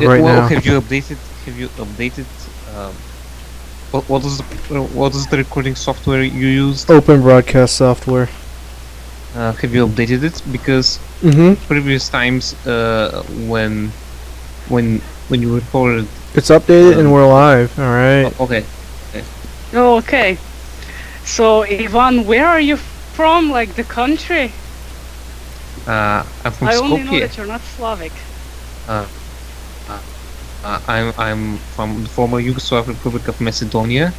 right well, now. have you updated? Have you updated? Um, what is the recording software you used? Open broadcast software. Have you updated it? Because Mm-hmm. previous times, when when you recorded, It's updated and we're live. All right. okay, Oh, okay. So, Ivan, where are you from? Like the country? I'm from I only know Skopje. that you're not Slavic. Uh, I'm from the former Yugoslav Republic of Macedonia,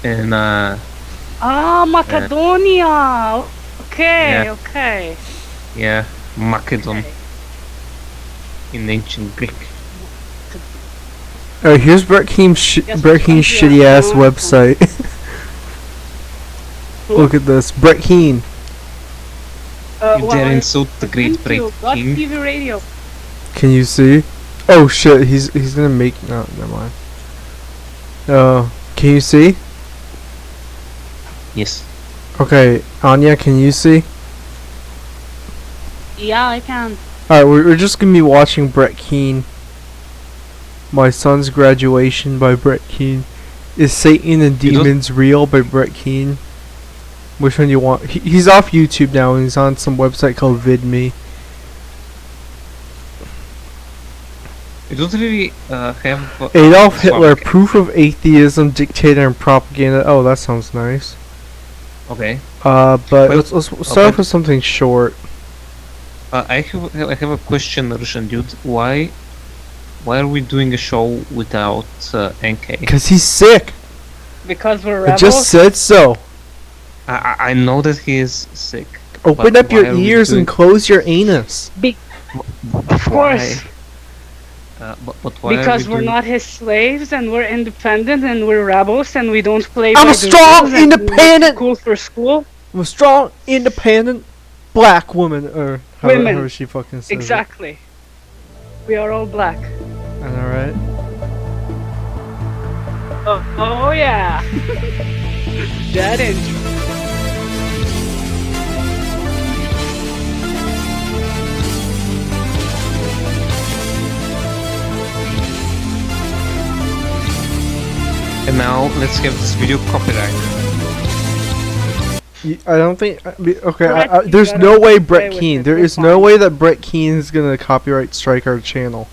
and Macedonia. Okay, yeah, okay. yeah, Macedon Okay. in ancient Greek. All right. Here's Brett Keem's Yes, Brett Keem's country shitty are ass from? website. Who? Look at this, Brett Keem. You dare insult the great Thank you. Brett King? TV radio. Can you see? Oh shit. He's gonna make. No, never mind. Can you see? Yes. Okay, Anya, can you see? Yeah, I can. Alright, we're just gonna be watching Brett Keane. My Son's Graduation by Brett Keane. Is Satan and You don't- Demons Real by Brett Keane? Which one do you want? He's off YouTube now and he's on some website called VidMe. You don't really have. Adolf Hitler, Slavic. Proof of Atheism, Dictator, and Propaganda. Oh, that sounds nice. Okay. But Well, let's start off with something short. I have a question, Russian dude. Why are we doing a show without NK? Because he's sick. Because we're I rebels. just said so. I know that he is sick. Open but up your why are we ears doing- and close your anus. Of course. But why Because are we we're doing... not his slaves and we're independent and we're rebels and we don't play I'm by a the strong, rules and we independent- school for school. I'm a strong, independent, black woman, or Women. however she fucking says Exactly. We are all black. it. Alright. Oh yeah. That intro. And now let's have this video copyright. I don't think. Okay, Brett, there's you no gotta way play Brett with Keane. it, There you're is no fine. way that Brett Keane is gonna copyright strike our channel.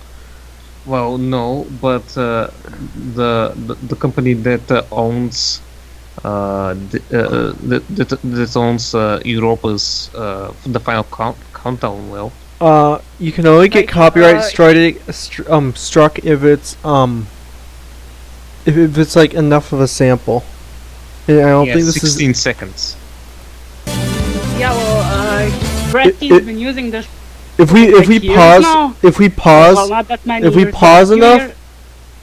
Well, no, but the company that owns that owns Europa's the final countdown. Well, You can only get Like, copyright struck if it's like enough of a sample. And I don't yeah, think this 16 seconds. Yeah, well, Brett It- Keane's been using this. if we like years pause now? if we Well, pause not that many if we years, but pause a few enough, years.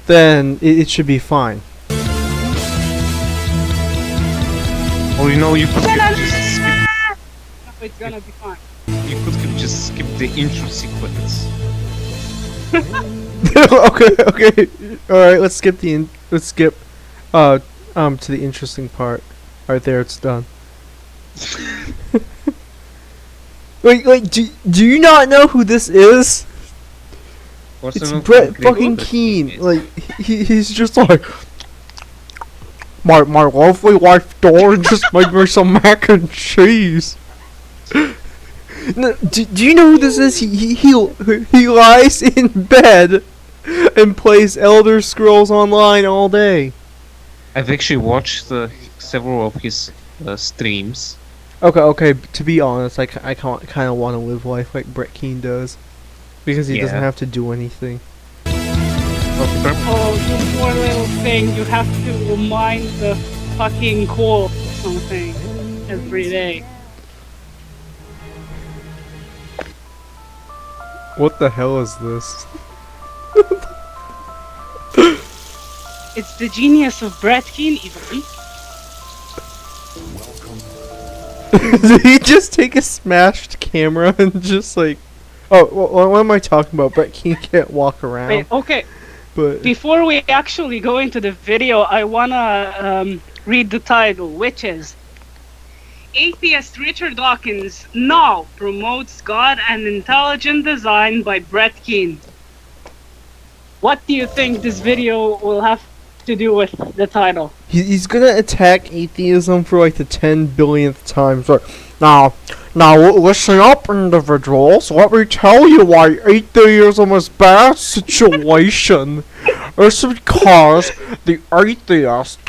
then it should be fine. Or you know, you could have just skip, No, it's gonna be fine. you could have just skipped the intro sequence. okay. All right, let's skip to the interesting part. Right there, it's done. Wait, do you not know who this is? Also It's not Brett great, fucking but Keane. it- Like he's just like my lovely wife Dora just made me some mac and cheese. No, do you know who this is? He lies in bed and plays Elder Scrolls Online all day. I've actually watched several of his streams. Okay. To be honest, I kind of want to live life like Brett Keane does, because he doesn't Yeah. have to do anything. Oh, you poor little thing. You have to mind the fucking coal or something every day. What the hell is this? It's the genius of Brett Keane, even. Did he just take a smashed camera and just like... Oh, what am I talking about? Brett Keane can't walk around. Wait, okay. But Before we actually go into the video, I wanna read the title, which is Atheist Richard Dawkins now promotes God and intelligent design by Brett Keane. What do you think this video will have to do with the title? He's gonna attack atheism for like the 10 billionth time. So, now listen up, individuals. Let me tell you why atheism is bad situation. It's because the atheists,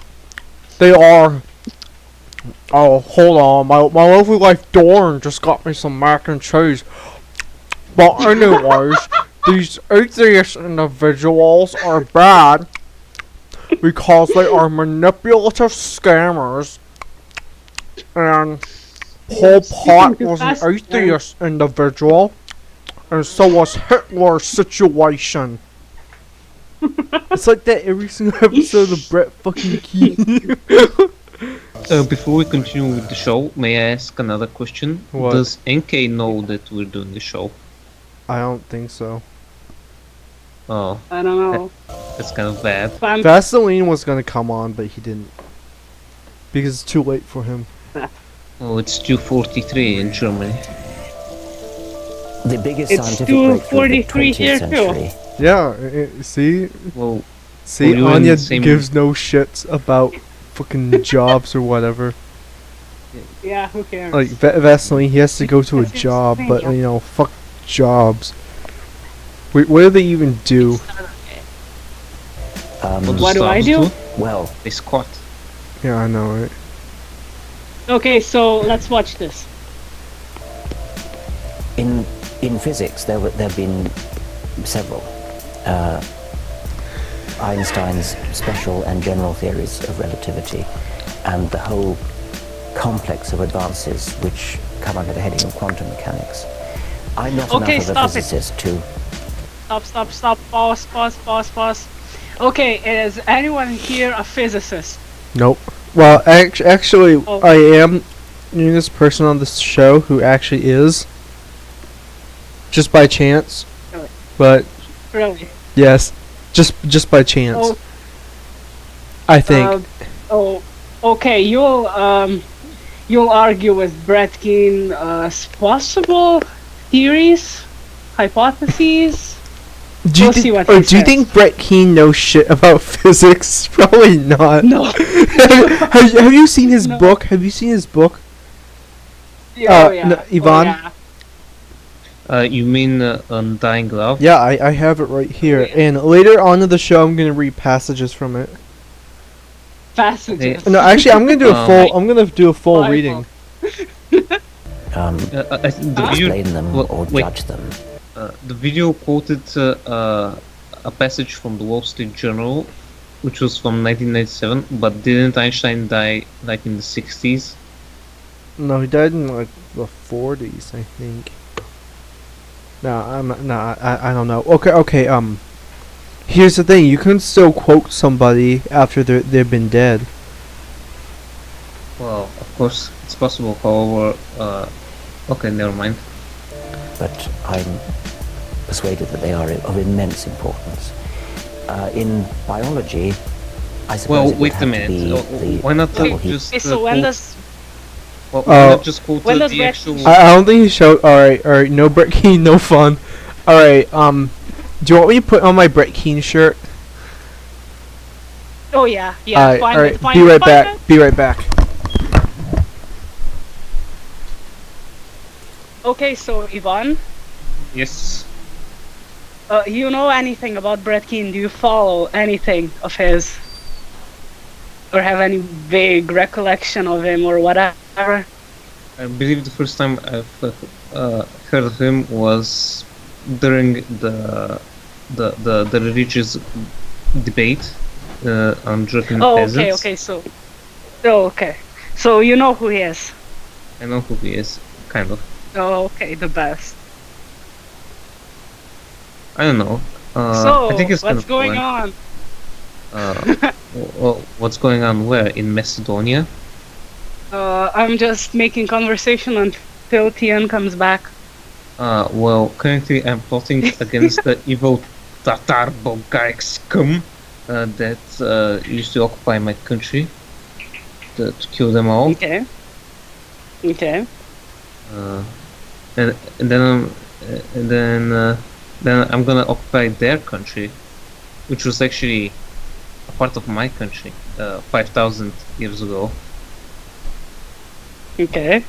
they are. Oh, hold on. My lovely wife Dorn just got me some mac and cheese. But anyways, these atheist individuals are bad because they are manipulative scammers. And Pol Pot was an atheist individual, and so was Hitler's situation. It's like that every single episode of Brett fucking Keane. Before we continue with the show, may I ask another question? What? Does NK know that we're doing the show? I don't think so. Oh, I don't know. that's kind of bad. Vaseline was gonna come on, but he didn't. Because it's too late for him. Oh, it's 2:43 in Germany. The biggest It's scientific breakthrough of the 2:43 here 20th too. century. Yeah, see? Well, See, Were you in Anya the same- gives no shits about fucking jobs or whatever. Yeah, who cares? Like, Vaseline, he has to go to a Because it's job, but, radio. you know, fuck jobs. Wait, what do they even do? What do I do? Well, They squat. Yeah, I know, right? Okay, so let's watch this. in physics, there have been several. Einstein's special and general theories of relativity, and the whole complex of advances which come under the heading of quantum mechanics. I'm not Okay, enough of a stop it. physicist to. Stop. Pause. Okay, is anyone here a physicist? Nope. Well, actually, Oh. I am knowing this person on this show who actually is. Just by chance. Really? But, Really? yes. Just by chance. Oh, I think. Okay. You'll argue with Brett Keene's possible theories, hypotheses. do you we'll see what or he do you says. think Brett Keane knows shit about physics? Probably not. No. have you seen his No. book? Have you seen his book? Oh, yeah. no, Yvonne? Oh, yeah. You mean Undying Love? Yeah, I have it right here. Yeah. And later on in the show, I'm gonna read passages from it. Passages. No, actually, I'm gonna do a Um, full. I'm gonna do a full Bible. reading. The video, explain them well, or wait. judge them. The video quoted a passage from the Wall Street Journal, which was from 1997. But didn't Einstein die like in the 60s? No, he died in like the 40s, I think. No, I don't know. Okay. Here's the thing: you can still quote somebody after they've been dead. Well, of course, it's possible. However, okay, never mind. But I'm persuaded that they are of immense importance. In biology, I suppose Well, it would wait a have to minute. be the Why not double heat. just Okay, so when quote, does well, why Oh. not just quote When does the Brett actual? I don't think he showed. All right. No Brett Keane, no fun. All right. Do you want me to put on my Brett Keane shirt? Oh yeah. All Find right. it. Find Be it, right find back. it. Be right back. Okay, so Yvonne, Yes. you know anything about Brett Keane? Do you follow anything of his? Or have any vague recollection of him or whatever? I believe the first time I've heard of him was during the religious debate on German Oh, peasants. okay. So you know who he is. I know who he is, kind of. Oh, okay, the best. I don't know. So, I think it's kind what's of going boring. on? Well, what's going on where? In Macedonia? I'm just making conversation until Tian comes back. Well, currently I'm plotting against the evil Tatar Bulgaric scum that used to occupy my country to kill them all. Okay. And then I'm gonna occupy their country which was actually a part of my country 5,000 years ago. Okay.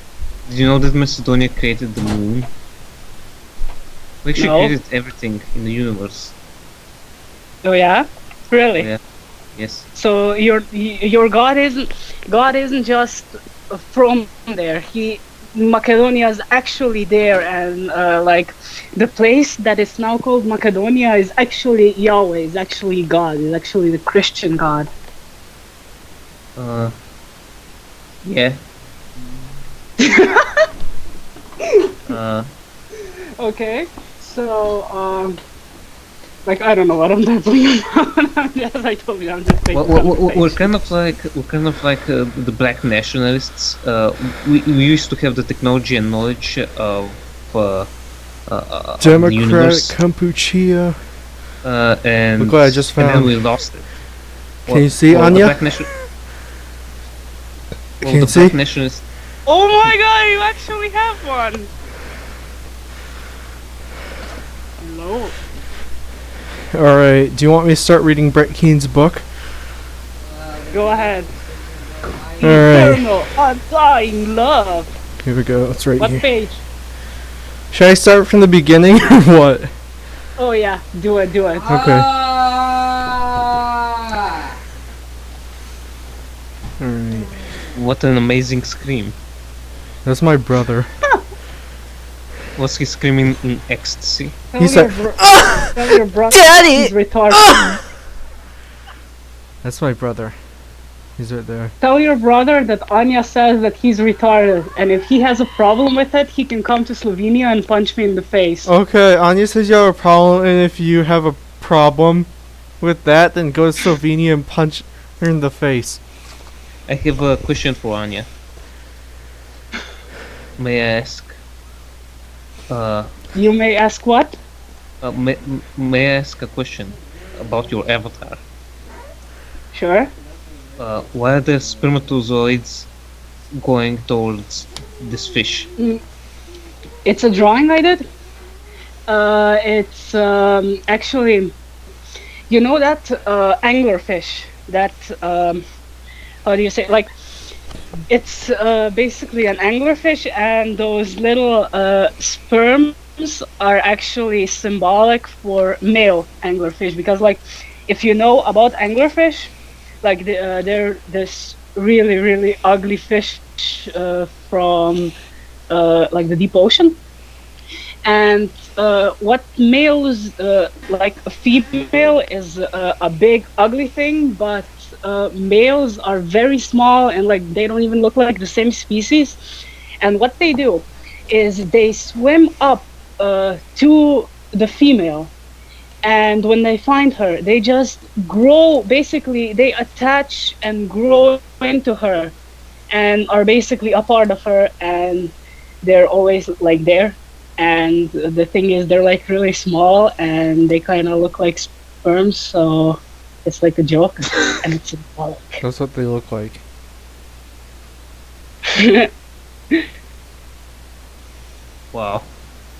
Did you know that Macedonia created the moon? We actually No. created everything in the universe. Oh yeah. Really? Yeah. Yes. So your God isn't just from there. Macedonia is actually there, and like the place that is now called Macedonia is actually Yahweh. Is actually God. Is actually the Christian God. Yeah. Okay. So like I don't know what I'm talking about. As I told you, I'm just taking We're kind of like the black nationalists. We used to have the technology and knowledge of the Democratic universe, Kampuchea. and Look what I just and then found. we lost it. Can you see, the Anya? black Can you the see? black nationalists. Oh my God! You actually have one. Hello. Alright, do you want me to start reading Brett Keen's book? Go ahead. Alright, Eternal, undying love. here we go. It's right What here. page? Should I start from the beginning or what? Oh yeah, do it. Okay. Alright. What an amazing scream! That's my brother. Was he screaming in ecstasy? Tell He's your like, tell your brother Daddy! he's retarded. That's my brother. He's right there. Tell your brother that Anya says that he's retarded, and if he has a problem with it, he can come to Slovenia and punch me in the face. Okay, Anya says you have a problem, and if you have a problem with that, then go to Slovenia and punch her in the face. I have a question for Anya. May I ask? You may ask what? May I ask a question about your avatar? Sure. Why are the spermatozoids going towards this fish? It's a drawing I did. It's actually, you know that anglerfish. That how do you say? Like, it's basically an anglerfish, and those little sperms are actually symbolic for male anglerfish. Because, like, if you know about anglerfish, like they're this really ugly fish from like the deep ocean. And what males like a female is a big ugly thing, but males are very small and like they don't even look like the same species. And what they do is they swim up to the female, and when they find her, they just grow. Basically, they attach and grow into her, and are basically a part of her, and they're always like there. And the thing is, they're like really small, and they kind of look like sperms, so it's like a joke, and it's symbolic. That's what they look like. Wow,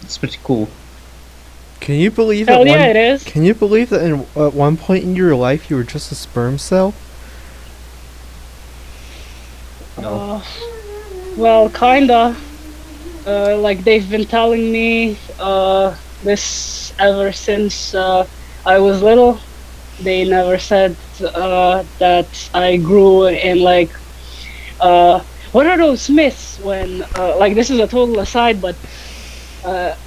it's pretty cool. Can you believe Hell that? yeah, it is. Can you believe that at one point in your life you were just a sperm cell? No. Well, kinda. Like they've been telling me this ever since I was little. They never said that I grew in like what are those myths when like this is a total aside, but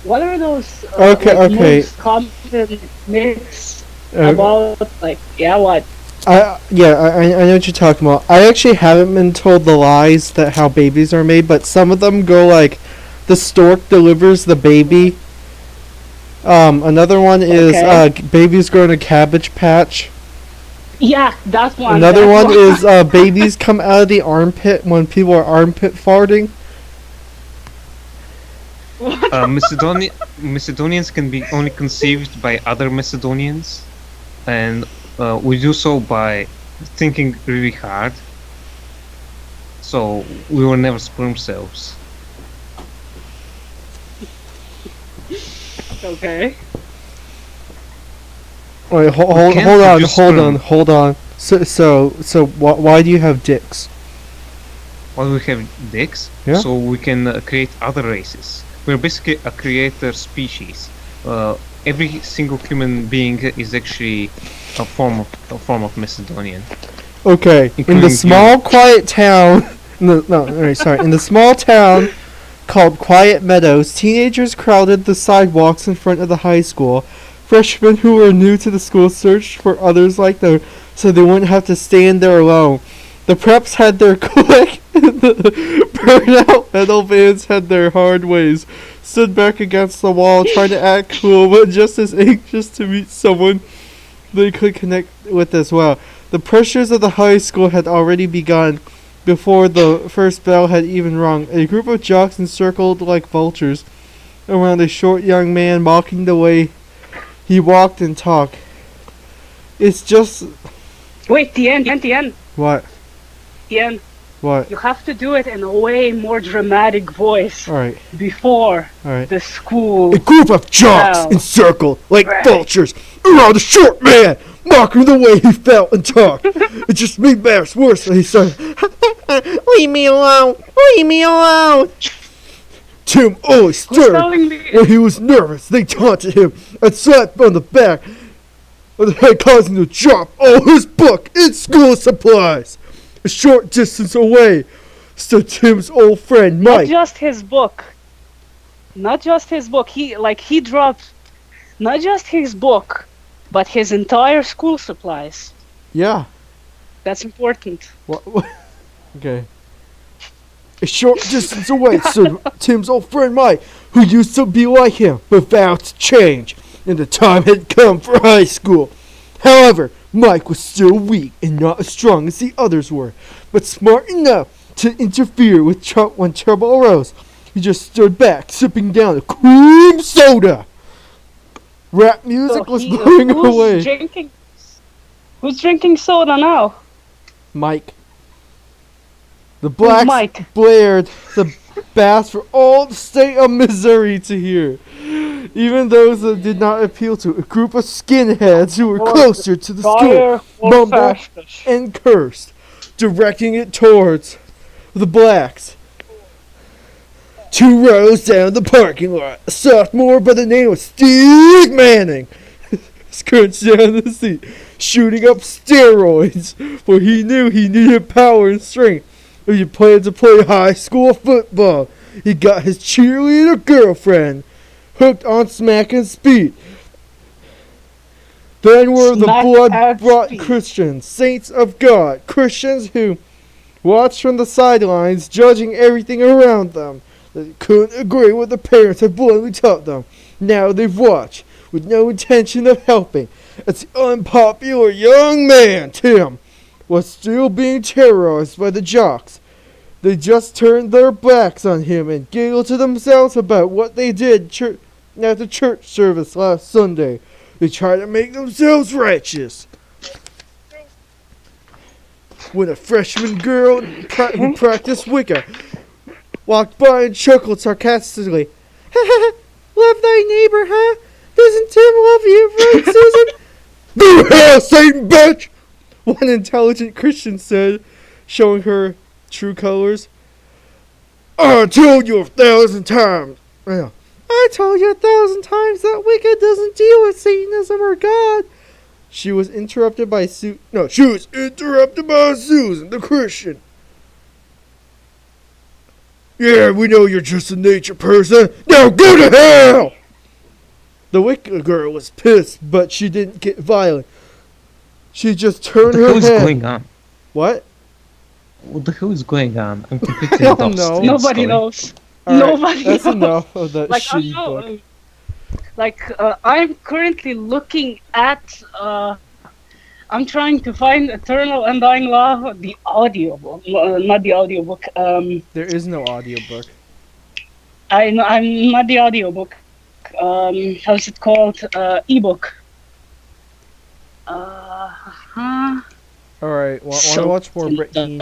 what are those Okay. most common myths about like what? I know what you're talking about. I actually haven't been told the lies that how babies are made, but some of them go like, the stork delivers the baby. Another one is babies grow in a cabbage patch. Yeah, that one. Another that one is babies come out of the armpit when people are armpit farting. Macedonians can be only conceived by other Macedonians, and we do so by thinking really hard. So we were never sperm cells. Okay. Wait, can't hold on, produce hold on, sperm. hold on. So why do you have dicks? While we have dicks, Yeah. so we can create other races. We're basically a creator species. Every single human being is actually a form of Macedonian. Okay, in Including the you. small quiet town, in the small town called Quiet Meadows, teenagers crowded the sidewalks in front of the high school. Freshmen who were new to the school searched for others like them so they wouldn't have to stand there alone. The preps had their quick, the burnout metal bands had their hard ways, stood back against the wall trying to act cool but just as anxious to meet someone they could connect with as well. The pressures of the high school had already begun before the first bell had even rung. A group of jocks encircled like vultures around a short young man, mocking the way he walked and talked. It's just... Wait, Tien, What? you have to do it in a way more dramatic voice Alright, before alright. the school. A group of jocks Wow. encircled like Right. vultures around a short man, mocking the way he felt and talked. It just made matters worse when he said, "Leave me alone! Leave me alone!" Tim always Who's stirred. telling me? When he was nervous, they taunted him and slapped him on the back of the head, causing him to drop all his book and school supplies. A short distance away stood Tim's old friend Not Mike. just his book. He dropped not just his book, but his entire school supplies. Yeah. That's important. What? Okay. A short distance away stood Tim's old friend Mike, who used to be like him, but vowed to change, and the time had come for high school. However, Mike was still weak and not as strong as the others were, but smart enough to interfere with when trouble arose. He just stood back, sipping down a cream soda. Rap music was blowing away. Who's drinking soda now? Mike. The blacks Mike? blared the bass for all the state of Missouri to hear. Even those that did not appeal to a group of skinheads who were closer to the school mumbled and cursed, directing it towards the blacks. 2 rows down the parking lot, a sophomore by the name of Steve Manning scrunched down the seat, shooting up steroids, for he knew he needed power and strength if he planned to play high school football. He got his cheerleader girlfriend hooked on smack and speed. Then were the Smack and blood-brought speed. Christians, saints of God, Christians who watched from the sidelines, judging everything around them. They couldn't agree with the parents had bluntly taught them. Now they've watched, with no intention of helping, as the unpopular young man, Tim, was still being terrorized by the jocks. They just turned their backs on him and giggled to themselves about what they did at the church service last Sunday. They tried to make themselves righteous. When a freshman girl who practiced Wicca walked by and chuckled sarcastically, "Love thy neighbor, huh? Doesn't Tim love you, right, Susan?" "Boo hell, Satan, bitch!" one intelligent Christian said, showing her true colors. "I told you 1,000 times. Well, I told you 1,000 times that Wicca doesn't deal with Satanism or God." She was interrupted by Susan, the Christian. "Yeah, we know you're just a nature person. Now go to hell!" The Wicca girl was pissed, but she didn't get violent. She just turned What the her hell is head. going on? What? What the hell is going on? I'm completely don't lost. know. in Nobody story. knows. All right, Nobody that's knows. enough of that Like shitty book. I'm currently looking at. I'm trying to find Eternal Undying Law, the audiobook, not the audiobook. There is no audiobook. I'm not the audiobook. How's it called? Ebook. Huh? Alright, want to So- watch more Brittany?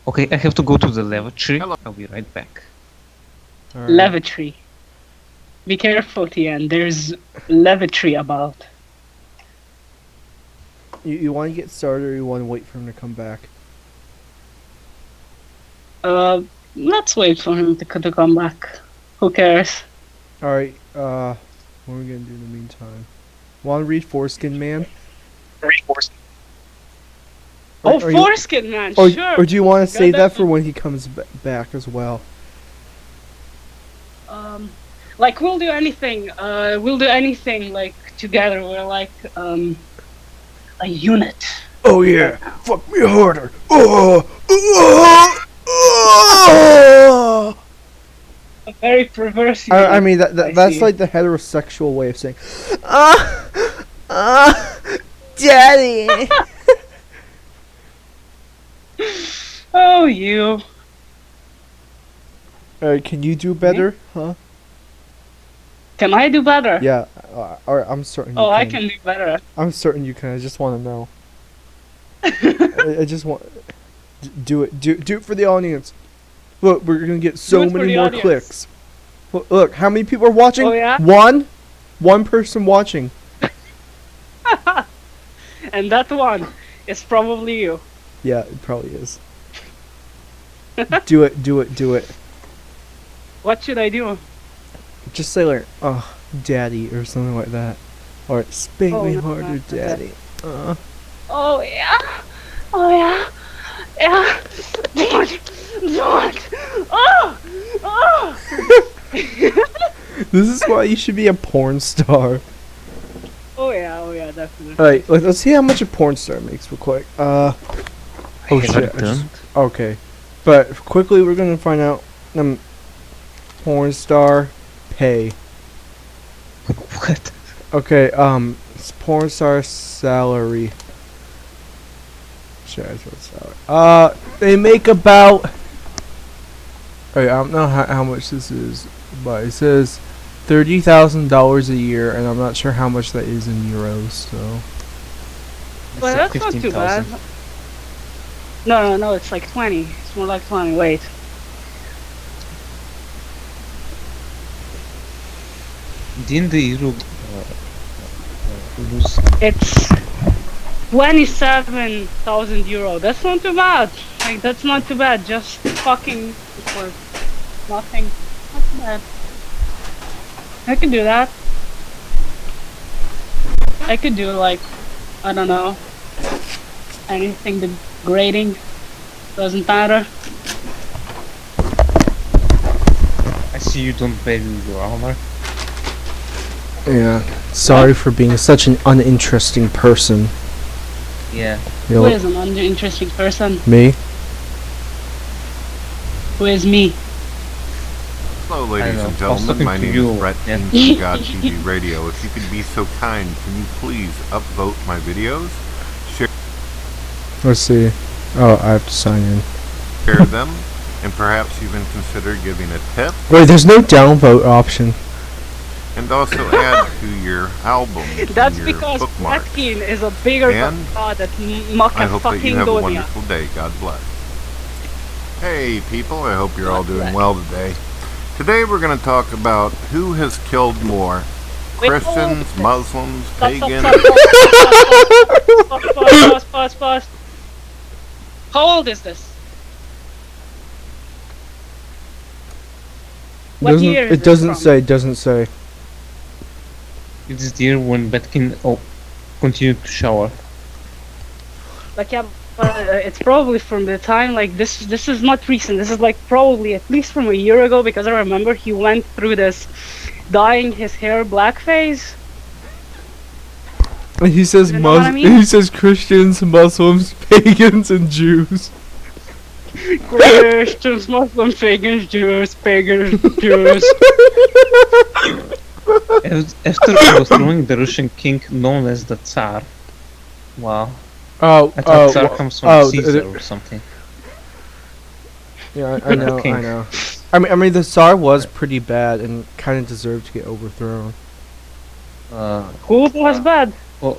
Okay, I have to go to the lavatory. I'll be right back. Alright. Lavatory. Be careful, Tian. There's lavatory about. You want to get started, or you want to wait for him to come back? Let's wait for him to come back. Who cares? All right. What are we gonna do in the meantime? Want to read Foreskin Man? Oh, Are you- foreskin man, Or, sure. or do you want to Got save that that for one. when he comes back as well? Like we'll do anything. We'll do anything like together. We're like a unit. Oh yeah, fuck me harder. Oh. A very perverse. I unit, mean that's see. like the heterosexual way of saying, daddy. Oh, you. Alright, can you do better? Huh? Can I do better? Yeah. Alright, I'm certain. Oh, you I can do better. I'm certain you can. I just want to know. I just want. Do it. Do it for the audience. Look, we're gonna get so it for many the more audience. clicks. Look, how many people are watching? Oh, yeah? One person watching. And that one is probably you. Yeah, it probably is. Do it. What should I do? Just say like, oh, daddy, or something like that. Or spank Oh, me no, harder, not that. daddy. Oh yeah. Oh yeah. Yeah. Do it. Oh. Oh. This is why you should be a porn star. Oh yeah, definitely. Alright, let's see how much a porn star makes real quick. Oh Have shit. I I just- done? okay. But quickly we're gonna find out porn star pay. What? Okay, porn star salary. Shit, I said salary. They make about. Okay, I don't know how much this is, but it says $30,000 a year, and I'm not sure how much that is in euros. So. Well, that's not too bad. 15,000. No, it's like 20. It's more like 20. Wait. Didn't the euro lose? It's 27,000 euro. That's not too bad. Like, that's not too bad. Just fucking for nothing. Not too bad. I could do that. I could do, like, I don't know, anything degrading. Doesn't matter. I see you don't value your armor. Yeah. Sorry for being such an uninteresting person. Yeah. You Who know, is an uninteresting person? me. Who is me? Hello, I ladies know. and I was gentlemen. talking My to name you, is Brett yeah. from God TV Radio. If you could be so kind, can you please upvote my videos, Let's see. Oh, I have to sign in. share them, and perhaps even consider giving a tip, Wait, there's no downvote option. and also add to your album That's and your because bookmark. Platkin is a bigger And god that I Maka hope that you fucking have a Dodia. wonderful day. God bless. Hey, people. I hope you're all God doing bless. well today. Today we're going to talk about who has killed more. Wait, Christians, hold on. Muslims, Stop, pagans. Pause. How old is this? What Doesn't, year is it this doesn't from? say. Doesn't say. It is the year when Batkin continued to shower. Like, yeah, but it's probably from the time, like, this is not recent. This is, like, probably at least from a year ago, because I remember he went through this dyeing his hair blackface. And he says You know what I mean? He says Christians, Muslims, pagans, and Jews. Christians, Muslims, pagans, Jews. After overthrowing the Russian king known as the Tsar. Wow. Oh, I thought Tsar comes from Caesar or something. Yeah, I know, King. I know. I mean, the Tsar was pretty bad and kind of deserved to get overthrown. Who was bad? Wait,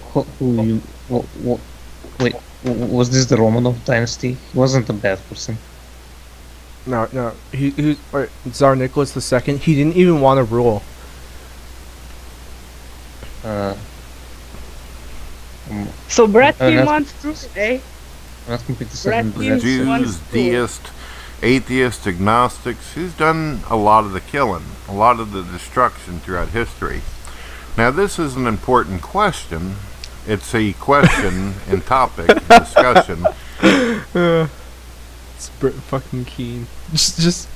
was this the Romanov dynasty? He wasn't a bad person. No, he Tsar Nicholas II. He didn't even want to rule. Uh, I'm, So Brett I'm Keane not, wants to, eh? I'm not completely Brett certain, but Keane that's wants Jews, to. deists, atheists, agnostics. He's done a lot of the killing, a lot of the destruction throughout history. Now, this is an important question. It's a question and topic discussion. It's Brit fucking Keen. Just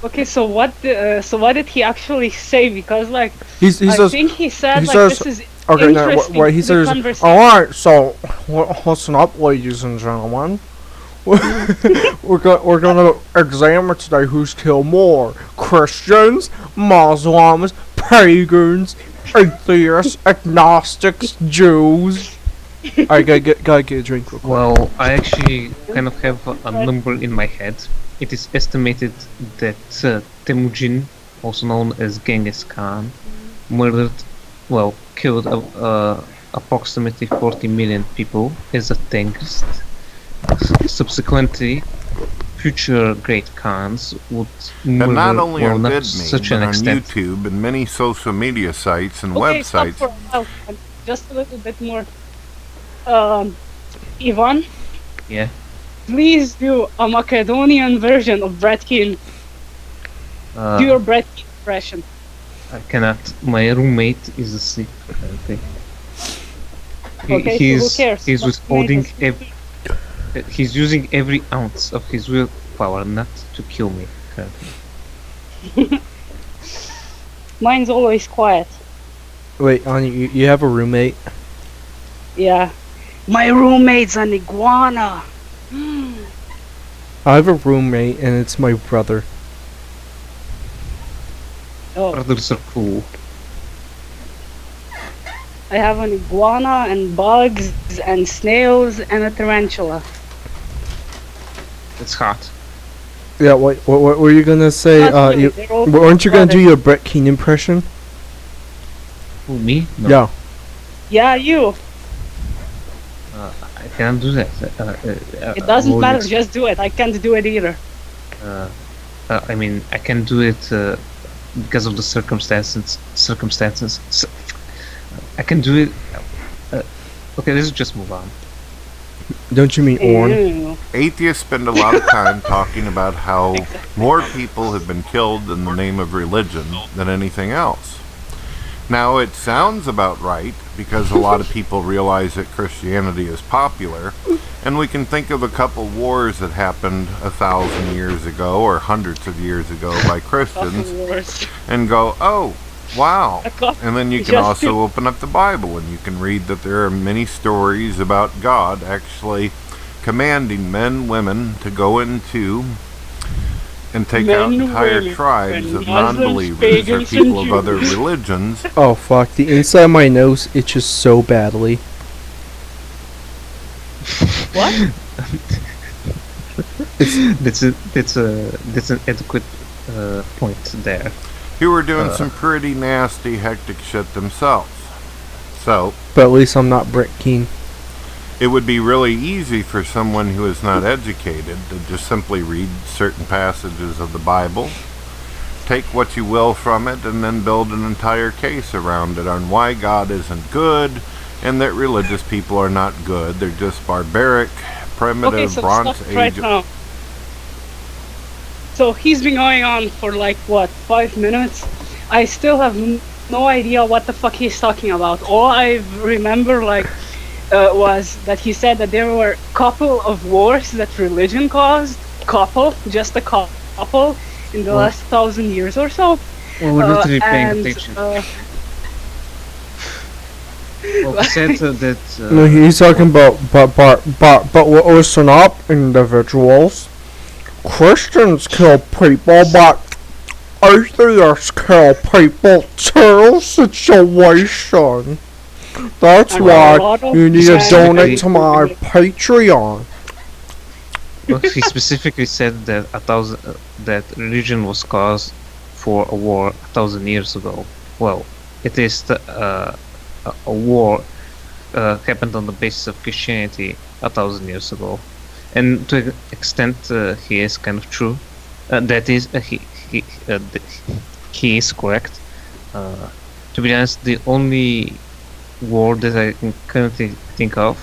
Okay, so what did he actually say? Because like he I says think he said he like says this is okay. Now, interesting what he to the says. conversation. All right, so listen up, ladies and gentlemen. we're gonna examine today who's killed more: Christians, Muslims, pagans, atheists, agnostics, Jews. I gotta get a drink real quick. well, I actually kind of have a number in my head. It is estimated that Temujin, also known as Genghis Khan, killed approximately 40 million people as a terrorist. Subsequently, future great Khans would murder, And not only on not VidMe, such but an on extent. YouTube and many social media sites and Okay, stop websites. for a while. And just a little bit more. Ivan, Yeah. please do a Macedonian version of Brett Keane. Uh, Do your Brett Keane impression. I cannot. My roommate is asleep currently. Okay, so who cares? He's But withholding maybe- he's using every ounce of his willpower not to kill me currently. Mine's always quiet. Wait, Anya, you have a roommate? Yeah. My roommate's an iguana. I have a roommate, and it's my brother. Oh, Brothers are cool. I have an iguana and bugs and snails and a tarantula. It's hot. Yeah, what were you gonna say? Not really, they're all Weren't you gonna do brothers. your Brett Keane impression? Who, me? No. Yeah. Yeah, you. I can't do that. It doesn't will matter, ex- just do it. I can't do it either. I mean, I can do it because of the circumstances. I can do it. Okay, let's just move on. Don't you mean Orn? Ew. Atheists spend a lot of time talking about how more people have been killed in the name of religion than anything else. Now, it sounds about right because a lot of people realize that Christianity is popular, and we can think of a couple wars that happened 1,000 years ago or hundreds of years ago by Christians Wars. and go, oh, wow. And then you can Just also open up the Bible and you can read that there are many stories about God actually commanding men, women to go into and take out Men, entire women, tribes and of Muslims, non-believers or pagans, people and of other Jews. religions. Oh fuck! The inside of my nose itches so badly. What? That's an adequate point there. Who are doing some pretty nasty, hectic shit themselves. So, But at least I'm not Brett Keane. it would be really easy for someone who is not educated to just simply read certain passages of the Bible, take what you will from it, and then build an entire case around it on why God isn't good and that religious people are not good. They're just barbaric, primitive, Okay, so Bronze stop Age. right now. So he's been going on for like what, 5 minutes? I still have no idea what the fuck he's talking about. All I remember was that he said that there were couple of wars that religion caused. Just a couple in the last 1,000 years or so. Well, we're literally paying and, attention. uh, Well, he said that. No, he's talking about but listen up, individuals. Christians kill people, but atheists kill people too. Situation. That's And why a lot of you need to men- donate to my Patreon. Well, he specifically said that that religion was caused for a war 1,000 years ago. Well, it is a war happened on the basis of Christianity 1,000 years ago, and to an extent he is kind of true. That is he is correct. To be honest, the only war that I can currently think of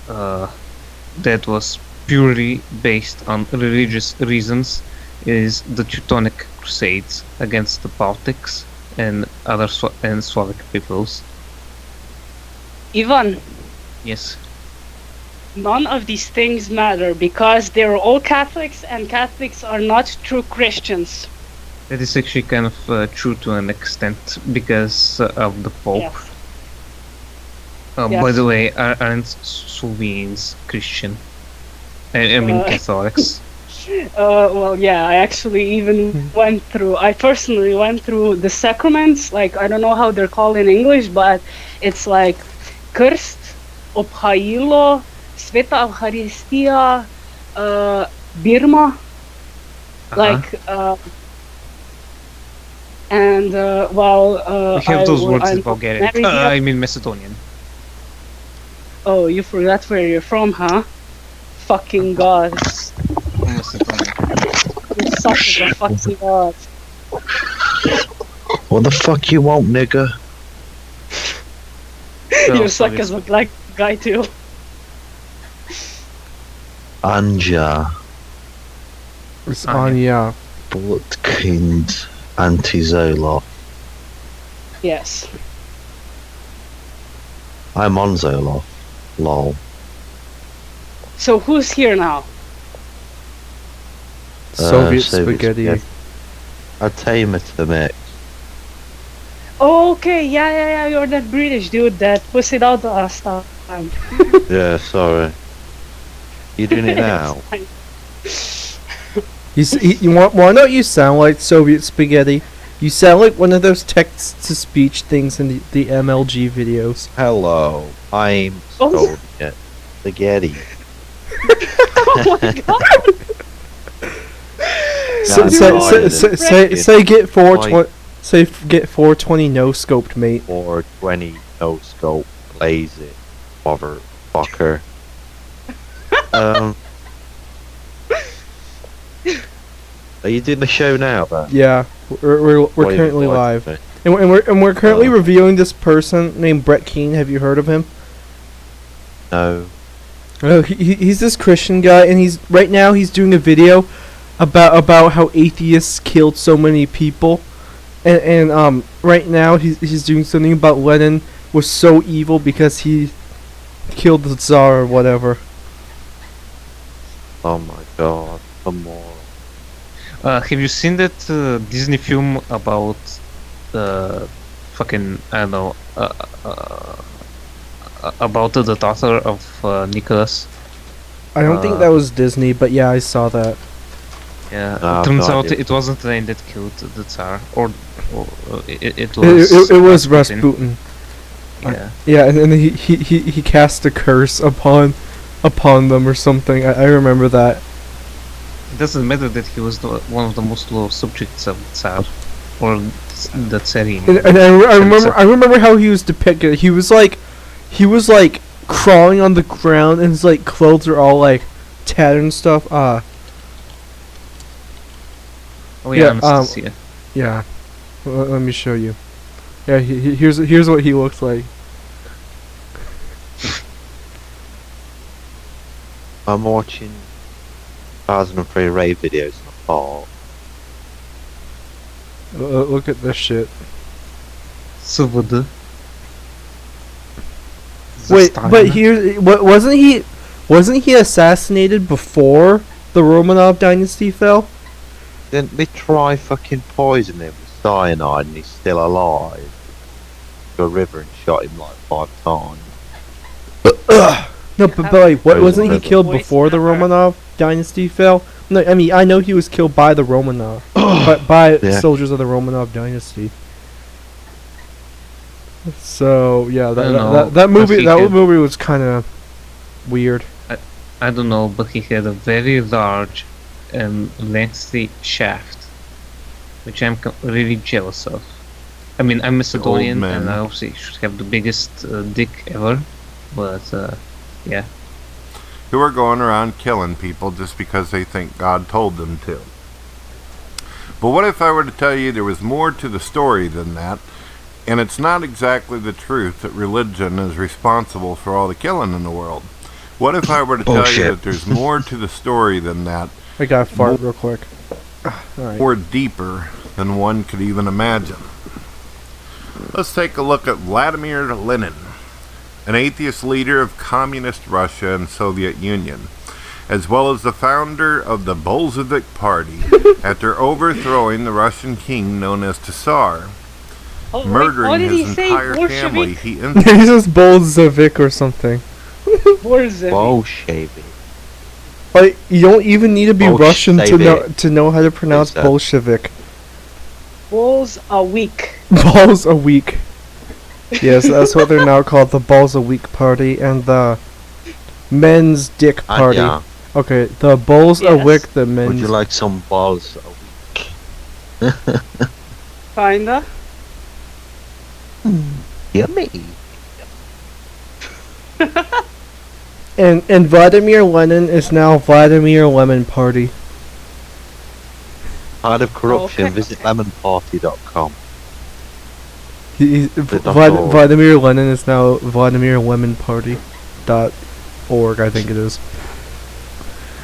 that was purely based on religious reasons is the Teutonic Crusades against the Baltics and other Slavic peoples. Ivan, Yes. none of these things matter because they're all Catholics and Catholics are not true Christians. That is actually kind of true to an extent because of the Pope. Yes. By Yes. the way, aren't Slovenes Christian? I mean Catholics. Well, yeah, I actually even I personally went through the sacraments, like, I don't know how they're called in English, but it's like Krst, Obhajilo, Sveta Eucharistia, Birma, like, and, We have those words in I'm Bulgarian. married yet. I mean Macedonian. Oh, you forgot where you're from, huh? Fucking gods. Macedonian. You suck as a fucking god. What the fuck you want, nigga? You suck as a black guy too. Anja, It's Anya. Anya. Blutkind, Anti-Zoloft. Yes. I'm on Zoloft. Lol. So who's here now? Soviet Soviet spaghetti. spaghetti. I'd tame it to the mix. Oh, okay, yeah, you're that British dude that pussied out last time. Yeah, sorry. You doing it now? Why don't you sound like Soviet spaghetti? You sound like one of those text-to-speech things in the MLG videos. Hello, I'm Oh. Soviet spaghetti. Oh my god! Say get 420. Say get 420 no scoped, mate. 420 no scope, lazy, motherfucker. Are you doing the show now, then? Yeah, we're What are you currently doing? live, and we're currently Oh. reviewing this person named Brett Keane. Have you heard of him? No. Oh, he's this Christian guy, and right now he's doing a video about how atheists killed so many people, and right now he's doing something about Lenin was so evil because he killed the Tsar or whatever. Oh my god, come on. Have you seen that Disney film about fucking I don't know about the daughter of Nicholas? I don't think that was Disney, but yeah, I saw that. Yeah, No, it turns no out idea. it wasn't Rain that killed the Tsar, or it was. It was Rasputin. Yeah. Yeah, and then he cast a curse upon them or something. I remember that. It doesn't matter that he was one of the most loyal subjects of the Tsar, or the Tsarina. And I remember how he was depicted. He was like crawling on the ground, and his like clothes are all like tattered and stuff. Oh yeah, yeah, Anastasia. Yeah. Let me show you. Yeah, here's what he looks like. I'm watching 2003 Ray videos on the park. Look at this shit. Svoboda. Wait, but wasn't he assassinated before the Romanov dynasty fell? Didn't they try fucking poisoning him with cyanide and he's still alive? To a river and shot him like 5 times. No, but like, what Poison wasn't he river. killed before the Romanov dynasty fell? No, I mean I know he was killed by the Romanov, but by Yeah. soldiers of the Romanov dynasty. So yeah, I don't know, that movie but he movie was kind of weird. I don't know, but he had a very large and lengthy shaft, which I'm really jealous of. I mean, I'm Macedonian, man. and I obviously should have the biggest dick ever, but yeah. Who are going around killing people just because they think God told them to. But what if I were to tell you there was more to the story than that, And it's not exactly the truth that religion is responsible for all the killing in the world. What if I were to tell you Bullshit. that there's more to the story than that, I gotta fart real quick. Alright. or deeper than one could even imagine? Let's take a look at Vladimir Lenin, an atheist leader of communist Russia and Soviet Union, as well as the founder of the Bolshevik Party after overthrowing the Russian king known as Tsar. Oh, wait, Murdering what did he his say? entire Bolshevik? family, he He says Bolshevik or something. Bolshevik. Bolshevik. Like, you don't even need to be Russian Bolshevik. to know how to pronounce that? Bolshevik. Balls a week. Balls a week. Yes, that's what they're now called, the Balls a Week Party and the Men's Dick Party. Yeah. Okay, the Balls a Yes. Week, the Would Men's... you like some balls a week? Kinda. Yummy. And Vladimir Lenin is now Vladimir Lemon Party. Part of corruption, Okay. visit lemonparty.com. Vladimir Lenin is now Vladimir Lemon Party.org, I think it is.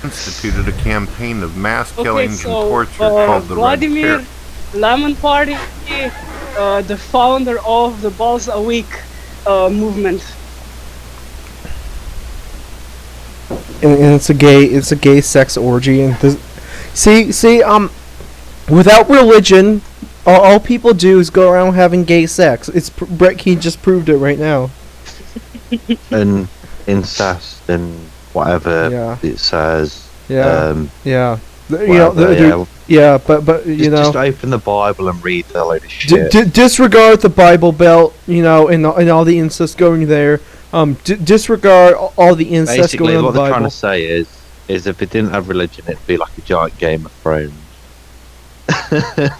instituted a campaign of mass Okay, killings so and torture called the Red Vladimir Terror. Lemon Party, the founder of the Balls a Week movement. And it's a gay sex orgy, and this, without religion, all people do is go around having gay sex. It's Brett Key just proved it right now. And incest and whatever Yeah. it says. Yeah, yeah. Whatever, yeah. But you know, Just open the Bible and read a load of shit. disregard the Bible Belt, you know, and all the incest going there. Disregard all the incest Basically, going on what the they're trying Bible. to say is if it didn't have religion, it'd be like a giant Game of Thrones.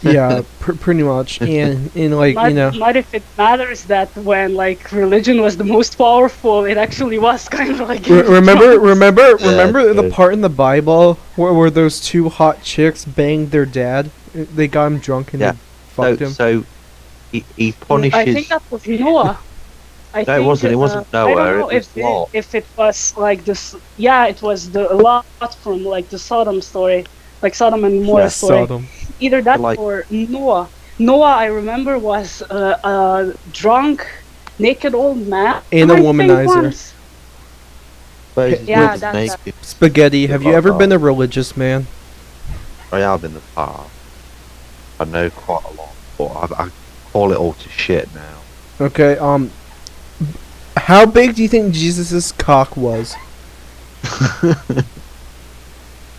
Yeah, pretty much, and like Not, you know. not if it matters that when like religion was the most powerful, it actually was kind of like. Remember Yeah, the yeah. part in the Bible where those two hot chicks banged their dad? They got him drunk and Yeah. they fucked him. So he punishes. I think that was Noah. No, it wasn't. It wasn't I don't Noah, know it was Lot. if it was like this. Yeah, it was the Lot from like the Sodom story, like Sodom and Gomorrah story. Sodom. Either that Like- or Noah. Noah, I remember, was a drunk, naked old man. And a I think womanizer. once. Yeah, With that's naked. Spaghetti, have you ever been a religious man? I have in the past. I know quite a lot, but I call it all to shit now. Okay, how big do you think Jesus' cock was?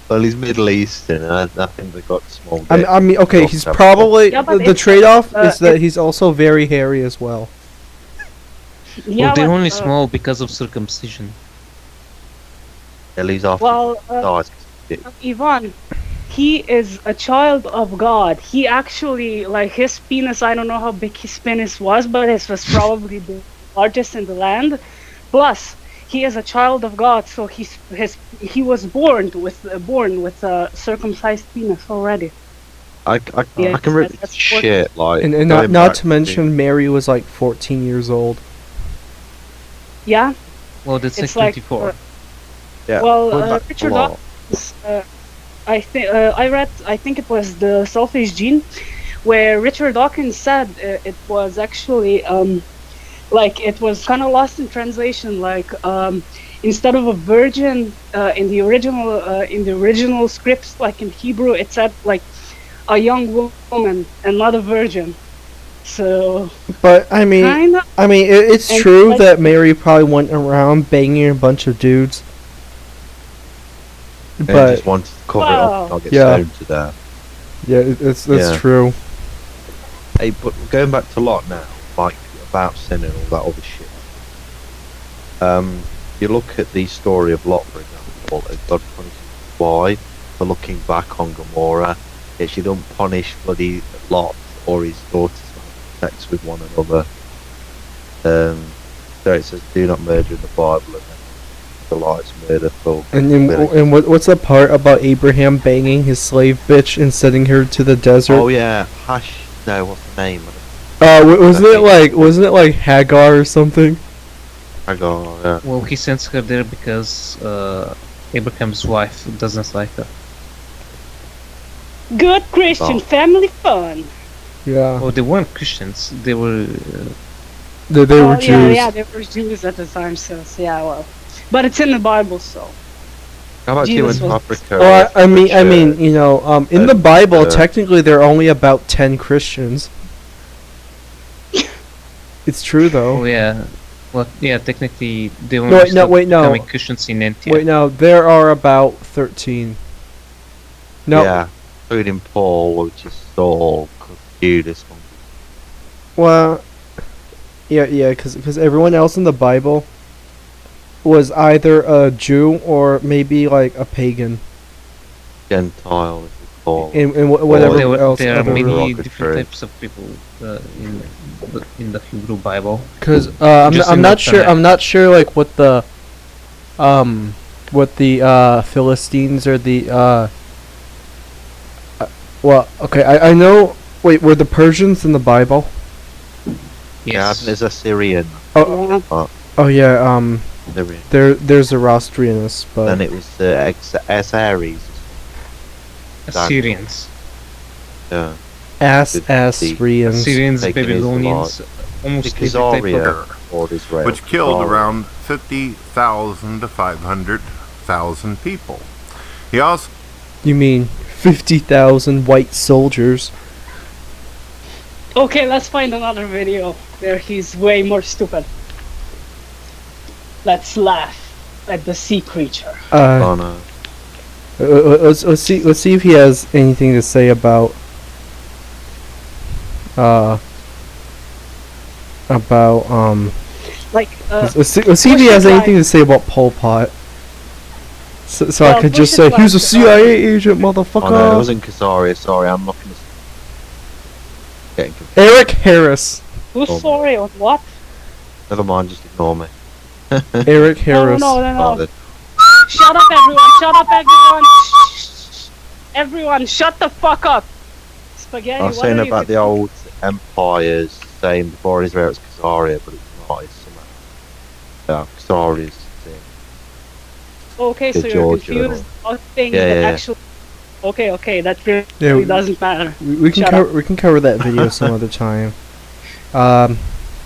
Well, he's Middle Eastern, and I think they got small. I mean, okay, dicks. he's probably Yeah, but the it's, trade-off is that it's- he's also very hairy as well. Yeah, Well, they're but, only small because of circumcision. He's after Well, dies. Ivan, he is a child of God. He actually, like his penis, I don't know how big his penis was, but it was probably the largest in the land. Plus, he is a child of God, so he was born with a circumcised penis already. I Yeah, can rip that's shit like. And going not back to mention Mary was like 14 years old. Yeah. Well, that's It's like like, 24. Yeah, Well, going back a Richard lot. Dawkins, I think it was the Selfish Gene, where Richard Dawkins said it was actually like it was kind of lost in translation. Like instead of a virgin in the original scripts, like in Hebrew, it said like a young woman and not a virgin. So But I mean, kinda. it's And, true like- that Mary probably went around banging a bunch of dudes. And But just wanted to cover it up and not get Yeah. stoned to death. yeah, that's Yeah. true. Hey, but going back to Lot now, like about sin and all that other shit. You look at the story of Lot, for example, and God punishes why for looking back on Gomorrah. Yet she don't punish bloody Lot or his daughters for having sex with one another. So it says, "Do not murder" in the Bible, and then the Lot's murder for. And what's the part about Abraham banging his slave bitch and sending her to the desert? Oh yeah, no, what's the name? wasn't it like Hagar or something? I go, yeah. Well, he sends her there because Abraham's wife doesn't like her. Good Christian Oh. family fun. Yeah, Oh, they weren't Christians. They were. they were Oh, Jews. Yeah, they were Jews at the time, so yeah, well. But it's in the Bible, so. How about you Jesus in was- Africa? Well, I mean, which, you know, in the Bible, uh, technically there are only about 10 Christians. It's true Oh though. yeah. Well, yeah. Technically, they were. Wait, no. Becoming Christians in Antioch. Wait, no, there are about 13. No, Yeah, including Paul, which is so Judas. well, yeah, because everyone else in the Bible was either a Jew or maybe like a pagan, Gentile, as we call. and whatever else. There are other- many derogatory. different types of people in the Hebrew Bible. Cause Just I'm in not the sure. Tanakh. I'm not sure like what the Philistines or the well, okay, I know. Wait, were the Persians in the Bible? Yeah, Yes. there's a Syrian. Yeah. Oh yeah. Syrian. There's Zoroastrians, but Then it was Aries. Assyrians. Yeah. Assyrians. Assyrians, taken his Babylonians, almost every type Caesarea of. or Israel. which killed Caesarea. around 50,000 to 500,000 people. He also You mean 50,000 white soldiers? Okay, let's find another video where he's way more stupid. Let's laugh at the sea creature. Oh no. Let's see if he has anything to say about Like, let's see if he Bush has is anything like- to say about Pol Pot. So I Well, could Bush just is say like he's a the CIA agent, Oh no, it motherfucker. wasn't Caesarea. Sorry, I'm looking. Getting confused. Eric Harris. who's Oh. sorry or what? Never mind, just ignore me. Eric Harris. No. Oh, then. Shut up, everyone! Shut up, everyone! Shh. Everyone, shut the fuck up! Spaghetti, I was what saying are you about the doing? old empires, saying before Israel it's Caesarea, but it's not. It's something. Yeah, Caesarea is the thing. Okay, so the you're Georgia confused about things Yeah, that yeah. actually... Okay, that really Yeah, doesn't matter. we can Shut cover we can cover that video some other time.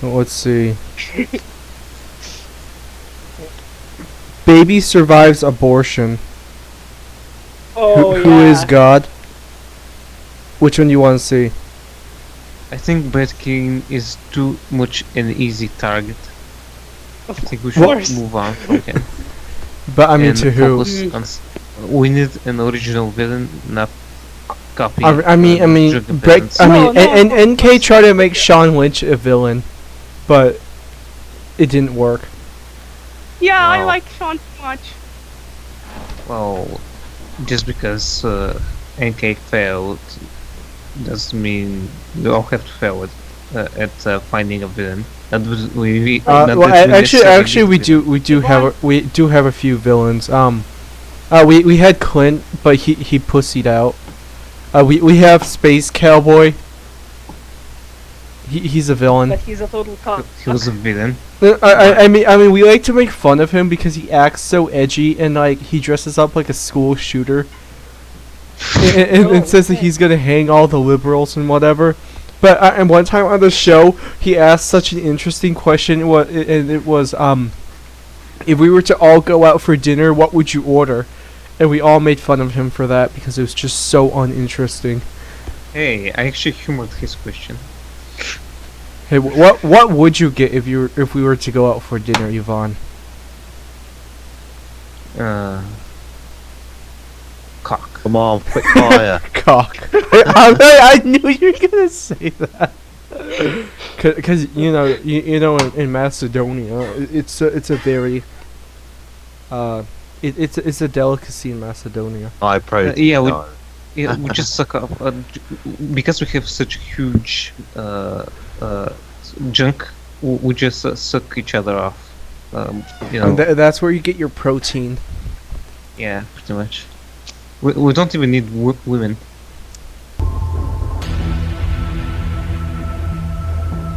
Let's see. Baby survives abortion. Oh, Who yeah. is God? Which one do you want to see? I think Brett King is too much an easy target. I think we should course. move on from him. But I mean, and to who? focus on we need an original villain, not copy. I mean, driven Brett. villains. I No, mean, no, and of NK tried to make Sean Lynch a villain, but it didn't work. Yeah, I Wow. like Sean too much. Well, just because NK failed doesn't mean we all have to fail at finding a villain. That was not Well, that we necessarily actually, need a we do have a few villains. We had Clint, but he pussied out. We have Space Cowboy. He's a villain. But he's a total cock. He was a villain. I mean, we like to make fun of him because he acts so edgy and like he dresses up like a school shooter, and says that he's gonna hang all the liberals and whatever. But and one time on the show, he asked such an interesting question. It was if we were to all go out for dinner, what would you order? And we all made fun of him for that because it was just so uninteresting. Hey, I actually humored his question. Hey, what would you get if we were to go out for dinner, Yvonne? Cock. Come on, quick fire. Cock. I knew you were gonna say that. Cause you know in Macedonia it's a very it's a delicacy in Macedonia. High protein. yeah, we- diet. Yeah, we just suck up because we have such huge junk. We just suck each other off. You know, And that's where you get your protein. yeah, pretty much. We don't even need women.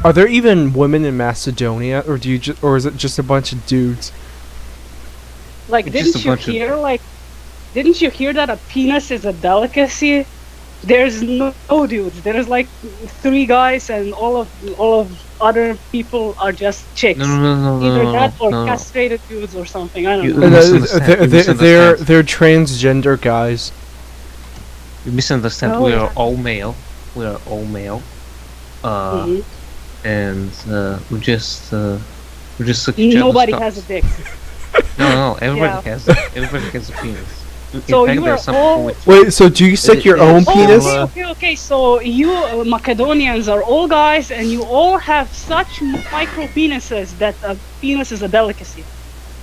Are there even women in Macedonia, or or is it just a bunch of dudes? Like, It's just didn't a you bunch of- hear didn't you hear that a penis is a delicacy? There's no dudes. There's like 3 guys, and all of other people are just chicks. No, Either that or no. castrated dudes or something. I don't You- know. misunderstand, you misunderstand. They're transgender guys. You misunderstand. Oh, We yeah. are all male. We are all male. Mhm. And we just suck each other's Nobody cocks. has a dick. No, everybody Yeah. everybody has a penis. In So fact, you there are are some all- people with Wait, so do you suck your own Oh, penis? Okay. So you Macedonians are all guys, and you all have such micro penises that a penis is a delicacy.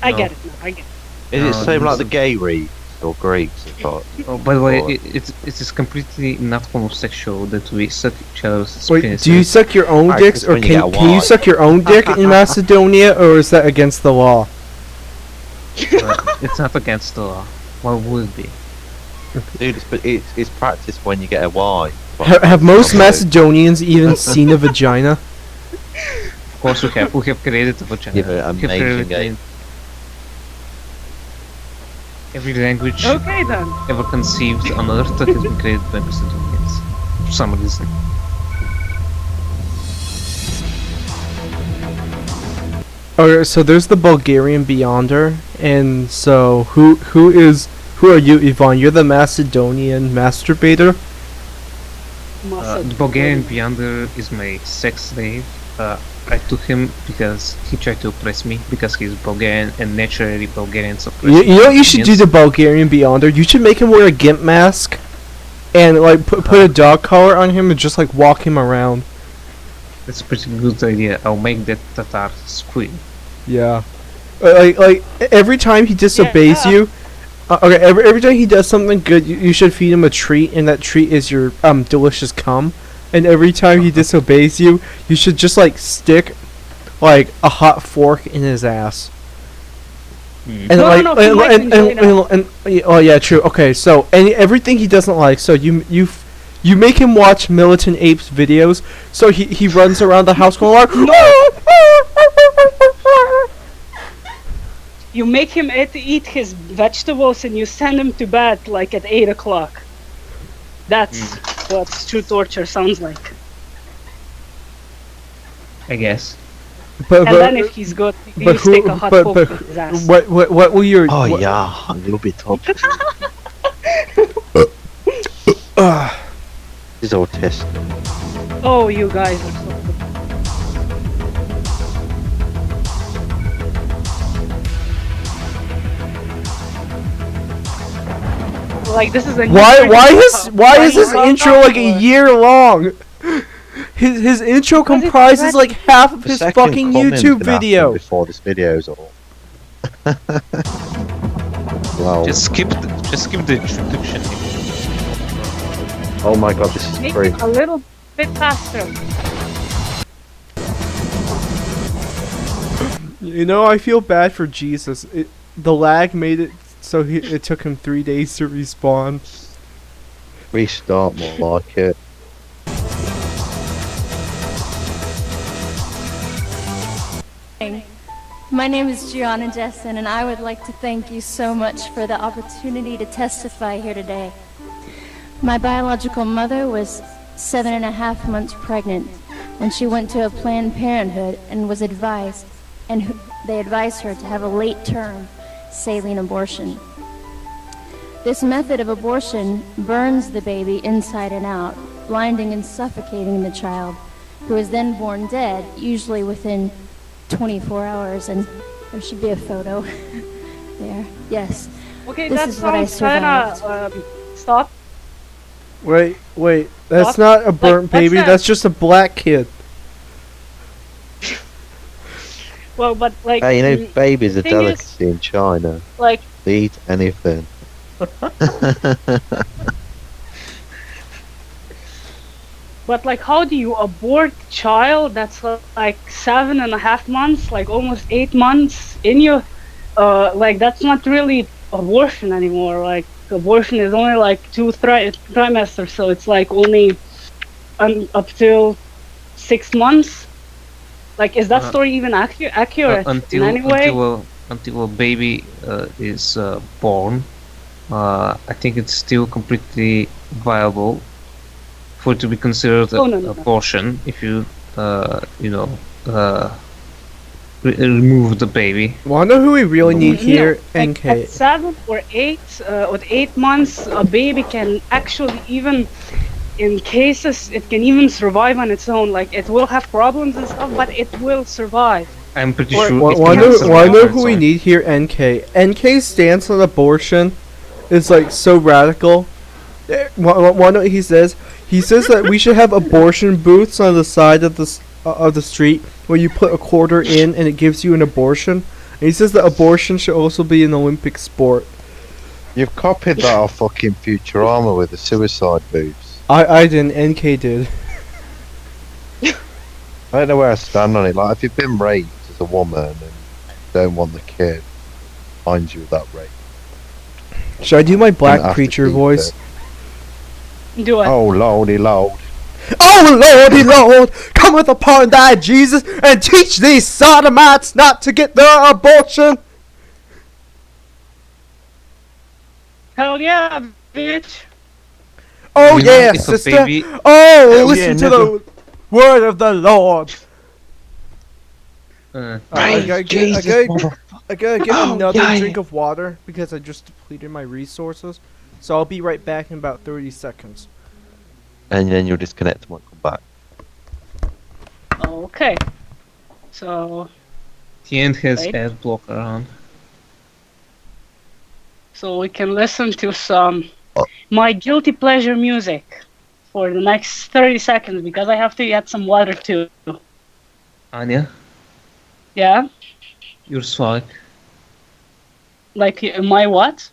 I No. get it now. I get it. Is it No, same like the listen. gay reads or Greeks? Oh, by the way, Or- it is completely not homosexual that we suck each other's Wait, penises. do you suck your own I dicks, just or when you get a can you wad. suck your own dick in Macedonia, or is that against the law? It's not against the law. Why would it be? Dude, it's practiced when you get a Y. Have most Okay. Macedonians even seen a vagina? Of course we have. We have created a vagina. Yeah, but We have amazing, created every language Okay then. ever conceived on Earth that has been created by Macedonians. For some reason. Okay, so there's the Bulgarian Beyonder, and so who are you, Yvonne? You're the Macedonian masturbator. The Bulgarian Beyonder is my sex slave. I took him because he tried to oppress me because he's Bulgarian and naturally Bulgarians oppress You know what you should do Bulgarians. to Bulgarian Beyonder? You should make him wear a gimp mask, and like put a dog collar on him and just like walk him around. That's a pretty good idea. I'll make that Tatar squeal. Yeah, like every time he disobeys Yeah. you. Okay, every time he does something good, you should feed him a treat, and that treat is your delicious cum. And every time he disobeys you, you should just like stick like a hot fork in his ass. And No, like no, he might enjoy that. oh yeah, true. Okay, so everything he doesn't like, so you make him watch Militant Apes videos, so he runs around the house going like You make him eat his vegetables, and you send him to bed like at 8 o'clock. That's what true torture sounds like. I guess. but And then if he's good, you stick a hot poke in his ass. what will your Oh what- yeah, a little bit top. He's autistic. Oh, you guys are so good. Like, this is a why is his Running intro around like a or- year long? His intro Because it's comprises like half of The his second fucking comment's YouTube gonna happen video. before this video's all. Wow. Just skip the introduction. Oh my god, this is Make free. it a little bit faster. You know, I feel bad for Jesus. The lag made it so it took him 3 days to respawn. Restart more like it. My name is Gianna Jessen, and I would like to thank you so much for the opportunity to testify here today. My biological mother was 7.5 months pregnant when she went to a Planned Parenthood and was advised, and they advised her to have a late-term saline abortion. This method of abortion burns the baby inside and out, blinding and suffocating the child, who is then born dead, usually within 24 hours, and there should be a photo there. Yes. Okay, This that is what I sounds kinda, stop. Wait, that's What? not a burnt that's baby. not- That's just a black kid. Well, but like, Hey, you know, babies are thing is- delicacy in China. like, They eat anything. but like, how do you abort a child that's like 7.5 months, like almost 8 months in you? Like, that's not really abortion anymore. Like, abortion is only like 2 trimesters, so it's like only up till 6 months. Like, is that Uh, story even accurate in any way? until a baby is born, I think it's still completely viable for it to be considered Oh, no, an no, no. abortion if you you know remove the baby. Wanna know who we really need No, here? like, NK. at 7 or 8 months, a baby can actually even, in cases, it can even survive on its own. Like, it will have problems and stuff, but it will survive. I'm pretty Or- sure Wa- it wanna- can survive Wanna know on its who we own. need here? NK. NK's stance on abortion is like so radical. Wanna know what he says? He says that we should have abortion booths on the side of the street where you put a quarter in and it gives you an abortion. And he says that abortion should also be an Olympic sport. You've copied that off fucking Futurama with the suicide booths. I didn't. NK did. I don't know where I stand on it. Like, if you've been raped as a woman and don't want the kid, finds you with that rape. Should I do my Gonna black have to preacher keep voice? it. Do it. Oh lordy lord. Oh lordy lord, cometh upon thy Jesus and teach these sodomites not to get their abortion. Hell yeah, bitch. Oh You know, yeah, if a sister. baby- Oh, Hell listen yeah, to the word of the Lord. I gotta get Oh, another yeah. drink of water because I just depleted my resources. So I'll be right back in about 30 seconds. And then you'll disconnect and won't come back. Okay. So, The end has Right. ad blocker on. we can listen to some Oh. my guilty pleasure music for the next 30 seconds because I have to get some water too. Anya, Yeah? you're Slavic. Like, my what?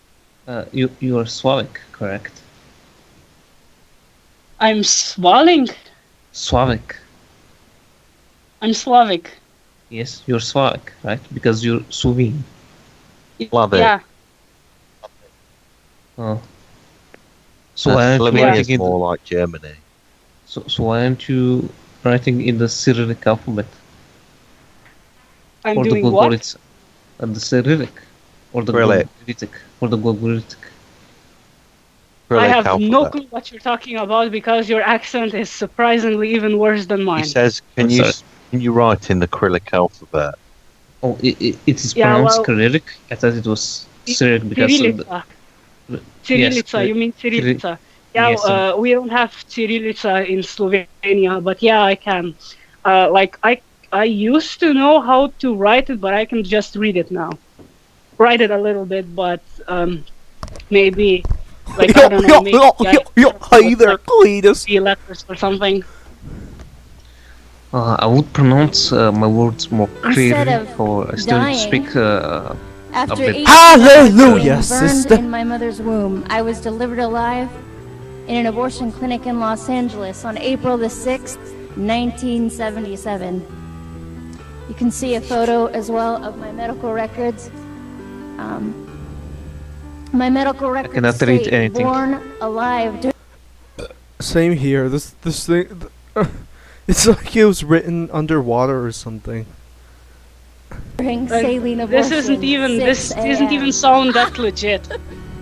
You are Slavic, correct? I'm swelling. Slavic. I'm Slavic. Yes, you're Slavic, right? Because you're Slovene. Love it. Yeah. Oh. So why aren't you Slovenia writing is in more like Germany. so why aren't you writing in the Cyrillic alphabet I'm or the doing what? Glagolitic, the Cyrillic or the Cyrillic. Glagolitic or the Glagolitic? I Cyrillic have no alphabet. clue what you're talking about because your accent is surprisingly even worse than He mine. says, I'm sorry. can you write in the Cyrillic alphabet? Oh, it is Yeah, pronounced well- Cyrillic. I thought it was Cyrillic because of the, Cyrillica. yes, Cyrillica, you mean Cyrillica. Yeah, yes, we don't have Cyrillica in Slovenia, but yeah, I can. I used to know how to write it, but I can just read it now. Write it a little bit, but maybe, like, I don't know, maybe Hey there, Cletus. 3 letters or something. I would pronounce my words more Instead clearly, of or I still dying, speak After bit. 8 Hallelujah, months of being sister. burned in my mother's womb, I was delivered alive in an abortion clinic in Los Angeles on April the 6th, 1977. You can see a photo as well of my medical records. My medical records cannot read state anything. born alive Same here. This thing. It's like it was written underwater or something. during Like, saline abortion. this isn't even 6 doesn't even a.m. sound that legit.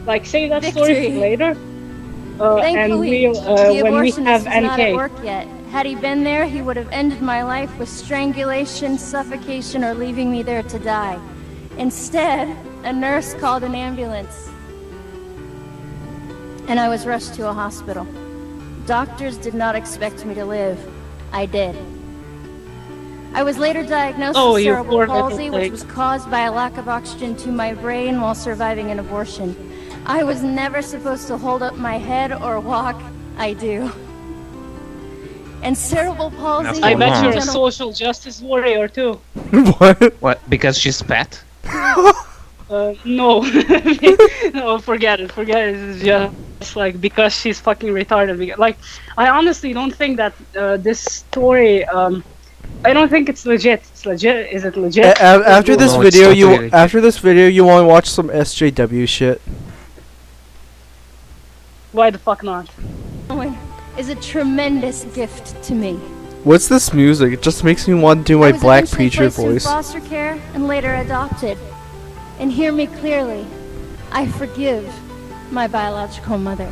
Like, say that story Victory. for later. And Thankfully, we'll the when we abortionist have is not at NK. work yet. Had he been there, he would have ended my life with strangulation, suffocation, or leaving me there to die. Instead, a nurse called an ambulance, and I was rushed to a hospital. Doctors did not expect me to live. I did. I was later diagnosed Oh, with you cerebral poor little palsy, which thing. was caused by a lack of oxygen to my brain while surviving an abortion. I was never supposed to hold up my head or walk. I do. And cerebral palsy. I bet Wow. you're a social justice warrior too. What? What? Because she's fat? No, no, forget it. It's just like because she's fucking retarded. Like, I honestly don't think that this story. I don't think it's legit. It's legit. Is it legit? After this No, it's video, totally legit. after this video, you want to watch some SJW shit. Why the fuck not? is a tremendous gift to me. What's this music? It just makes me want to do I my was black eventually preacher placed in voice. foster care and later adopted. And hear me clearly, I forgive my biological mother.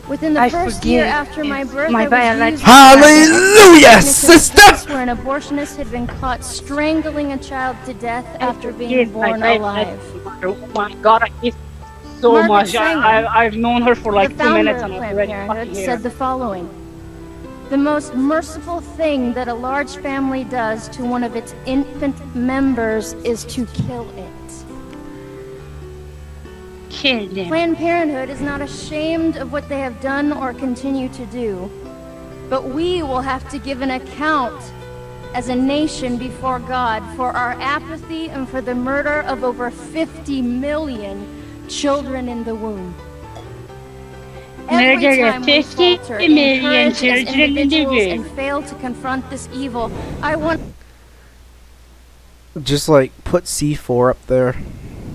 Within the I first year forgive after my birth, my I was biological- used Hallelujah, as a sister! case where an abortionist had been caught strangling a child to death after being Yes, my born biological alive. mother. Oh my god, I miss so Margaret much. Sanger, I've known her for like the 2 founder minutes of and I've Planned already Parenthood, fucking said the following: "The most merciful thing that a large family does to one of its infant members is to kill it." kill them. Planned Parenthood is not ashamed of what they have done or continue to do, but we will have to give an account as a nation before God for our apathy and for the murder of over 50 million children in the womb. Every Murder of time we 50 falter, million encourage as children in the individuals womb. and fail to confront this evil, I want Just like put C4 up there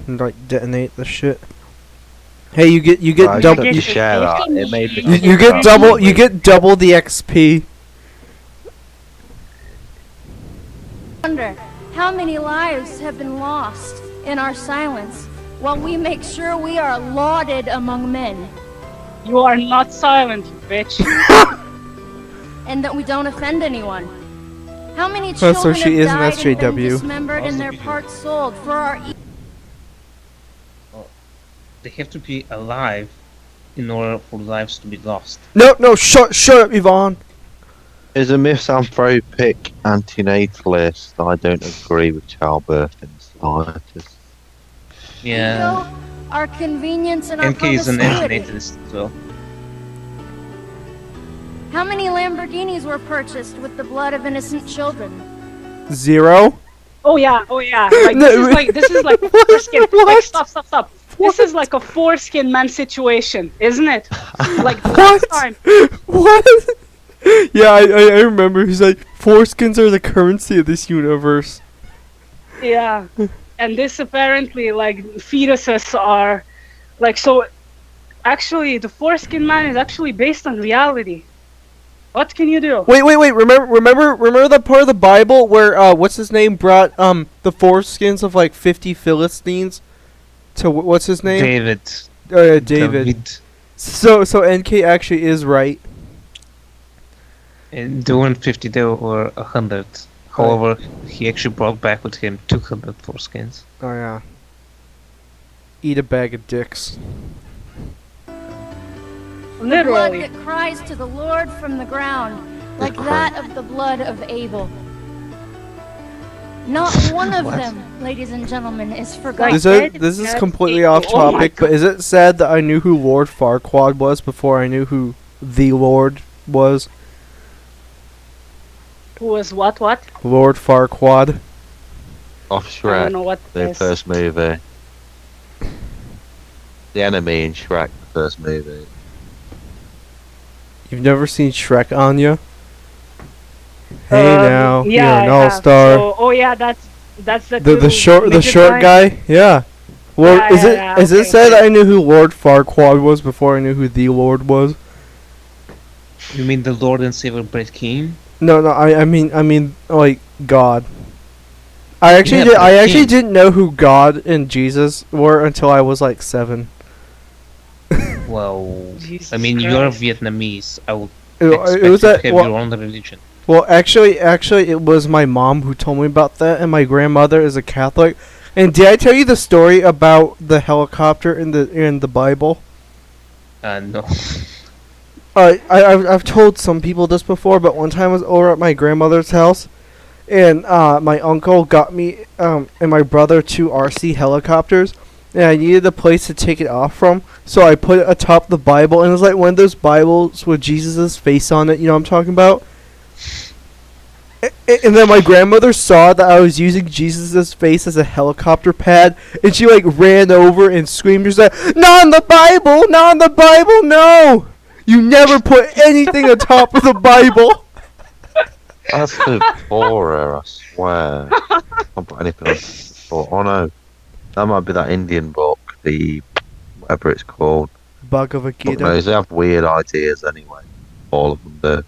and like detonate the shit. Hey, you get Right, double you you, share that. It made me you get double the XP. wonder how many lives have been lost in our silence while we make sure we are lauded among men You are not silent, you bitch. and that we don't offend anyone. How many So children she have is an died and been SJW. dismembered and their parts sold for our They have to be alive in order for lives to be lost. No, shut up, Yvonne. As a misanthropic antinatalist, I don't agree with childbirth in the slightest. Yeah, ego, our convenience, and our NK is an promiscuity. antinatalist as well. How many Lamborghinis were purchased with the blood of innocent children? 0. Oh yeah. Like No, this is like a what? foreskin. What? Like stop. This is like a foreskin man situation, isn't it? Like the What? last time. What? Yeah, I remember. He's like, foreskins are the currency of this universe. Yeah. And this apparently like fetuses are like so actually the foreskin man is actually based on reality. What can you do? Wait. Remember that part of the Bible where what's his name brought the foreskins of like 50 Philistines to what's his name? David. Oh yeah, David. So NK actually is right. And they weren't 50, they were 100. However, he actually brought back with him 200 foreskins. Oh yeah. Eat a bag of dicks. Blood Literally. that cries to the Lord from the ground, like that of the blood of Abel. Not one of them, ladies and gentlemen, is forgotten. This is completely off Oh my topic, but is it sad that I knew who Lord Farquaad was before I knew who the Lord was? Who was what? Lord Farquaad. Off I don't Shrek, know what the this. first movie. The enemy in Shrek, the first movie. You've never seen Shrek, Anya? Hey now, yeah, you're I an have. all-star. So, oh yeah, that's the The little short midget guy? Yeah. Lord, Yeah, is it okay. sad that I knew who Lord Farquaad was before I knew who the Lord was? You mean the Lord and Savior Brett King? No, I mean like God. I actually Yeah, did. but I actually King. didn't know who God and Jesus were until I was like 7. Well, Jesus I mean, you're Christ. Vietnamese. I would It expect was you that. to have your own religion. Well, actually, it was my mom who told me about that, and my grandmother is a Catholic. And did I tell you the story about the helicopter in the Bible? No. I've told some people this before, but one time I was over at my grandmother's house, and my uncle got me and my brother 2 RC helicopters, and I needed a place to take it off from, so I put it atop the Bible, and it was like one of those Bibles with Jesus' face on it. You know what I'm talking about? And then my grandmother saw that I was using Jesus' face as a helicopter pad, and she like ran over and screamed, "She's like, not in the Bible! Not in the Bible! No! You never put anything atop of the Bible!" That's the horror, I swear. I can't put anything on before. Oh no. That might be that Indian book, the whatever it's called. Bhagavad Fuck Gita. knows, they have weird ideas anyway. All of them do.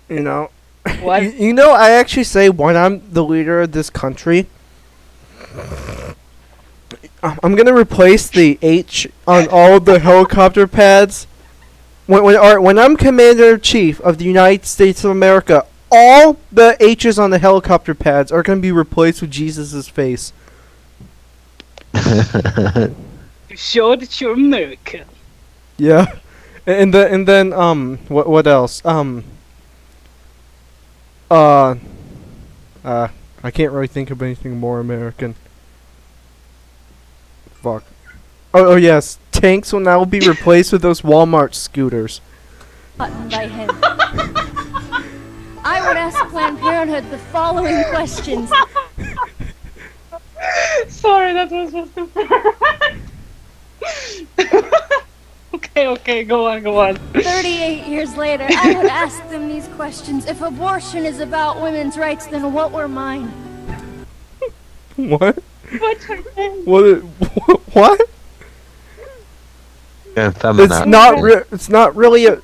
You know, What? you know, I actually say when I'm the leader of this country, I'm gonna replace the H on all the helicopter pads. When I'm Commander in Chief of the United States of America, all the H's on the helicopter pads are gonna be replaced with Jesus' face. To show that you're American. Yeah, and then what else uh I can't really think of anything more American. Fuck. Oh yes, tanks will now be replaced with those Walmart scooters. Button by him. I would ask Planned Parenthood the following questions. Sorry, that was just Okay, go on. 38 years later, I would ask them these questions. If abortion is about women's rights, then what were mine? What? What's her name? What? Yeah, It's feminine. not it's not really a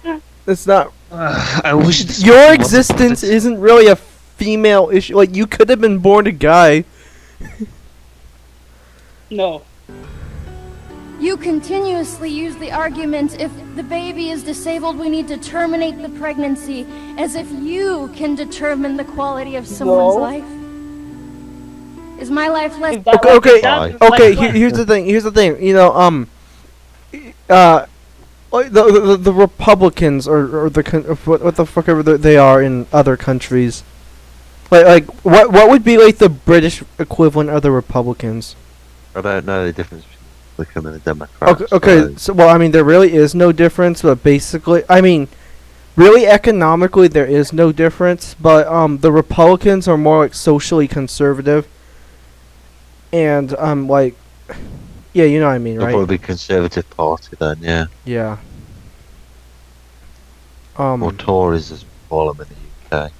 it's not I wish this your was existence this- isn't really a female issue. Like, you could have been born a guy. No. You continuously use the argument, if the baby is disabled, we need to terminate the pregnancy, as if you can determine the quality of someone's No. life. Is my life less... Is that Okay, that- okay. like- Here's the thing. You know, like the Republicans or what the fuck ever they are in other countries. Like what would be like the British equivalent of the Republicans? I don't know the difference between the Republican and the Democrat. Okay. So, well, I mean, there really is no difference, but basically, I mean, really economically there is no difference. But the Republicans are more like socially conservative, and like, yeah, you know what I mean, They'll right? probably be Conservative Party then, yeah. Yeah. Or Tories as we call them in the UK.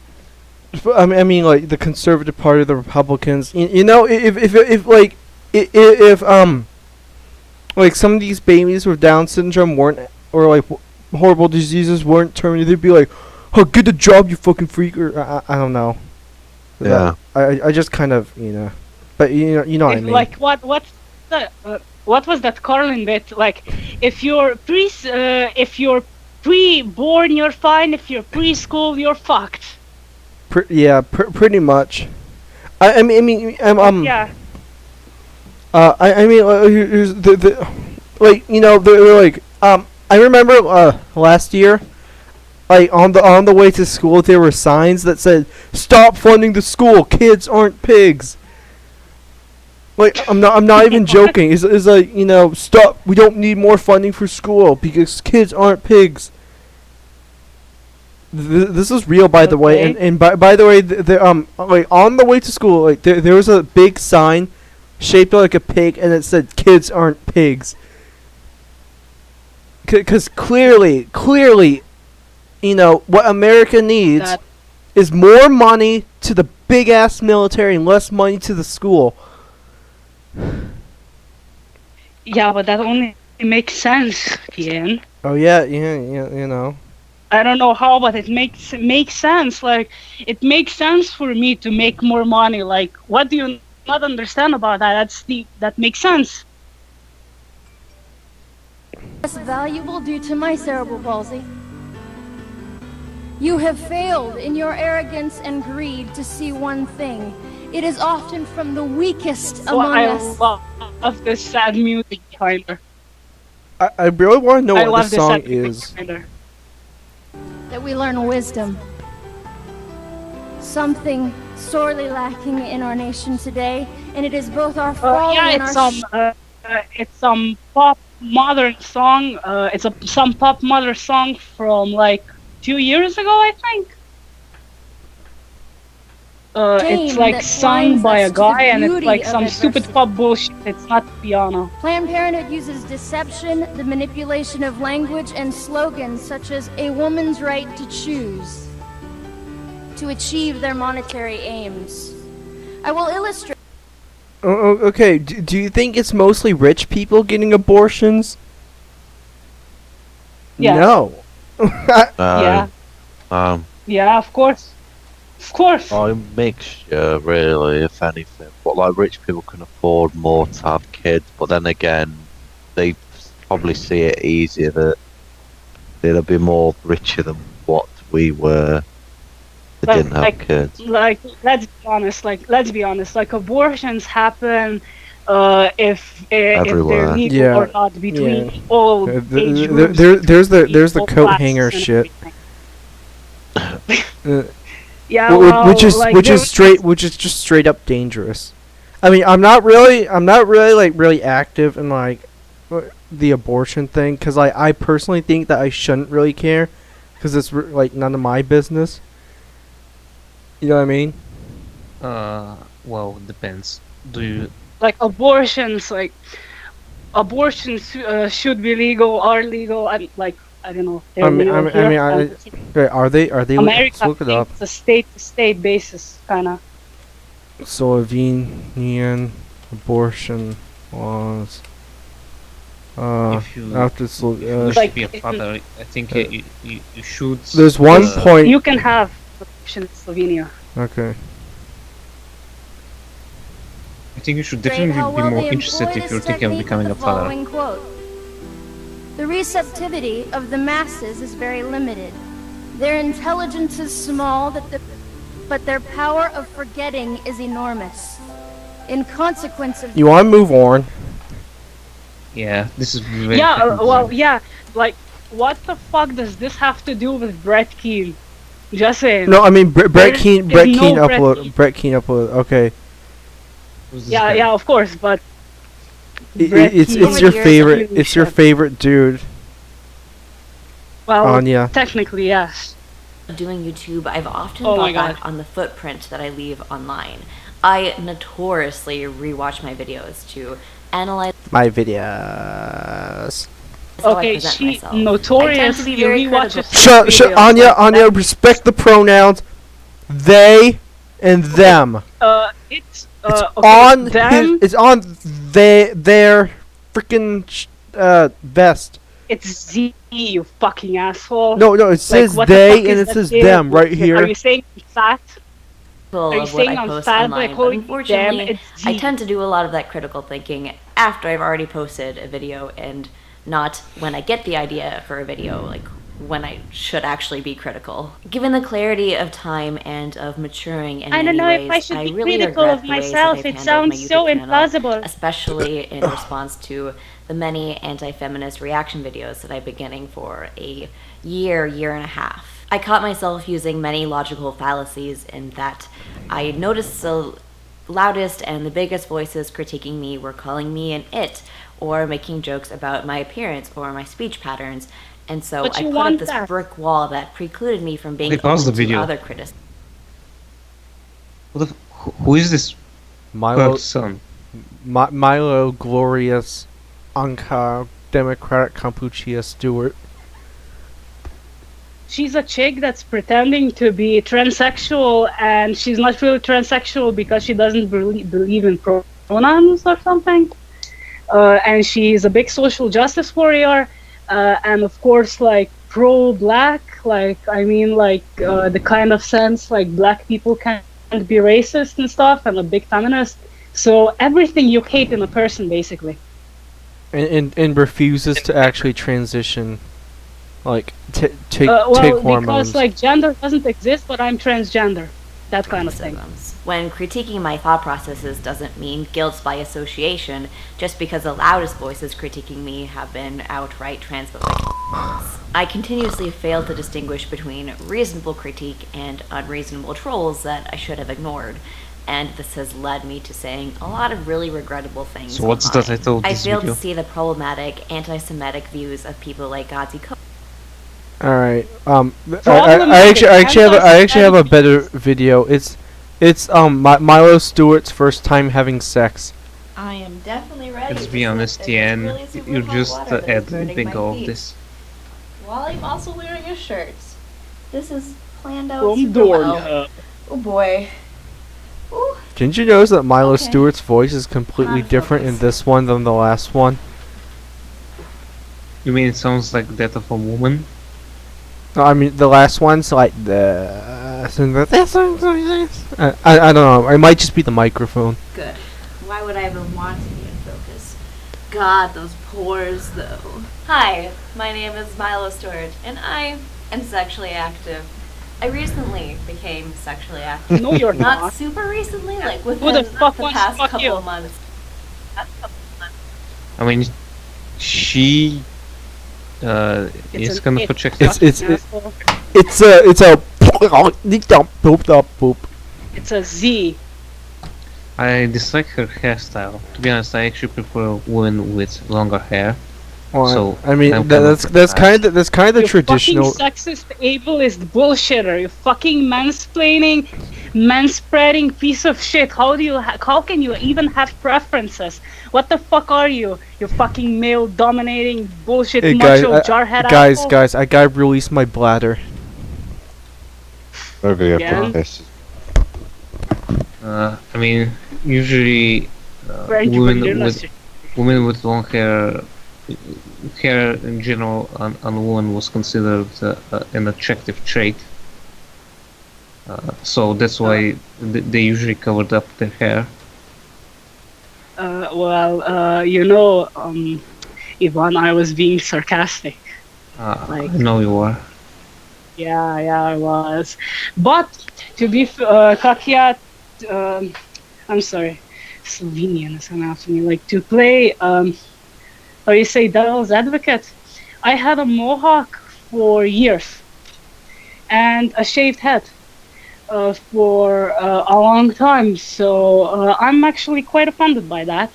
I mean, like the Conservative Party, the Republicans. You know, if like, if like some of these babies with Down syndrome weren't, or like horrible diseases weren't terminated, they'd be like, "Oh, get the job, you fucking freak!" Or I don't know. Yeah. I just kind of, you know, but you know what I It's mean. like what what was that Carlin bit? Like, if you're pre-born, you're fine. If you're preschool, you're fucked. Pretty much. I mean, Yeah. I mean, here's the like, you know, they're like, I remember last year, like on the way to school, there were signs that said, "Stop funding the school. Kids aren't pigs." Like, I'm not even joking. It's like, you know, stop. We don't need more funding for school because kids aren't pigs. This is real, by the way, Okay. and by the way, like on the way to school, like there was a big sign shaped like a pig, and it said, "Kids aren't pigs." Because clearly, you know, what America needs That- is more money to the big ass military and less money to the school. Yeah, but that only makes sense, Ian. Oh yeah, you know. I don't know how, but it makes sense. Like, it makes sense for me to make more money. Like, what do you not understand about that? That makes sense. Less valuable due to my cerebral palsy. You have failed in your arrogance and greed to see one thing. It is often from the weakest So among I us. love the sad music behind her. I really want to know I what love the the song sad music is. behind her. That we learn wisdom. Something sorely lacking in our nation today, and it is both our fault Yeah, and our it's some pop modern song. It's some pop modern song from like 2 years ago, I think. Shame It's like that sung blinds by us a to the guy, and it's beauty like of some stupid adversity. pop bullshit. It's not piano. Planned Parenthood uses deception, the manipulation of language, and slogans such as a woman's right to choose to achieve their monetary aims. I will illustrate. Okay, do you think it's mostly rich people getting abortions? Yeah. No. Yeah. Yeah, of course. Of course. A mixture, really, if anything. But like, rich people can afford more to have kids, but then again, they probably see it easier that they'll be more richer than what we were. They didn't have kids. Like, let's be honest. Like, abortions happen, if they're Everywhere. legal Yeah, or not between yeah. all age groups, There's the all coat classes hanger and shit. everything. Uh, Yeah, which is like, which there is straight which is just straight up dangerous. I mean, I'm not really like really active in like the abortion thing, because I personally think that I shouldn't really care, because it's like none of my business. You know what I mean? Well, depends. Do you? like abortions, should be legal, are legal, and like I don't know, they're legal here. And Wait, are they? Let's America, look it up. it's a state-to-state basis, kind of. Slovenian abortion laws. If you After wish Like, to be a father, I think you should. there's one point. You can have abortion in Slovenia. Okay. I think you should Great definitely how be well more they interested employ if you're this thinking of technique becoming a with the father. following quote. The receptivity of the masses is very limited. Their intelligence is small, but their power of forgetting is enormous. In consequence of You want to move on? Yeah, this is very Yeah, technical. well, yeah. Like, what the fuck does this have to do with Brett Keane? Just saying. No, I mean Brett There Keane. is Brett no Keane Brett upload. Keane. Brett Keane upload. Okay. Who's this Yeah, guy? yeah, of course, but It's Keane. your Years favorite. of It's your shit. favorite dude. well, Anya. technically, yes. Doing YouTube, I've often Oh my thought God. back on the footprint that I leave online. I notoriously rewatch my videos to analyze My videos. how I Okay, present she myself. I tend to notoriously be very rewatches. Shut, Anya. Anya, respect the pronouns. They and them. It's It's okay, on. them. It's on. Their freaking vest. It's Z, you fucking asshole. No, it says what the they fuck and is it that says they? them right Are here. you saying fat? Are you of what saying I I'm post fat by online, but calling them? unfortunately, It's I Z. tend to do a lot of that critical thinking after I've already posted a video and not when I get the idea for a video, like when I should actually be critical. Given the clarity of time and of maturing in I don't many know ways, if I should be really critical regret of the ways myself. that I've It handled my sounds so YouTube channel, implausible. especially in response to the many anti-feminist reaction videos that I've been getting for a year and a half. I caught myself using many logical fallacies in that I noticed the loudest and the biggest voices critiquing me were calling me an it, or making jokes about my appearance or my speech patterns, and so But I you put want up this that. brick wall that precluded me from being Hey, pause open the to video. other criticism. Who is this Milo, person? Milo Glorious, Anka Democratic Kampuchea Stewart. She's a chick that's pretending to be transsexual, and she's not really transsexual because she doesn't believe in pronouns or something. And she's a big social justice warrior, and of course, like pro-black. Like, I mean, like the kind of sense like black people can't be racist and stuff, and a big feminist. So everything you hate in a person, basically. And refuses to actually transition, like take Well, hormones. because like gender doesn't exist, but I'm transgender. That kind of thing. criticisms. When critiquing my thought processes doesn't mean guilt by association, just because the loudest voices critiquing me have been outright transphobic. I continuously fail to distinguish between reasonable critique and unreasonable trolls that I should have ignored, and this has led me to saying a lot of really regrettable things. So what's the online. title of I this fail video? to see the problematic anti-Semitic views of people like Gazi Ko. All right. I Problematic actually have a anti-Semitic better video. It's Milo Stewart's first time having sex. I am definitely ready. Let's to be sit honest, in Tian. this really super You hot just water that is add burning big my of feet, this. while I'm also wearing a shirt. This is planned out From super well. Dornhub. Oh boy. Ooh. Didn't you notice that Milo Okay. Stewart's voice is completely On different in focus. this one than the last one? You mean it sounds like that of a woman? No, I mean the last one's like the. I don't know. It might just be the microphone. Good. Why would I ever want to be in focus? God, those pores, though. Hi, my name is Milo Stewart, and I am sexually active. I recently became sexually active. No, you're Not not. super recently, like Who within the fuck the wants to past fuck couple you? of months. I mean, she It's is an kind of it. attractive. Asshole. It's a poop. It's a Z. I dislike her hairstyle. To be honest, I actually prefer women with longer hair. Well, So, I mean I'm that's kind of that's kind of the You traditional. fucking sexist, ableist bullshitter. You fucking mansplaining, manspreading piece of shit. How can you even have preferences? What the fuck are you? You fucking male dominating bullshit Hey guys, macho jarhead asshole? guys, I gotta release my bladder. Maybe Yeah. a piss. I mean, usually French vanilla with shit. women with long hair, hair in general on a woman was considered an attractive trait. So that's why they usually covered up their hair. Ivan, I was being sarcastic. I know you are. Yeah, I was. But to be Kakia, I'm sorry, Slovenian is coming after me. Like to play, how you say, devil's advocate. I had a mohawk for years and a shaved head for a long time. So I'm actually quite offended by that.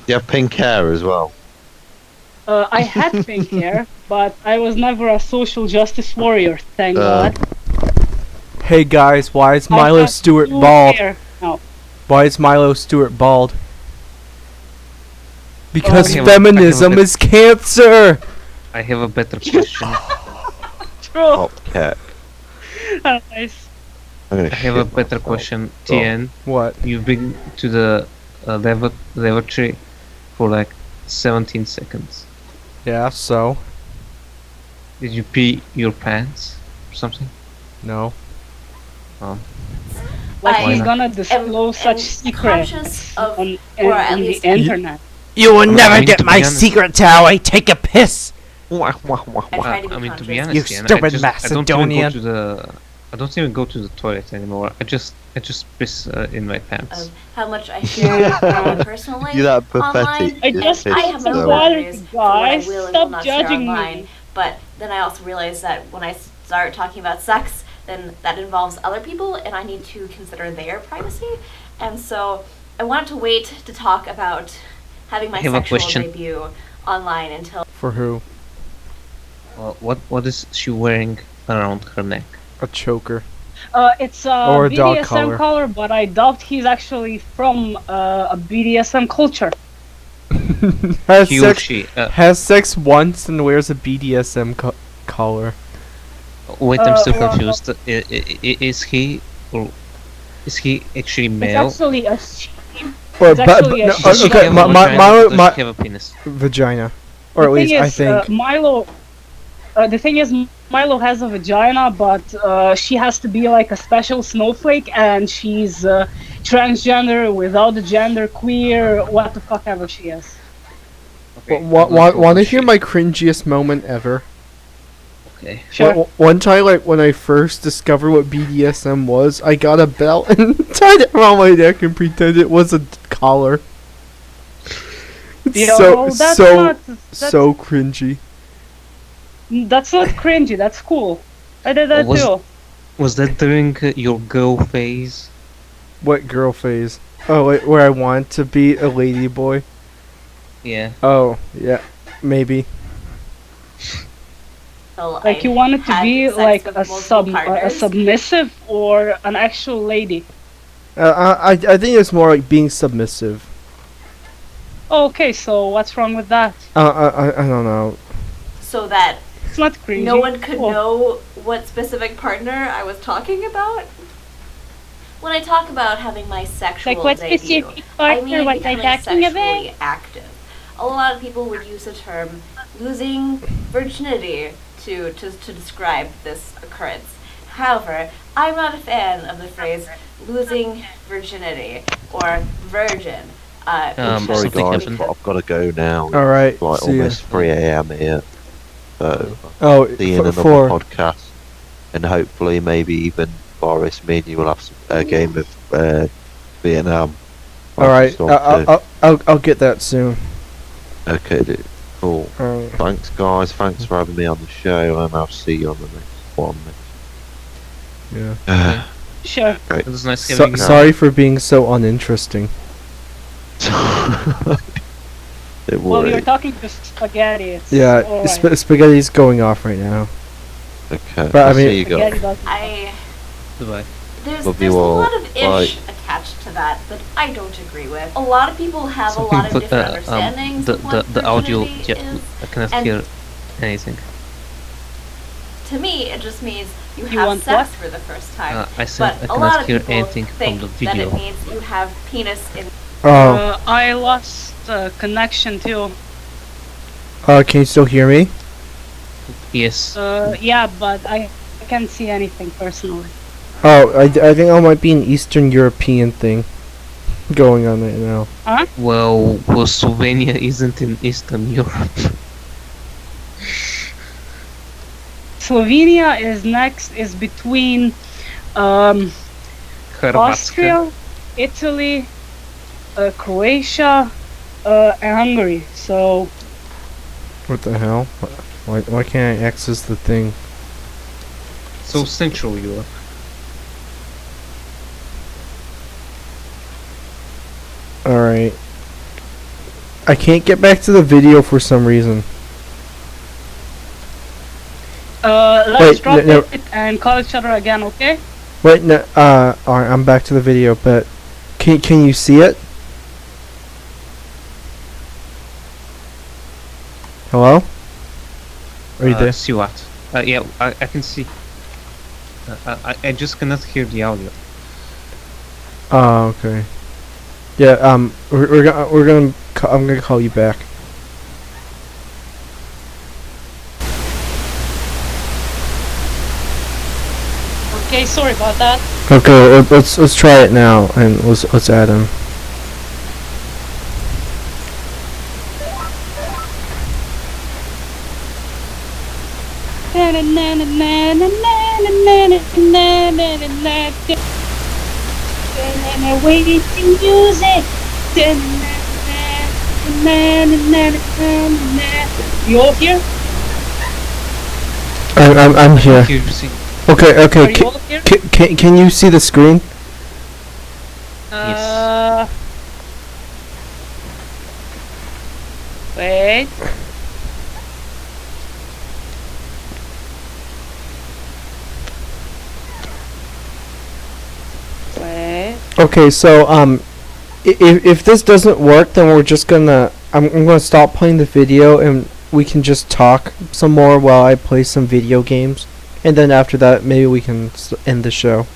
You have pink hair as well. I had pink hair, but I was never a social justice warrior, thank God. Hey guys, why is I Milo had Stewart blue bald? hair. No. Why is Milo Stewart bald? Because I have feminism a- is cancer. I have a better question. True. Top cat. Nice. I'm gonna I have a shit better myself. question. Go on. TN, What? you've been to the lavatory for like 17 seconds. Yeah. So Did you pee your pants or something? no. Like I he's not? gonna disclose such secrets conscious of, on, or at on the least internet. You will I never mean, get to be my honest- secret till I take a piss. Wah, wah, wah, I wah. try to be I mean, to be conscious. honest, You TN, stupid I don't even go Macedonian. to the. I don't even go to the toilet anymore. I just piss in my pants. Of how much I share personally You're that online. pathetic. I you just piss I have my some own though. water, boundaries for what I guys. will and Stop will not share judging online. me. But then I also realize that when I start talking about sex, then that involves other people, and I need to consider their privacy. And so I wanted to wait to talk about having my I have a sexual question. debut online until For who? What is she wearing around her neck? A choker. It's a Or a dog BDSM collar. collar, but I doubt he's actually from a BDSM culture. has He or sex. she? Has sex once and wears a BDSM collar. Wait, I'm still well, confused. Is he or is he actually It's male? actually a sheep. Or It's actually a no, sheep. Does she okay, have my a vagina or does my she have a penis? vagina, or at The least thing I is, think. Milo. The thing is, Milo has a vagina, but she has to be like a special snowflake, and she's transgender, without the gender, queer, what the fuck ever she is. Okay, Want to hear my cringiest moment ever? Okay. Sure. One time, like when I first discovered what BDSM was, I got a belt and tied it around my neck and pretended it was a collar. It's Yo, that's so cringy. That's not cringy. That's cool. I did that Was- too. Was that during your girl phase? What girl phase? Oh, wait, where I want to be a lady boy. Yeah. Oh, yeah, maybe. Like you wanted to had be sex like with a multiple a partners. submissive or an actual lady. I think it's more like being submissive. Okay, so what's wrong with that? I don't know. so that It's not cringy. no one could Cool. know what specific partner I was talking about. When I talk about having my sexual Like what debut, specific I partner mean was I becoming talking sexually about? active. A lot of people would use the term losing virginity to describe this occurrence. However, I'm not a fan of the phrase losing virginity or virgin. I'm sorry, something guys, happened. but I've got to go now. Alright, It's like see ya. almost 3 a.m. here. So, Oh, see you in another podcast. And hopefully, maybe even Boris, me and you will have a game of Vietnam. Alright, Microsoft I'll get that soon. 2. Okay, dude. Cool. Thanks, guys. Thanks for having me on the show, and I'll see you on the next one. Yeah. Sure. Great. It was nice having you. Sorry for being so uninteresting. It Well, worried. you're talking to Spaghetti. It's Yeah, alright. spaghetti's going off right now. Okay. But I I'll mean- see you Spaghetti guys. doesn't. Goodbye. There's Love there's you a all. lot of ish Bye. attached to that I don't agree with. A lot of people have a Something, lot of different understandings the of what the audio. virginity Yeah, is. I cannot and- hear anything. To me, it just means you You have want sex what? for the first time. I said but I a lot cannot of hear people anything think from the that video. it means you have penis in. Oh, I lost connection too. can you still hear me? Yes. Yeah, but I can't see anything personally. Oh, I think that might be an Eastern European thing going on right now. Well, Slovenia isn't in Eastern Europe. Slovenia is between Hrvatska. Austria, Italy, Croatia, and Hungary. So What the hell? Why can't I access the thing? So Central Europe. Alright. I can't get back to the video for some reason. let's Wait, drop no. it and call each other again, okay? Wait, no, alright, I'm back to the video, but can you see it? Hello? Are you there? See what? Yeah, I can see. I just cannot hear the audio. Oh, okay. Yeah, I'm gonna call you back. Okay, sorry about that. Okay, let's try it now, and let's add him. Waiting music. You all here? I'm here. Hear you sing. Okay, Are okay. you all here? Can you see the screen? Wait. Wait. Okay, so if this doesn't work, then we're just gonna I'm gonna stop playing the video, and we can just talk some more while I play some video games, and then after that maybe we can end the show.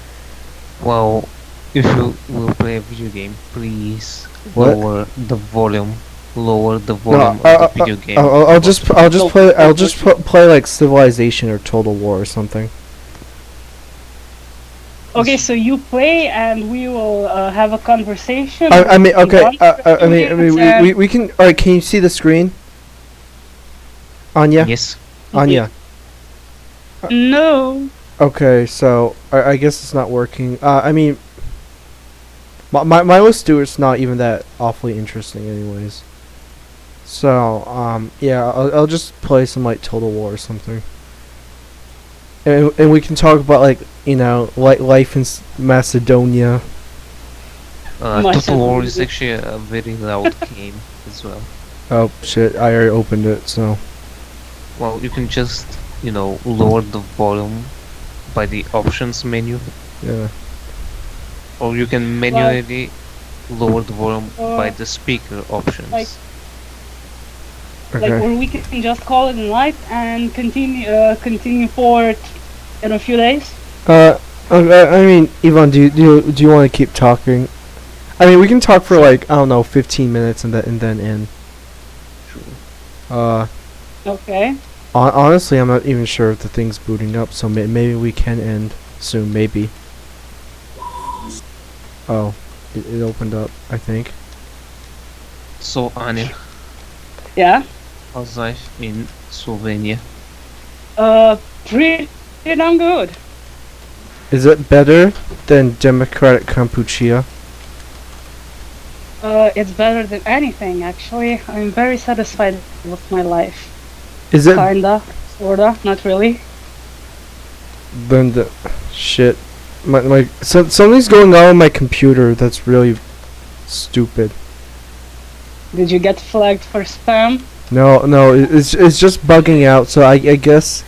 Well, if you will play a video game, please What? lower the volume. Lower the volume No, of the video game. I'll just play like Civilization or Total War or something. Okay, so you play and we will have a conversation. I mean, okay. I mean, and- we can. All right, can you see the screen? Anya, Yes. Anya. No. Okay, so I guess it's not working. I mean, Milo Stewart's not even that awfully interesting, anyways. So yeah, I'll just play some like Total War or something. And we can talk about like life in Macedonia. Total War is actually a very loud game as well. Oh shit! I already opened it. So Well, you can just lower the volume by the options menu, yeah. or you can manually lower the volume by uh, the speaker options. like- Okay. Like, or we can just call it a night and continue forward in a few days. I mean, Ivan, do you want to keep talking? I mean, we can talk for like, I don't know, 15 minutes and then end. Sure. Okay. Honestly, I'm not even sure if the thing's booting up, so maybe we can end soon, maybe. Oh, it opened up, I think. So, Anya, Yeah. how's life in Slovenia? Pretty damn good. Is it better than Democratic Kampuchea? It's better than anything, actually. I'm very satisfied with my life. Is it Kinda, sorta, not really. then the shit? Something's going on with my computer that's really stupid. Did you get flagged for spam? No, it's just bugging out. So I guess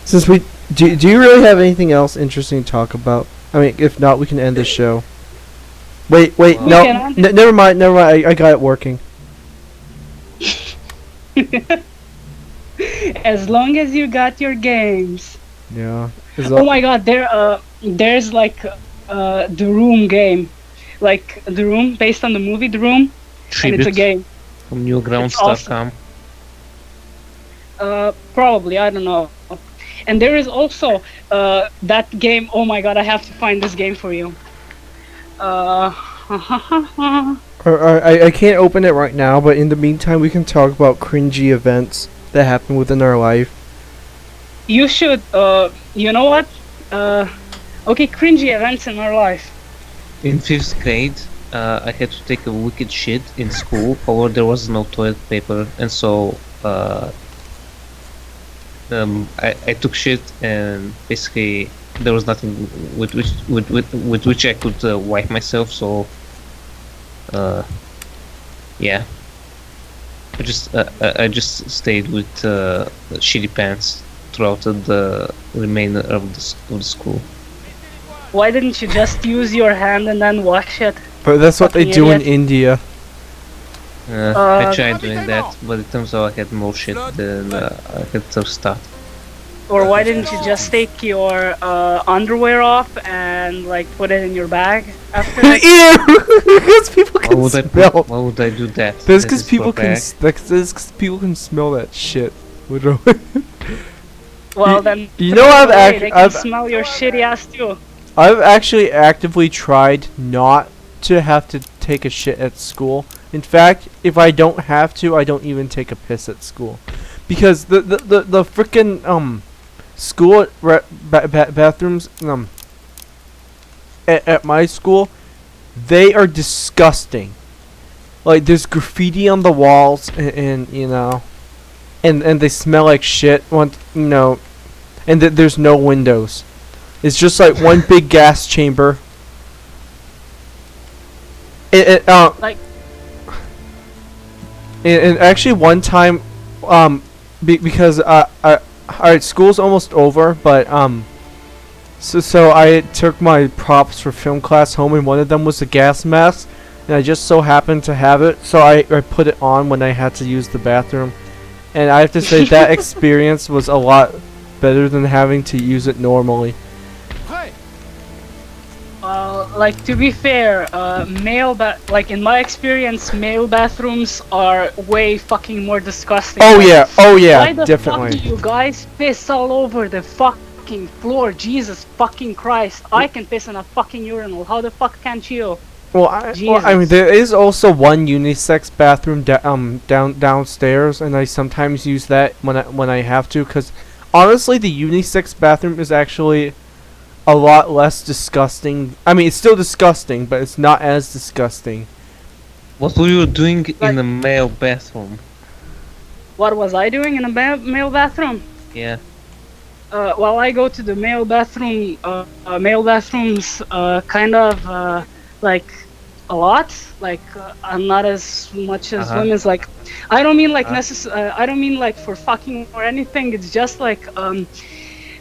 since we do you really have anything else interesting to talk about? I mean, if not, we can end the show. Wait, no, never mind. I got it working. As long as you got your games. Yeah. Oh my god, there's like the Room game. Like the Room, based on the movie The Room. And it's a game. From newgrounds.com. Probably, I don't know. And there is also that game. Oh my god, I have to find this game for you. I can't open it right now, but in the meantime, we can talk about cringy events that happen within our life. You should, you know what? Okay, cringy events in our life. In 5th grade, I had to take a wicked shit in school, or there was no toilet paper, and so I took shit, and basically there was nothing with which I could wipe myself. So yeah, I just stayed with shitty pants throughout the remainder of the school. Why didn't you just use your hand and then wash it? But that's what they Fucking do in idiot. India. I tried doing that, but it turns out I had more shit than I had to start. Or why didn't you just take your underwear off and like put it in your bag after? Because people can smell. Why would I do that? That's That because is people for can. bag. That's because people can smell that shit. Literally. Well then, You know I've they can I've smell your shitty ass too. I've actually actively tried not to have to take a shit at school. In fact, if I don't have to, I don't even take a piss at school, because the frickin' school bathrooms at my school, they are disgusting. Like there's graffiti on the walls, and you know, and they smell like shit. And there's no windows. It's just like one big gas chamber. Like, and actually one time, because alright, school's almost over, but so I took my props for film class home, and one of them was a gas mask, and I just so happened to have it, so I put it on when I had to use the bathroom, and I have to say that experience was a lot better than having to use it normally. like to be fair, like in my experience, male bathrooms are way fucking more disgusting. Oh yeah, Why the definitely. fuck do you guys piss all over the fucking floor? Jesus fucking Christ! I can piss in a fucking urinal. How the fuck can't you? Well, I mean, there is also one unisex bathroom downstairs, and I sometimes use that when I have to, because honestly, the unisex bathroom is actually a lot less disgusting. I mean, it's still disgusting, but it's not as disgusting. What were you doing in the male bathroom? What was I doing in a male bathroom? Yeah. Well, I go to the male bathroom. Male bathrooms, kind of like a lot. Like I'm not as much as women's. Like, I don't mean like I don't mean like for fucking or anything. It's just like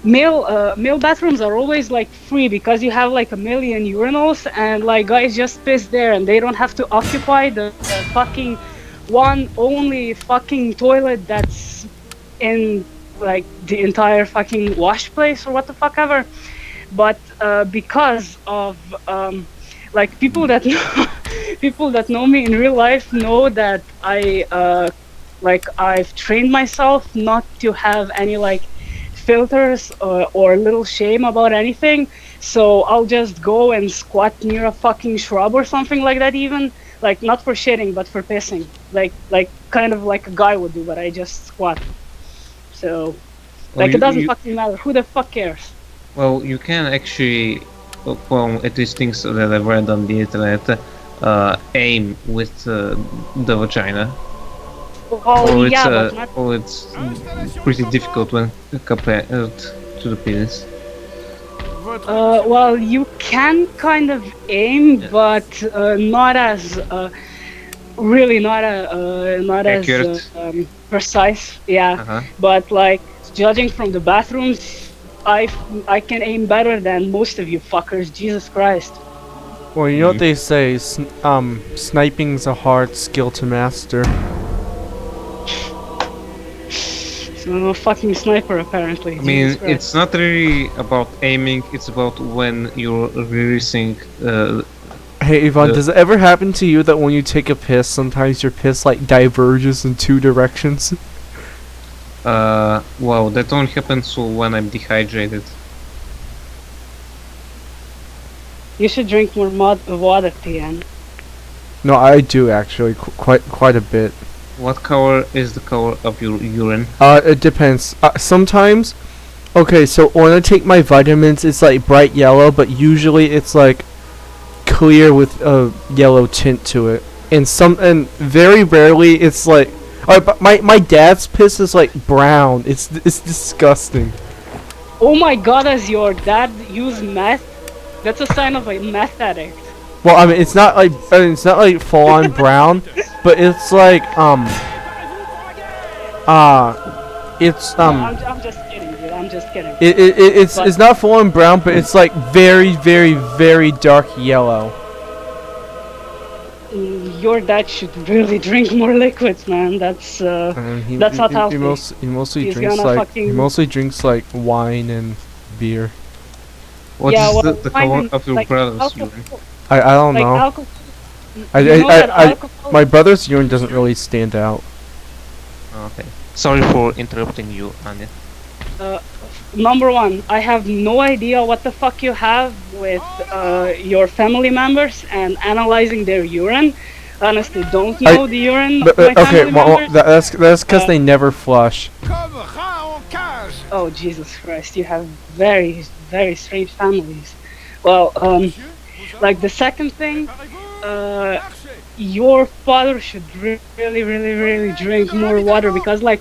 male bathrooms are always like free because you have like a million urinals, and like guys just piss there and they don't have to occupy the fucking one only fucking toilet that's in like the entire fucking wash place or what the fuck ever. But because of like people that know me in real life know that I Like I've trained myself not to have any like filters or little shame about anything. So I'll just go and squat near a fucking shrub or something like that, even like not for shitting but for pissing, like kind of like a guy would do, but I just squat. So Well, like it doesn't fucking matter. Who the fuck cares? well, you can actually, well, at least things that I've read on the internet, aim with the vagina. Oh yeah, but not. It's pretty difficult when compared to the penis. Well, you can kind of aim, but not as really not Accurate. as precise. Yeah, Uh-huh. but like judging from the bathrooms, I can aim better than most of you fuckers. Jesus Christ. Well, you know what they say, sniping's a hard skill to master. So I'm a fucking sniper apparently. I mean, Jesus Christ. it's not really about aiming, it's about when you're releasing. Hey Yvonne, does it ever happen to you that when you take a piss, sometimes your piss like diverges in 2 directions? Well, that only happens when I'm dehydrated. You should drink more water, Tian. No, I do actually, quite a bit. What color is the color of your urine? It depends. Sometimes, okay, so when I take my vitamins, it's like bright yellow, but usually it's like clear with a yellow tint to it. And very rarely it's like, but my dad's piss is like brown. It's disgusting. Oh my god, does your dad use meth? That's a sign of a meth addict. Well, I mean, it's not like full on brown, but it's like it's I'm just kidding, dude. I'm just kidding. It's not full on brown, but it's like very, very, very dark yellow. Your dad should really drink more liquids, man. That's not healthy. He mostly He's drinks gonna like fucking- wine and beer. What Yeah, is well, the wine color and, of your like, brother's alcohol- urine? I don't like know. alcohol. I, You know that I, alcohol- my brother's urine doesn't really stand out. Okay. Sorry for interrupting you, Anya. Number one, I have no idea what the fuck you have with your family members and analyzing their urine. Honestly, don't know the urine of my Okay, family well, members. that's because they never flush. Oh Jesus Christ, you have very, very strange families. Well, like the second thing, your father should really drink more water, because like,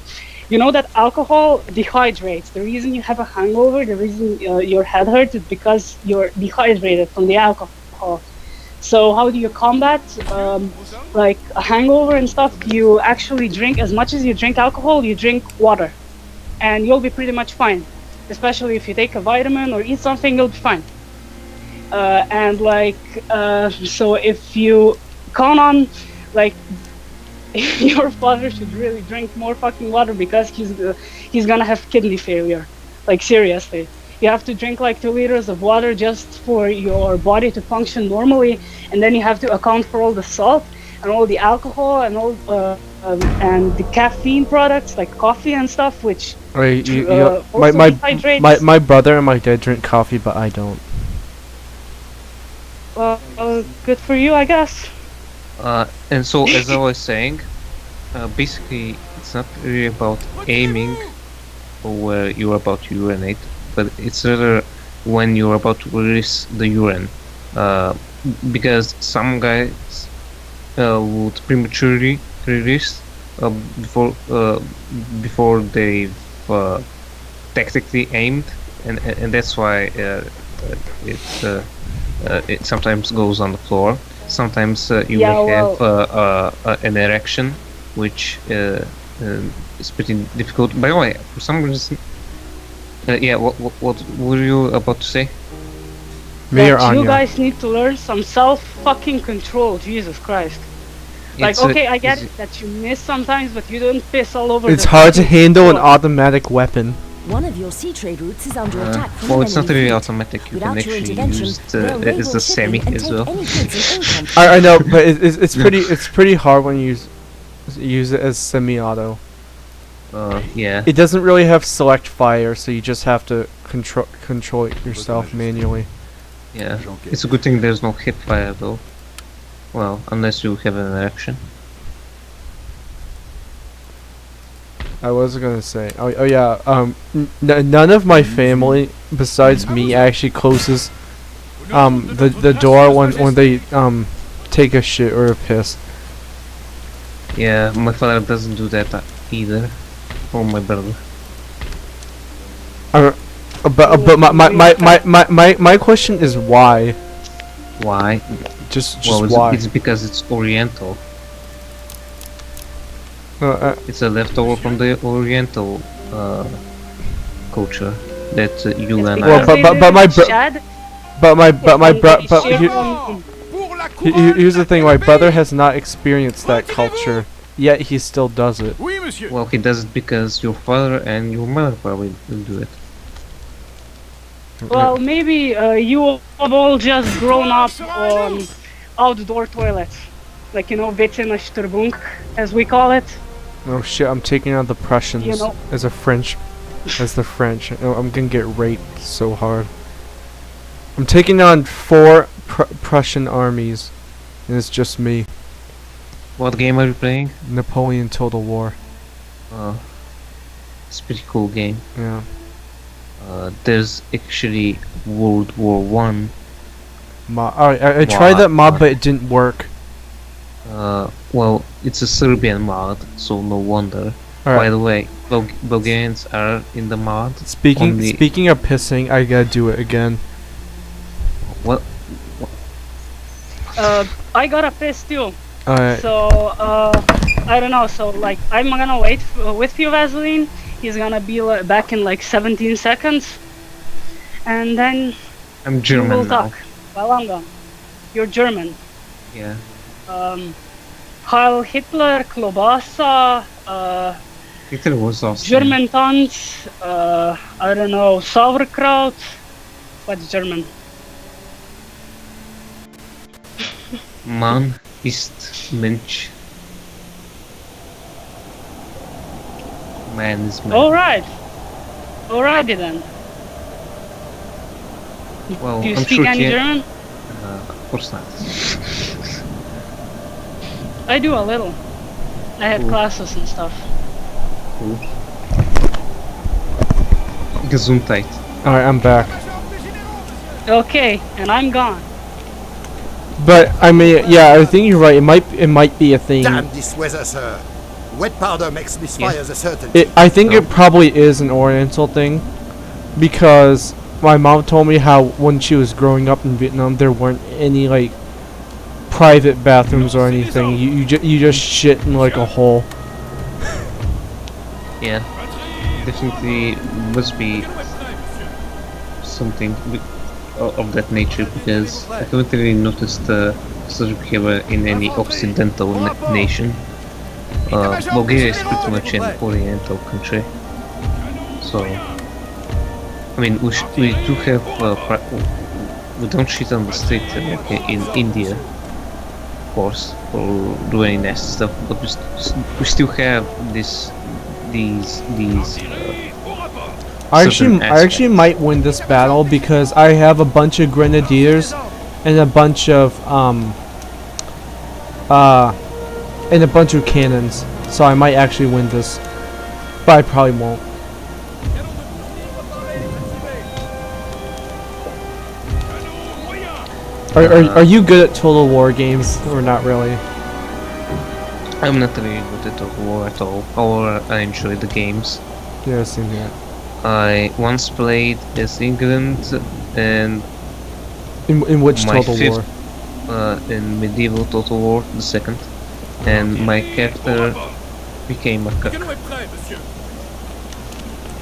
you know that alcohol dehydrates. The reason you have a hangover, the reason your head hurts, is because you're dehydrated from the alcohol. So how do you combat like a hangover and stuff? You actually drink, as much as you drink alcohol, you drink water, and you'll be pretty much fine. Especially if you take a vitamin or eat something, you'll be fine. And like, so if you count on, like, your father should really drink more fucking water, because he's gonna have kidney failure. Like seriously, you have to drink like 2 liters of water just for your body to function normally, and then you have to account for all the salt and all the alcohol and all and the caffeine products like coffee and stuff, which Right, also dehydrates. my brother and my dad drink coffee, but I don't. Well, good for you, I guess. And so, as I was saying, basically, it's not really about aiming or where you're about to urinate, but it's rather when you're about to release the urine. Because some guys would prematurely release before they've tactically aimed, and that's why it sometimes goes on the floor. Sometimes you may have an erection, which is pretty difficult. By the way, for some reason, yeah. What were you about to say? That you guys need to learn some self-fucking control. Jesus Christ. Like, okay, I get it that you miss sometimes, but you don't piss all over. It's hard to handle an automatic weapon. One of your sea trade routes is under attack from well, it's not really fleet. automatic. You can Without your actually intervention, use they'll it raid as your a semi shipping and as take well. any goods and income. I know, but it's pretty hard when you use. use it as semi-auto. Yeah. It doesn't really have select fire, so you just have to control it yourself manually. Yeah. It's a good thing there's no hip fire though. Well, unless you have an erection. I was gonna say, oh yeah, none of my family besides me actually closes the door when they take a shit or a piss. Yeah, my father doesn't do that either, or my brother. But my question is why? Why? Just well, why? It's because it's Oriental. It's a leftover from the Oriental culture that you and well, here's the thing. My brother has not experienced that culture, yet he still does it. Well, he does it because your father and your mother probably will do it. Well, maybe you have all just grown up on outdoor toilets. Like, you know, Witte Sturbunk, as we call it. Oh shit, I'm taking on the Prussians as the French. Oh, I'm gonna get raped so hard. I'm taking on 4 Prussian armies, and it's just me. What game are you playing? Napoleon Total War. It's a pretty cool game. Yeah. There's actually World War One. I tried that mod, but it didn't work. Well, it's a Serbian mod, so no wonder. Right. By the way, Bulgarians are in the mod. Speaking of pissing, I gotta do it again. What? I got a piss too. Alright. So, I don't know. So, like, I'm gonna wait with you, Vaseline. He's gonna be back in like 17 seconds, and then I'm German we will now. talk while I'm gone. You're German. Yeah. Heil Hitler, Klobasa, Hitler was awesome. German Tanz, I don't know, Sauerkraut. What's German? Man ist Mensch. Man is man. Alrighty then. Well, Do you I'm speak sure any German? Of course not. I do a little. I had Cool. classes and stuff. Cool. Gesundheit. Alright, I'm back. Okay, and I'm gone. But I mean, yeah, I think you're right. It might be a thing. Damn this weather, sir. Wet powder makes misfires a certainty. I think it probably is an Oriental thing, because my mom told me how when she was growing up in Vietnam, there weren't any like private bathrooms or anything. You just shit in like a hole. Yeah, definitely must be something of that nature, because I haven't really noticed such behavior in any Occidental nation. Bulgaria is pretty much an Oriental country, so I mean we do have we don't shit on the street like in India, of course, or do any nasty stuff, but we still have these I actually might win this battle because I have a bunch of grenadiers and a bunch of cannons, so I might actually win this, but I probably won't. Are you good at Total War games or not really? I'm not really good at Total War at all. However, I enjoy the games. Yeah, same here. I once played as England and in which Total War? In medieval Total War, the second, and my character became a cuck.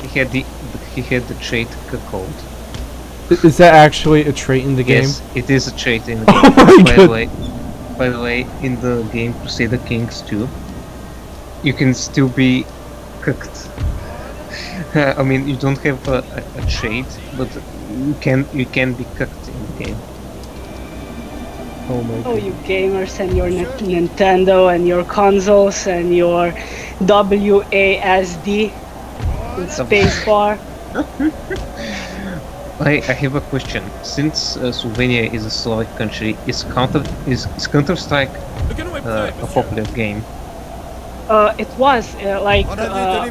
He had the trait cuckold. Is that actually a trait in the game? Yes, it is a trait in the game. Oh my by God. the way, in the game Crusader Kings 2, you can still be cooked. I mean, you don't have a trait, but you can be cooked in the game. Oh my Oh, god. you gamers and your Nintendo and your consoles and your WASD and spacebar. I have a question. Since Slovenia is a Slavic country, is Counter Strike a popular game? It was like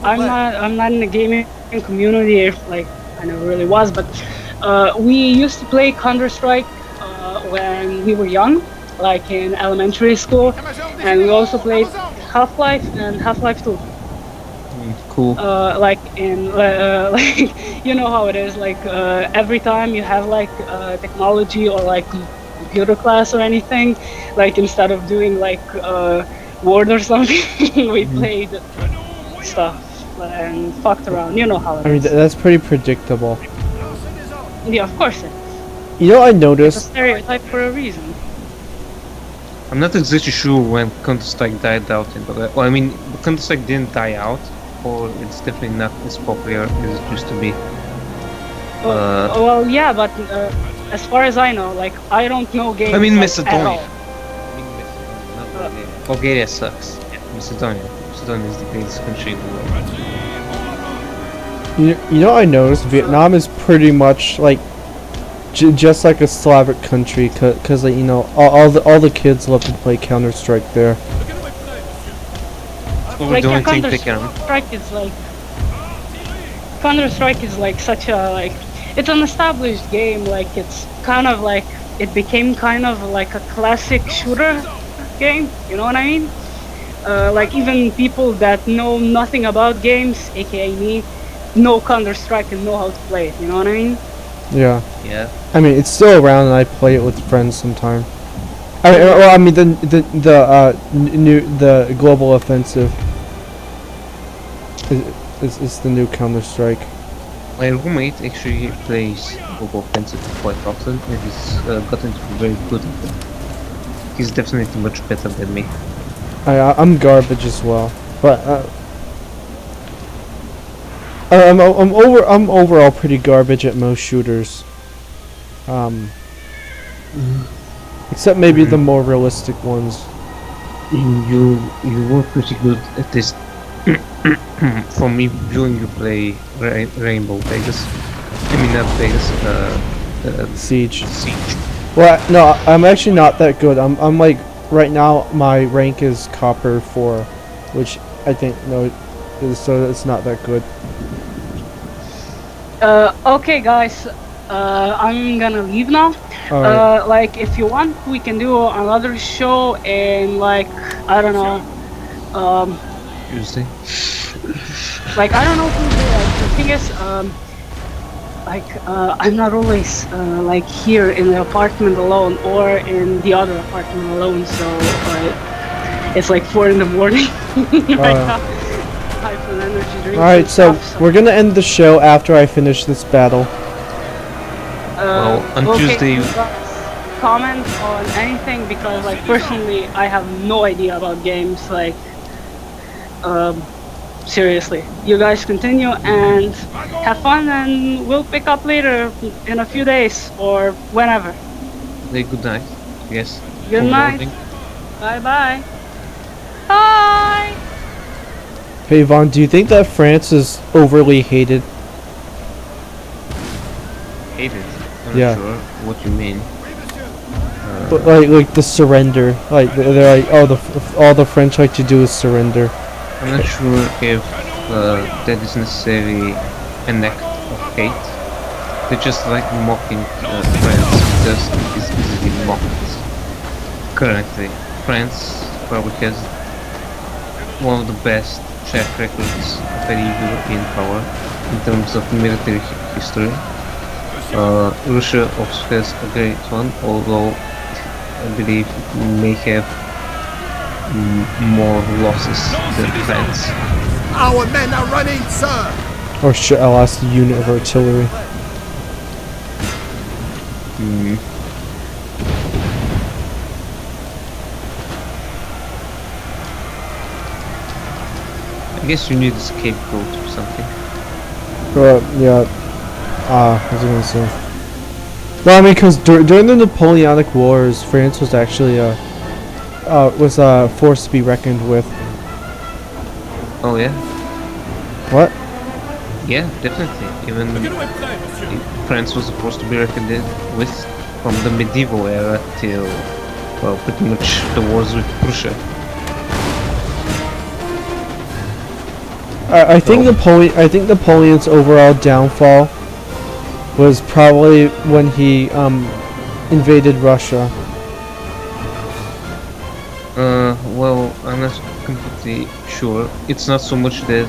I'm not in the gaming community, like I never really was, but we used to play Counter Strike when we were young, like in elementary school, and we also played Half-Life and Half-Life 2. Cool. Like in like you know how it is, like every time you have like technology or like computer class or anything, like instead of doing like word or something, we played stuff and fucked around. You know how it I mean, is. that's pretty predictable. Yeah, of course it. You know, I It's a noticed. stereotype for a reason. I'm not exactly sure when Counter Strike died out in the well, I mean, Counter Strike didn't die out, or it's definitely not as popular as it used to be. Well, yeah, but as far as I know, like I don't know games. I mean, like, Macedonia. at all. I mean, Macedonia, not Bulgaria. Bulgaria sucks. Macedonia. Macedonia is the greatest country in the world. You know, I noticed Vietnam is pretty much like just like a Slavic country, cause like, you know, all the kids love to play Counter Strike there. Like yeah, Counter Strike is like Counter Strike is like such a like it's an established game. Like it's kind of like it became kind of like a classic shooter game. You know what I mean? Like even people that know nothing about games, aka me, know Counter Strike and know how to play it. You know what I mean? Yeah. Yeah. I mean, it's still around, and I play it with friends sometime. I mean, the global offensive is the new Counter Strike. My roommate actually plays Global Offensive quite often, and he's gotten to be very good at it. He's definitely much better than me. I'm garbage as well, but I'm overall pretty garbage at most shooters. Except maybe the more realistic ones. You were pretty good at this. From me viewing you play Rainbow Vegas. I mean not Vegas. Siege. Siege. Well, no, I'm actually not that good. I'm like right now my rank is Copper 4, which I think so it's not that good. Okay, guys. I'm gonna leave now. Alright. Like, if you want, we can do another show in, like, I don't know, Tuesday. like, I don't know Tuesday. Like, the thing is, I'm not always, like, here in the apartment alone or in the other apartment alone, so, it's like 4 in the morning right now. Time for an energy drink. Alright, and so stuff, we're gonna end the show after I finish this battle. Well, on okay, Tuesday. you guys comment on anything, because like personally I have no idea about games, like seriously. You guys continue and have fun, and we'll pick up later in a few days or whenever. Say good night. Yes. Good night. Bye bye. Bye. Hey Vaughn, do you think that France is overly hated? Hated. I'm Yeah. not sure what you mean. But like the surrender, like they're like, oh, all the French like to do is surrender. I'm not sure if that is necessarily an act of hate. They're just like mocking France because it is easily mocked. Currently, France probably has one of the best track records of any European power in terms of military history. Russia also has a great one, although I believe it may have more losses than France. Our men are running, sir! Or shit, I lost a unit of artillery. I guess you need a scapegoat or something. Yeah. What was I gonna say? Well, I mean, because during the Napoleonic Wars, France was actually was a force to be reckoned with. Oh yeah. What? Yeah, definitely. Even France was supposed to be reckoned with from the medieval era till, well, pretty much the wars with Prussia. I think Napoleon's overall downfall was probably when he invaded Russia. Well, I'm not completely sure. It's not so much that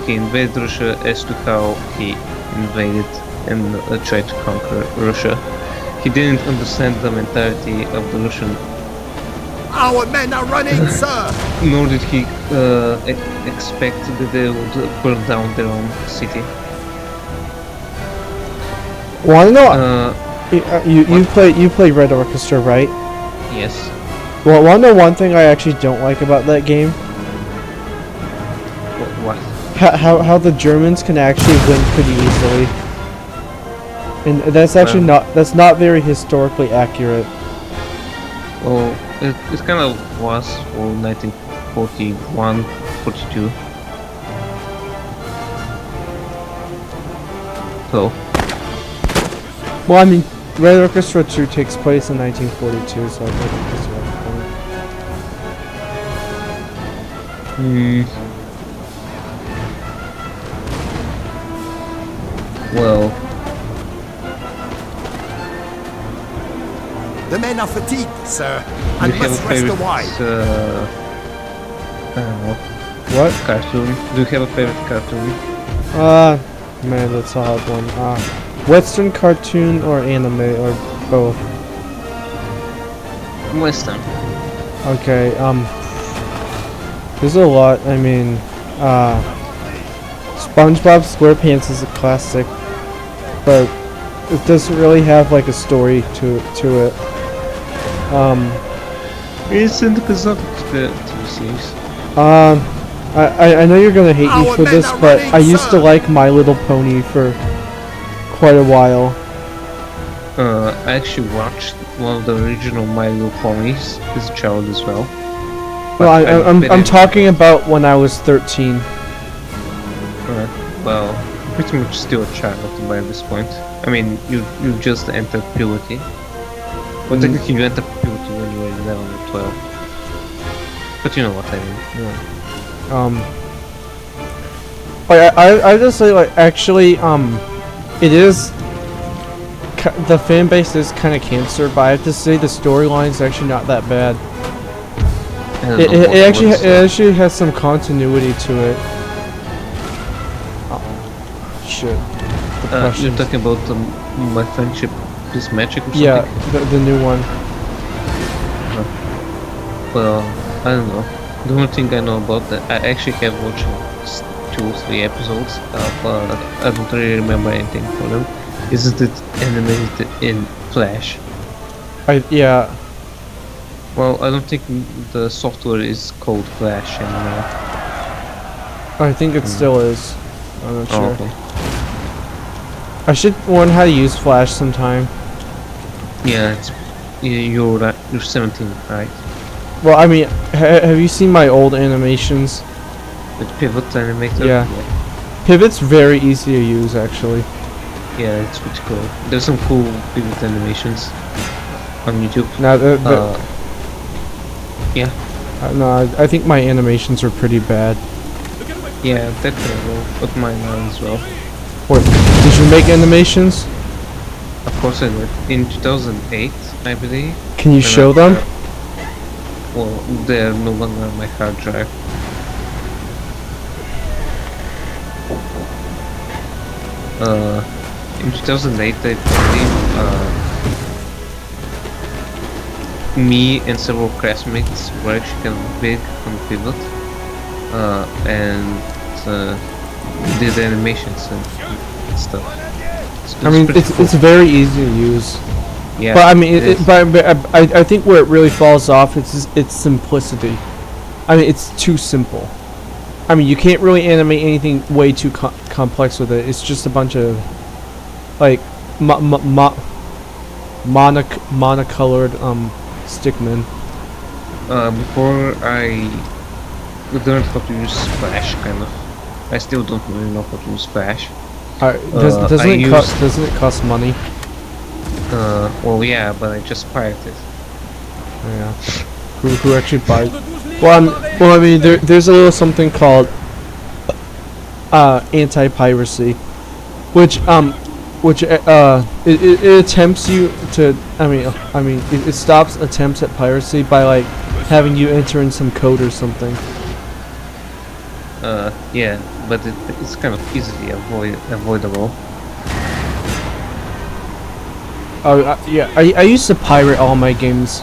he invaded Russia as to how he invaded and tried to conquer Russia. He didn't understand the mentality of the Russian. Our men are running, sir! Nor did he expect that they would burn down their own city. Wanna know? You play Red Orchestra, right? Yes. Well, wanna know one thing I actually don't like about that game? What? How the Germans can actually win pretty easily, and that's actually that's not very historically accurate. Well, it kind of was for 1941, 42. So. Well, I mean, Red Orchestra 2 takes place in 1942, so I think that's the right point. Well. The men are fatigued, sir, and must rest a while. I don't know. What? Cartoon. Do you have a favorite cartoon? Man, that's a hard one. Western cartoon or anime or both? Western. Okay, there's a lot. I mean, SpongeBob SquarePants is a classic, but it doesn't really have like a story to it. It's in the TV series. I know you're gonna hate me for this, but I used to like My Little Pony for quite a while. I actually watched one of the original My Little Ponies as a child as well. Well, I'm talking about when I was 13. Well, pretty much still a child by this point. I mean, you just entered puberty. Well, technically you entered puberty when you were 11 or 12. But you know what I mean. Yeah. I just say, like, actually, it is, the fan base is kind of cancer, but I have to say the storyline is actually not that bad. It actually has some continuity to it. Oh, shit. You're talking about My Friendship is Magic or something? Yeah, the new one. Well, I don't know. The only thing I know about that, I actually have watched 2 or 3 episodes, but I don't really remember anything for them. Isn't it animated in Flash? Yeah. Well, I don't think the software is called Flash anymore. I think it still is. I'm not sure. Okay. I should learn how to use Flash sometime. Yeah, you're 17, right? Well, I mean, have you seen my old animations? With Pivot Animator? Yeah. Pivot's very easy to use, actually. Yeah, it's pretty cool. There's some cool Pivot animations on YouTube. Now, yeah. No, I think my animations are pretty bad. Yeah, that's terrible, but mine are as well. What? Did you make animations? Of course I did. In 2008, I believe. Can you show them? Well, they're no longer on my hard drive. In 2008, I believe, me and several classmates were actually kind of big on Pivot, and did animations and stuff. I mean, it's very easy to use. Yeah, but I mean, I think where it really falls off is its simplicity. I mean, it's too simple. I mean, you can't really animate anything way too complex with it. It's just a bunch of, like, monocolored stickman. Before I learned how to use Splash, kind of. I still don't really know how to use Splash. Doesn't it cost money? Well, yeah, but I just pirated. Yeah. Who actually buys? Well, I mean, there's a little something called anti-piracy, which it attempts you to. I mean, it stops attempts at piracy by like having you enter in some code or something. Yeah, but it's kind of easily avoidable. Yeah, I used to pirate all my games.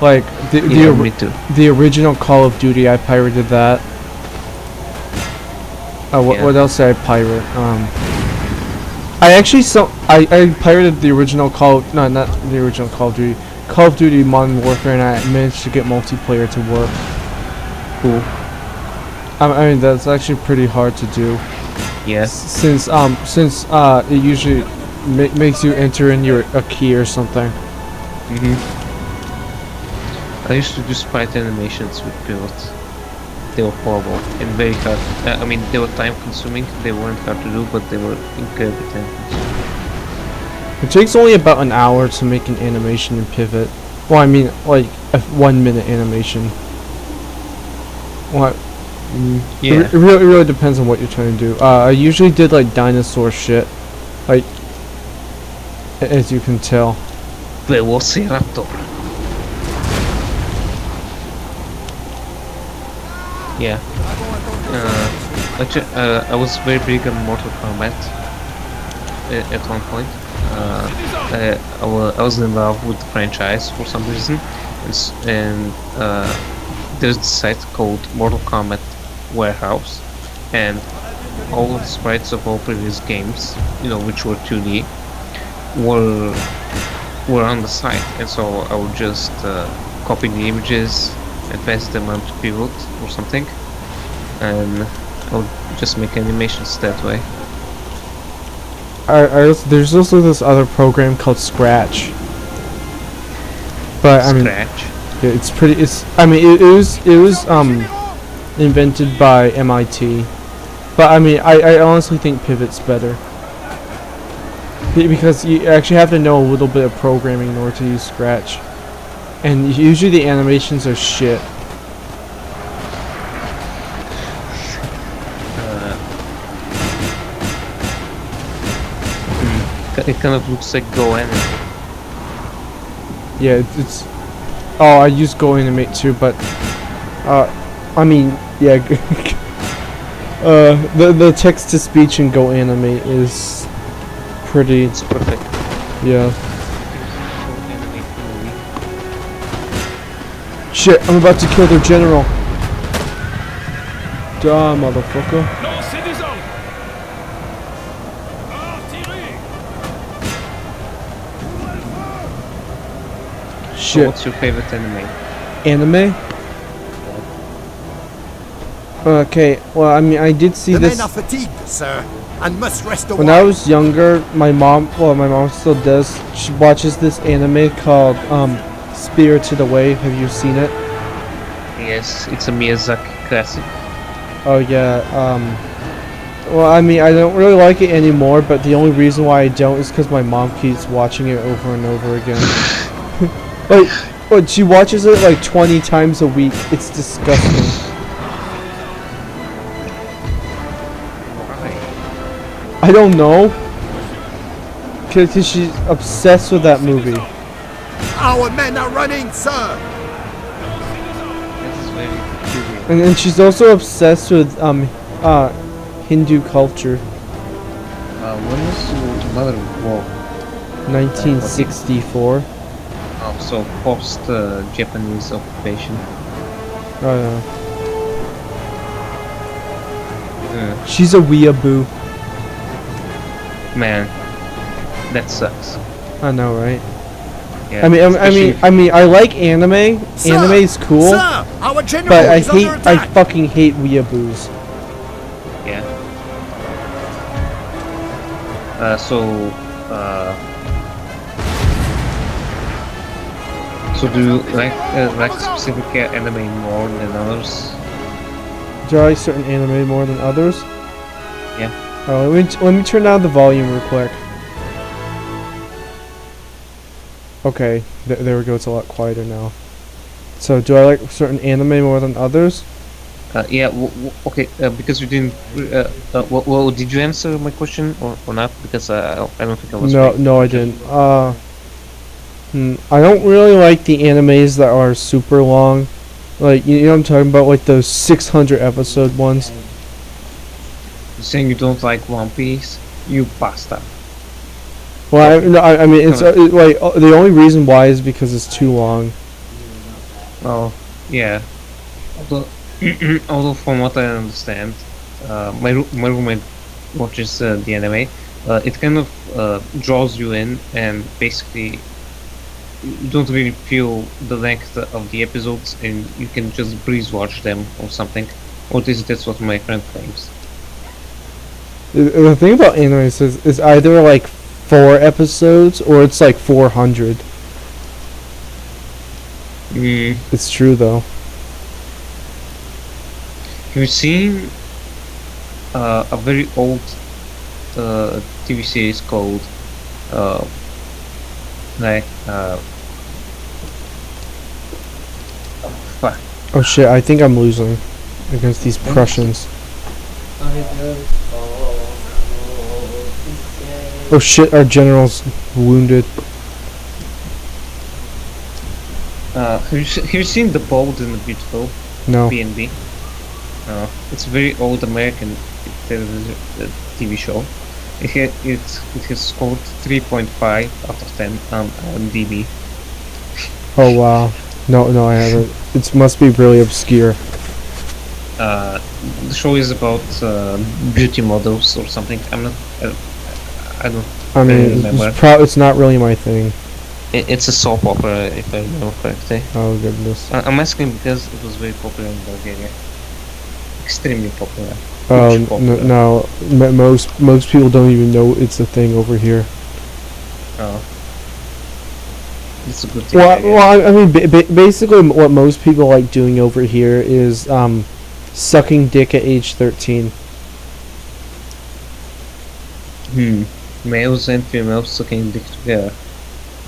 Like Me too. the original Call of Duty, I pirated that. What else did I pirate? I pirated the original not the original Call of Duty Modern Warfare, and I managed to get multiplayer to work. Cool. I mean, that's actually pretty hard to do. Yes. Since it usually makes you enter in a key or something. I used to do sprite animations with pivots. They were horrible and very hard. I mean, they were time consuming. They weren't hard to do, but they were incredibly time consuming. It takes only about an hour to make an animation in Pivot. Well, I mean, like a 1 minute animation. What? Yeah. It really depends on what you're trying to do. I usually did like dinosaur shit, like as you can tell. Velociraptor. Yeah. Actually, I was very big on Mortal Kombat at one point. I was in love with the franchise for some reason, and there's this site called Mortal Kombat Warehouse, and all of the sprites of all previous games, which were 2D, were on the site, and so I would just copy the images and pass them onto Pivot or something, and I would just make animations that way. There's also this other program called Scratch. But I mean, yeah, it's pretty. I mean, it was invented by MIT. But I mean, I honestly think Pivot's better. Because you actually have to know a little bit of programming in order to use Scratch. And usually the animations are shit. It kind of looks like Go Animate. Yeah, it's. Oh, I use Go Animate too, but I mean, yeah. The text to speech in Go Animate is pretty. It's perfect. Yeah. Shit, I'm about to kill their general. Duh, motherfucker. Shit. So what's your favorite anime? Anime? Okay, well, I mean, I did see the this. men are fatigued, sir, and must rest a When while. I was younger, my mom still does. She watches this anime called Spirited Away. Have you seen it? Yes, it's a Miyazaki classic. Oh yeah. Well, I mean, I don't really like it anymore, but the only reason why I don't is because my mom keeps watching it over and over again. Like, she watches it like 20 times a week. It's disgusting. I don't know. Cause she's obsessed with that movie. Our men are running, sir. And she's also obsessed with Hindu culture. When was your mother born? 1964. Oh, so post Japanese occupation. She's a weeaboo. Man, that sucks. I know, right? Yeah, I mean, I like anime. Sir, Anime's cool. Sir, our general But is under I attack. fucking hate weeaboos. Yeah. So do you like a specific anime more than others? Do I like certain anime more than others? Yeah. Oh, let me turn down the volume real quick. Okay, there we go. It's a lot quieter now. So, do I like certain anime more than others? Yeah. Okay. Because you didn't. Well, did you answer my question or not? Because I don't think I was. No, I didn't. I don't really like the animes that are super long. Like, you know what I'm talking about? Like those 600 episode ones. You're saying you don't like One Piece? You bastard. Well, I mean, it's like the only reason why is because it's too long. Oh, yeah. Although from what I understand, my roommate watches the anime. It kind of draws you in, and basically you don't really feel the length of the episodes, and you can just breeze watch them or something. Or at least that's what my friend claims. The thing about anime is it's either like 4 episodes or it's like 400. It's true though. Have you seen a very old TV series called fuck. Oh shit, I think I'm losing against these Prussians. Oh shit, our general's wounded. Have you seen The Bold and the Beautiful? No. B&B? No. It's a very old American TV show. It has scored 3.5 out of 10 on IMDb. Oh wow. No, I haven't. It must be really obscure. The show is about beauty models or something. I don't I mean, remember. it's not really my thing. It's a soap opera, if I remember correctly. Oh goodness. I'm asking because it was very popular in Bulgaria. Extremely popular. Oh Popular. no, most people don't even know it's a thing over here. Oh. It's a good thing. Well, I mean, basically, what most people like doing over here is sucking dick at age 13. Males and females sucking dick together.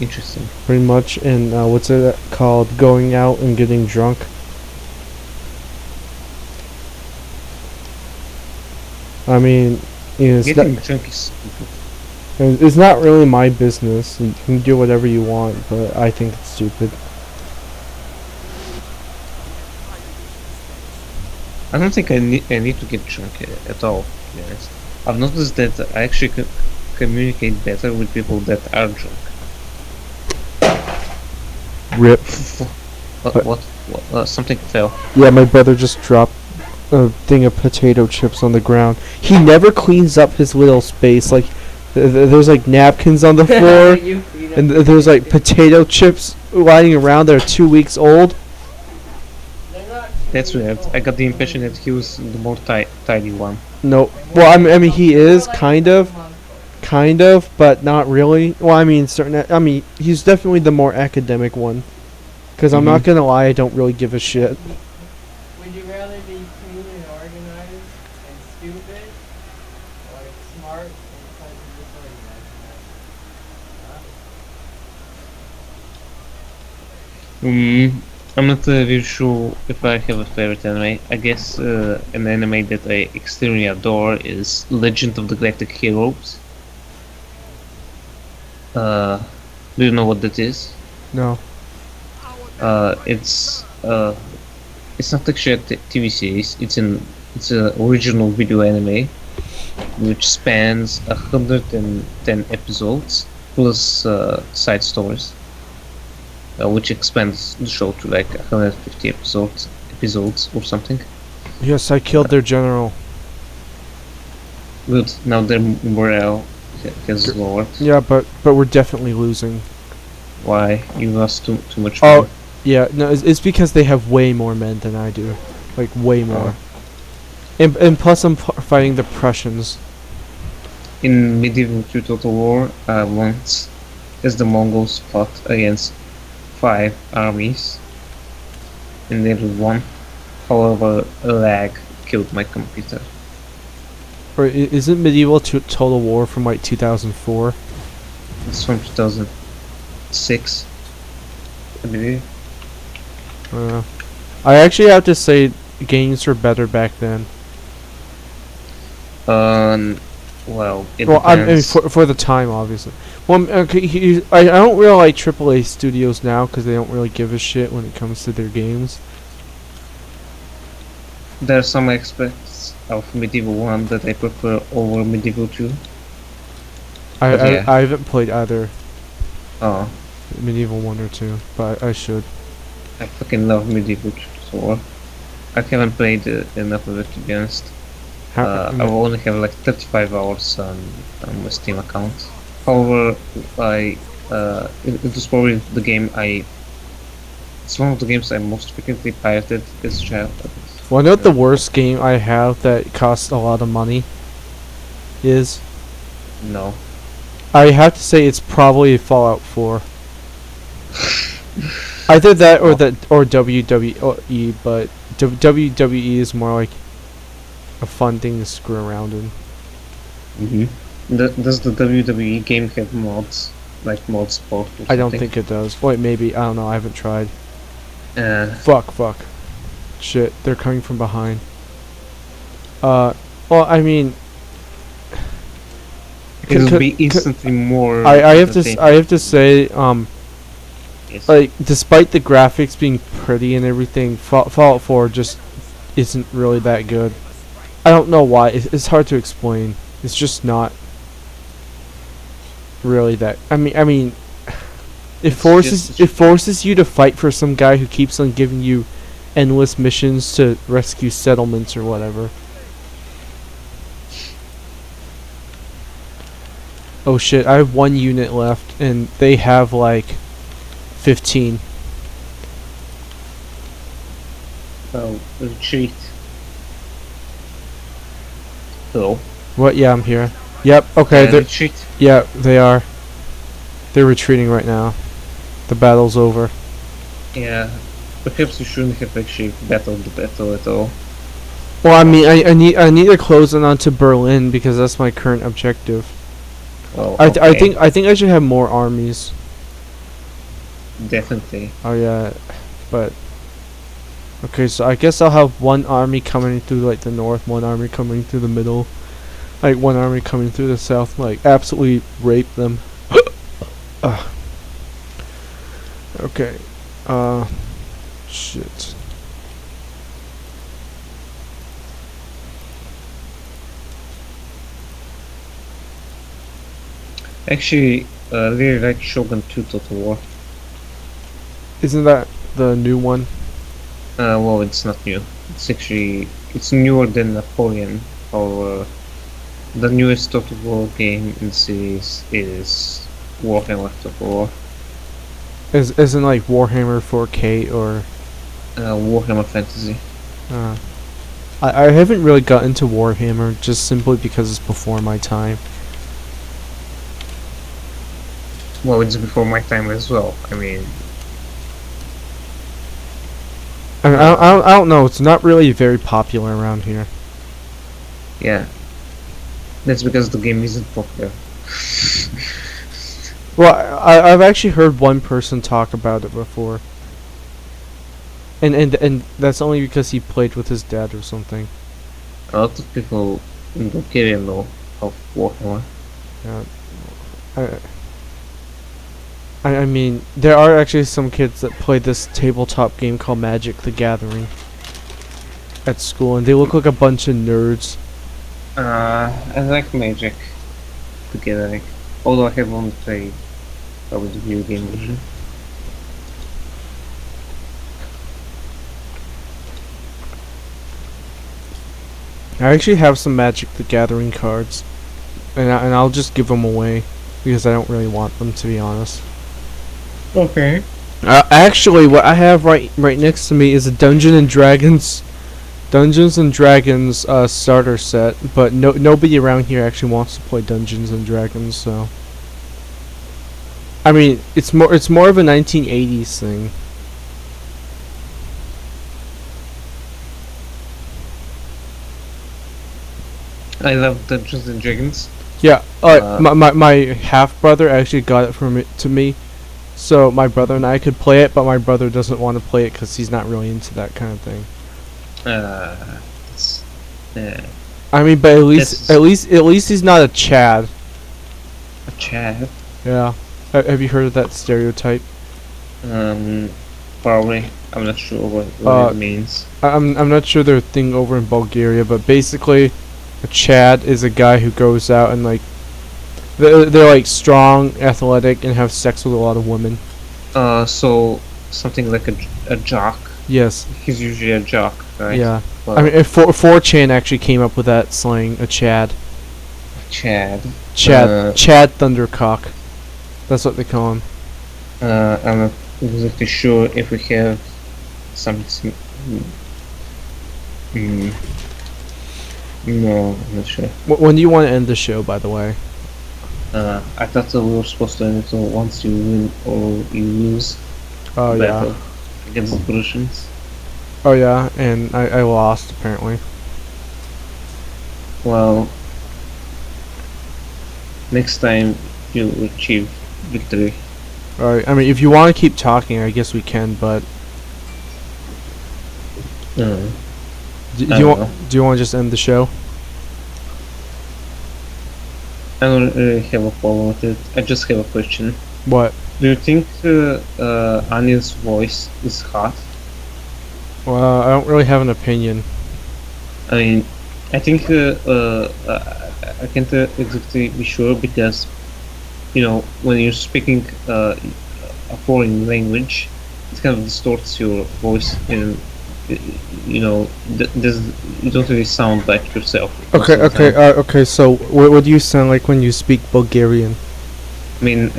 Interesting. Pretty much, and what's it called? Going out and getting drunk. I mean, you know, Getting drunk is it's not really my business. You can do whatever you want, but I think it's stupid. I don't think I need to get drunk at all, to be honest. I've noticed that I actually communicate better with people that are drunk. Rip. What? Something fell. Yeah, my brother just dropped a thing of potato chips on the ground. He never cleans up his little space. Like, there's like napkins on the floor, and there's like potato chips lying around that are 2 weeks old. That's weird. I got the impression that he was the more tidy one. No, well, I mean, he is kind of, but not really. Well, I mean, he's definitely the more academic one. Because I'm not gonna lie, I don't really give a shit. Would you rather be clean and organized and stupid, or smart and slightly disorganized? I'm not very sure if I have a favorite anime. I guess an anime that I extremely adore is Legend of the Galactic Heroes. Do you know what that is? No. It's not actually a TV series. It's an original video anime, which spans 110 episodes plus side stories, which expands the show to like 150 episodes or something. Yes, I killed their general. Good. Now their morale has lowered. Yeah, but we're definitely losing. Why? You lost too much. Oh, yeah. No, it's because they have way more men than I do, like way more. And plus, I'm fighting the Prussians. In medieval Two Total War, once, as the Mongols fought against 5 armies in level 1. However, a lag killed my computer. Or isn't Medieval Total War from like 2004? It's from 2006, I believe. I actually have to say games were better back then. Well, it Well, I mean, depends. for the time, obviously. Well, okay, I don't really like AAA studios now because they don't really give a shit when it comes to their games. There are some aspects of Medieval 1 that I prefer over Medieval 2. Yeah. I haven't played either Oh, Medieval 1 or 2, but I should. I fucking love Medieval 2. I haven't played enough of it, to be honest. I only have like 35 hours on my Steam account. However, it was probably the game it's one of the games I most frequently pirated as a child. Well, I know what the worst game I have that costs a lot of money is? No. I have to say it's probably Fallout 4. Either that or WWE, but WWE is more like a fun thing to screw around in. Does the WWE game have mods, like mod sport? Or I don't something? think it does. Wait, maybe. I don't know. I haven't tried. Fuck. Shit, they're coming from behind. Well, I mean, it'll be instantly more. I have to say, yes. like, despite the graphics being pretty and everything, Fallout 4 just isn't really that good. I don't know why. It's hard to explain. It's just not really that. I mean, it forces you to fight for some guy who keeps on giving you endless missions to rescue settlements or whatever. Oh shit! I have 1 unit left, and they have like 15. Oh, retreat. Hello. What? Yeah, I'm here. Yep. Okay. They're retreat. Yeah, they are. They're retreating right now. The battle's over. Yeah. Perhaps we shouldn't have actually battled the battle at all. Well, I mean, I need to close in onto Berlin because that's my current objective. Well, I okay. think I should have more armies. Definitely. Oh yeah, but okay. So I guess I'll have 1 army coming through like the north, 1 army coming through the middle, like 1 army coming through the south. Like absolutely rape them. Okay. Shit. Actually, really like Shogun 2 Total War. Isn't that the new one? Well, it's not new. It's newer than Napoleon. Or the newest Total War game in the series is Warhammer Total War. Isn't like Warhammer 4K or Warhammer Fantasy. I haven't really got into Warhammer just simply because it's before my time. Well, it's before my time as well. I mean, I don't know. It's not really very popular around here. yeah. That's because the game isn't popular. Well, I've actually heard 1 person talk about it before. And that's only because he played with his dad or something. A lot of people in Bulgaria know of Warhammer. Yeah. I mean, there are actually some kids that play this tabletop game called Magic the Gathering at school, and they look like a bunch of nerds. I like Magic the Gathering, although I have only played probably the video game version. I actually have some Magic the Gathering cards, and I'll just give them away because I don't really want them, to be honest. Okay. Actually, what I have right next to me is a Dungeons and Dragons starter set, but nobody around here actually wants to play Dungeons and Dragons, so I mean, it's more of a 1980s thing. I love Dungeons and Dragons. Yeah, my half brother actually got it from it to me, so my brother and I could play it, but my brother doesn't want to play it because he's not really into that kind of thing. It's, I mean, but at least he's not a Chad. A Chad? Yeah. Have you heard of that stereotype? Probably. I'm not sure what it means. I'm not sure their thing over in Bulgaria, but basically, a Chad is a guy who goes out and like they're like strong, athletic, and have sex with a lot of women. So something like a jock. Yes. He's usually a jock, right? Yeah. But I mean, 4chan actually came up with that slang, a Chad. Chad. Chad Thundercock. That's what they call him. I'm not exactly sure if we have something. No, I'm not sure. When do you want to end the show, by the way? I thought that we were supposed to end it once you win or you lose. Oh battle yeah. Against the Prussians. Oh yeah, and I lost apparently. Well, next time you'll achieve victory. Alright, I mean, if you want to keep talking, I guess we can, but do you want to just end the show? I don't really have a problem with it. I just have a question. What? Do you think Anya's voice is hot? Well, I don't really have an opinion. I mean, I think I can't exactly be sure because, you know, when you're speaking a foreign language, it kind of distorts your voice and, you know, you don't really sound like yourself. Okay, so what do you sound like when you speak Bulgarian? I mean,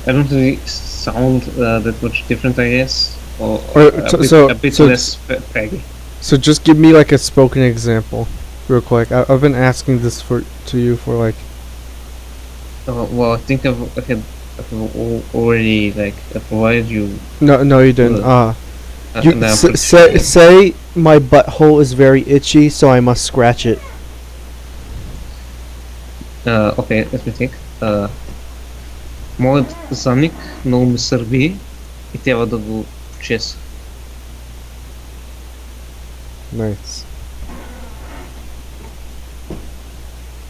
I don't really sound that much different, I guess. Or a bit less faggy. So just give me like a spoken example, real quick. I've been asking this to you for like. Well, I think I've already like provided you. No, you didn't. Say my butthole is very itchy, so I must scratch it. Okay, let me think. Моят заник много ме сърби и трябва да го чеса. Nice.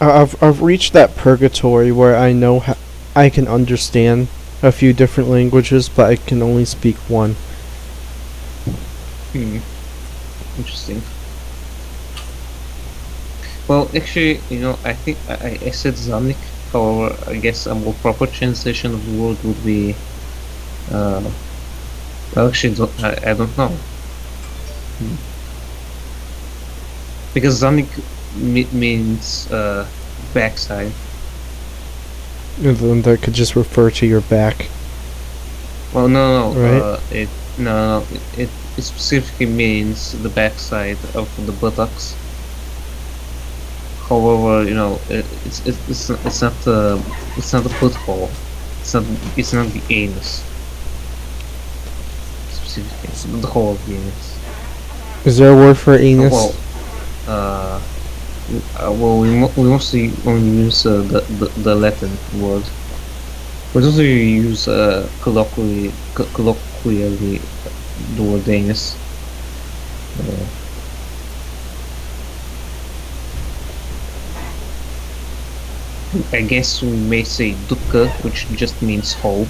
I've reached that purgatory where I know I can understand a few different languages, but I can only speak one. Interesting. Well, actually, you know, I think I said Zanik. However, I guess a more proper translation of the word would be. Well, actually, I don't know. Because Zanik means backside. And then that could just refer to your back. Well, no. Right? It specifically means the backside of the buttocks. However, you know, it's not the butthole. It's not the anus. Specifically, it's the whole of the anus. Is there a word for anus? Well, we mostly only use the Latin word. We don't really use colloquially the word anus. I guess we may say dupka, which just means hole.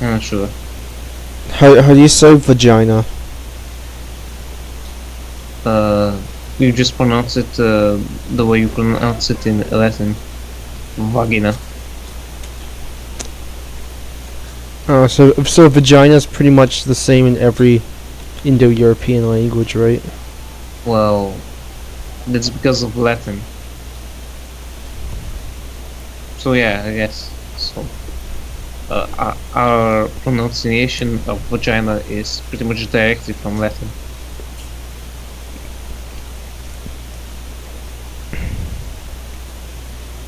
I'm not sure. How do you say vagina? You just pronounce it the way you pronounce it in Latin. Vagina. So vagina is pretty much the same in every Indo-European language, right? Well, that's because of Latin. So yeah, I guess so. Our pronunciation of vagina is pretty much directly from Latin.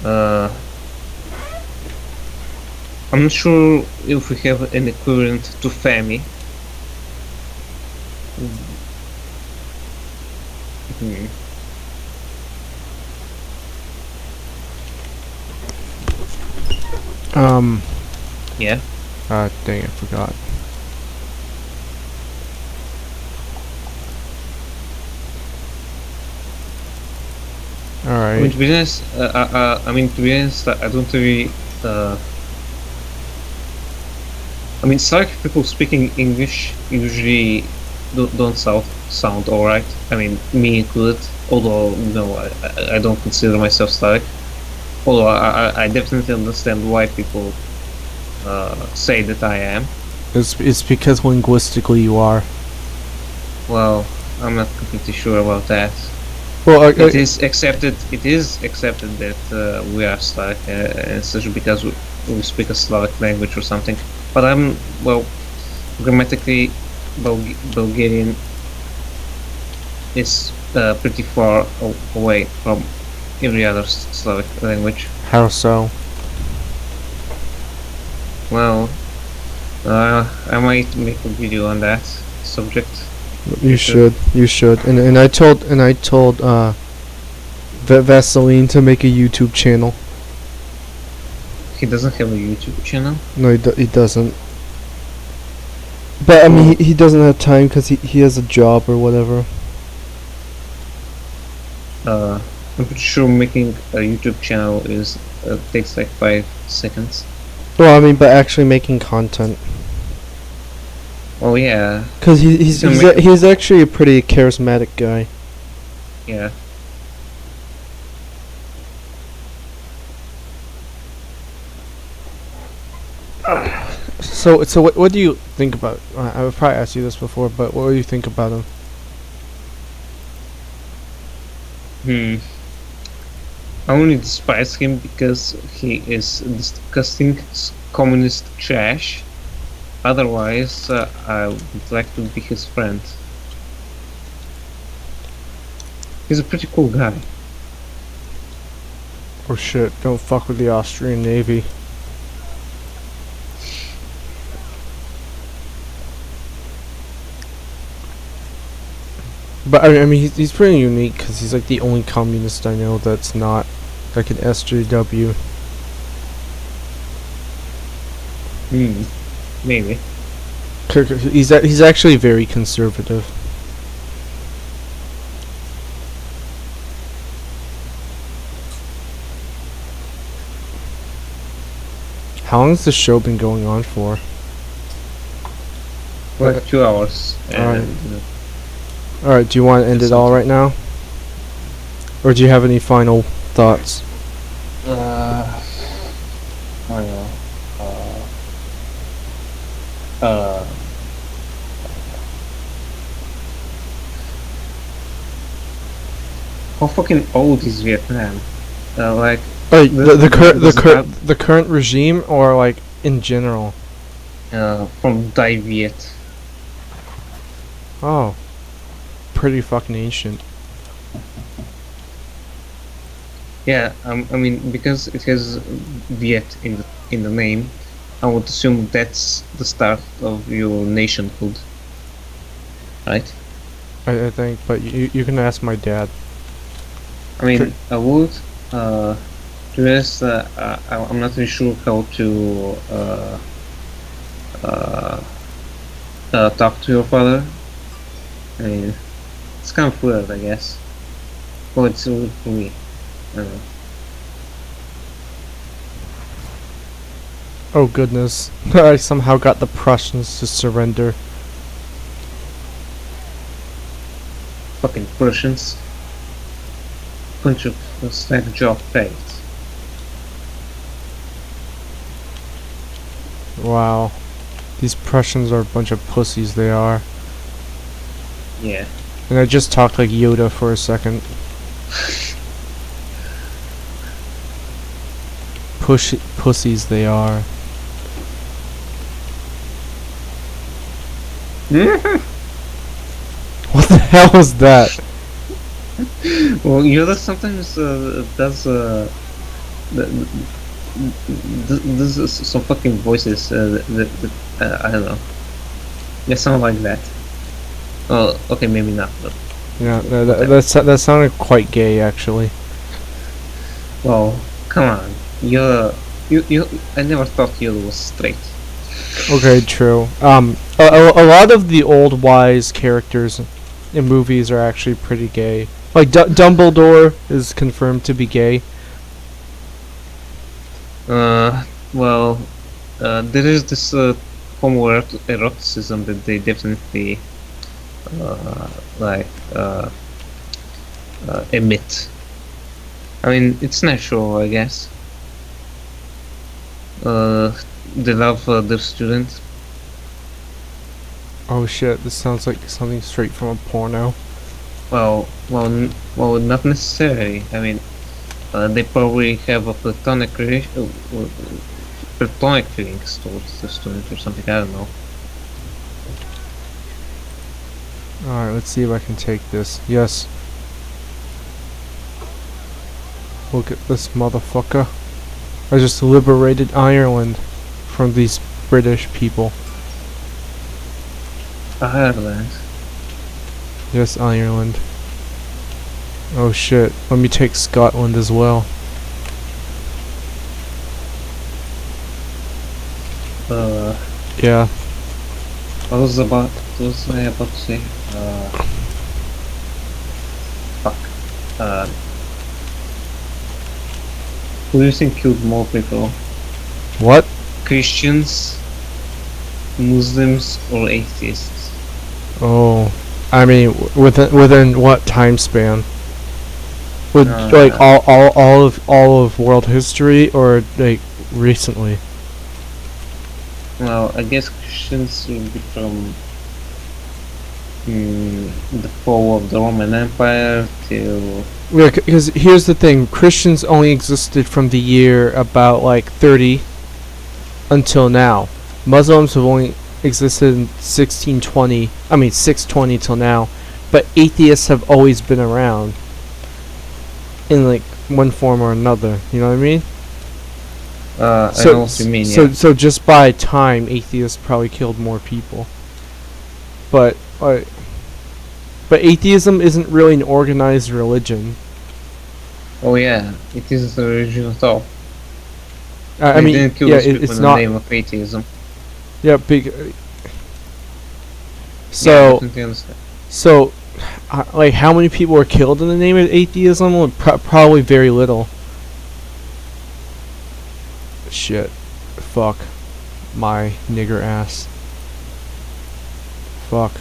Uh, I'm not sure if we have an equivalent to Femi. Hmm. Yeah. Dang, I forgot. I mean, Alright. to be honest, I don't really. I mean, Slavic people speaking English usually don't sound alright. I mean, me included. Although no, I don't consider myself Slavic. Although I definitely understand why people say that I am. It's because linguistically you are. Well, I'm not completely sure about that. Well, It is accepted. It is accepted that we are Slavic, especially because we speak a Slavic language or something. But grammatically, Bulgarian is pretty far away from every other Slavic language. How so? Well, I might make a video on that subject. You should. And I told Vaseline to make a YouTube channel. He doesn't have a YouTube channel. No, he doesn't. But I mean, he doesn't have time because he has a job or whatever. I'm pretty sure making a YouTube channel is takes like 5 seconds. Well, I mean, but actually making content. Oh yeah. Cause he's actually a pretty charismatic guy. Yeah. So what do you think about? I've probably asked you this before, but what do you think about him? I only despise him because he is disgusting communist trash. Otherwise, I would like to be his friend. He's a pretty cool guy. Oh shit! Don't fuck with the Austrian Navy. But I mean, he's pretty unique because he's like the only communist I know that's not like an SJW. Maybe. He's actually very conservative. How long has the show been going on for? Like 2 hours. Alright, do you want to end it all right now? Or do you have any final thoughts? I don't know. How fucking old is Vietnam? Like the current regime, or like in general? From Dai Viet. Oh, pretty fucking ancient. Yeah, I mean, because it has Viet in the name, I would assume that's the start of your nationhood, right? I think, but you can ask my dad. I mean, I would. To be honest, I'm not really sure how to talk to your father. I mean, it's kind of weird, I guess. Well, it's weird for me. I don't know. Oh goodness, I somehow got the Prussians to surrender. Fucking Prussians. Bunch of slack job fates. Wow, these Prussians are a bunch of pussies, they are. Yeah. And I just talked like Yoda for a second. Pussies they are. What the hell was that? Well, Yoda sometimes does This is some fucking voices. I don't know. They sound like that. Oh, okay, maybe not. But Yeah, that sounded quite gay, actually. well, come on. You. I never thought you was straight. Okay, true. A lot of the old wise characters in movies are actually pretty gay. Like Dumbledore is confirmed to be gay. Well, there is this homoeroticism that they definitely like emit. I mean, it's natural, I guess. They love their student. Oh shit! This sounds like something straight from a porno. Well, not necessarily. I mean, they probably have a platonic feelings towards the student or something. I don't know. Alright, let's see if I can take this. Yes. Look at this motherfucker. I just liberated Ireland from these British people. Ireland. Yes, Ireland. Oh shit, let me take Scotland as well. Yeah. What was I about to say? Fuck. Who do you think killed more people? What? Christians, Muslims, or atheists? Oh, I mean, within what time span? Would like all of world history, or like recently? Well, I guess Christians will be from the fall of the Roman Empire till. Yeah, because here's the thing: Christians only existed from the year about like 30 until now. Muslims have only existed in 1620. I mean 620 till now, but atheists have always been around in like one form or another. You know what I mean? I know what you mean. So just by time, atheists probably killed more people. But atheism isn't really an organized religion. Oh yeah, it isn't a religion at all. I mean, didn't kill yeah, those people it's in not. the name of atheism. Yeah, so Yeah, I definitely understand. so, like, how many people were killed in the name of atheism? Well, probably very little. Shit, fuck, my nigger ass. Fuck.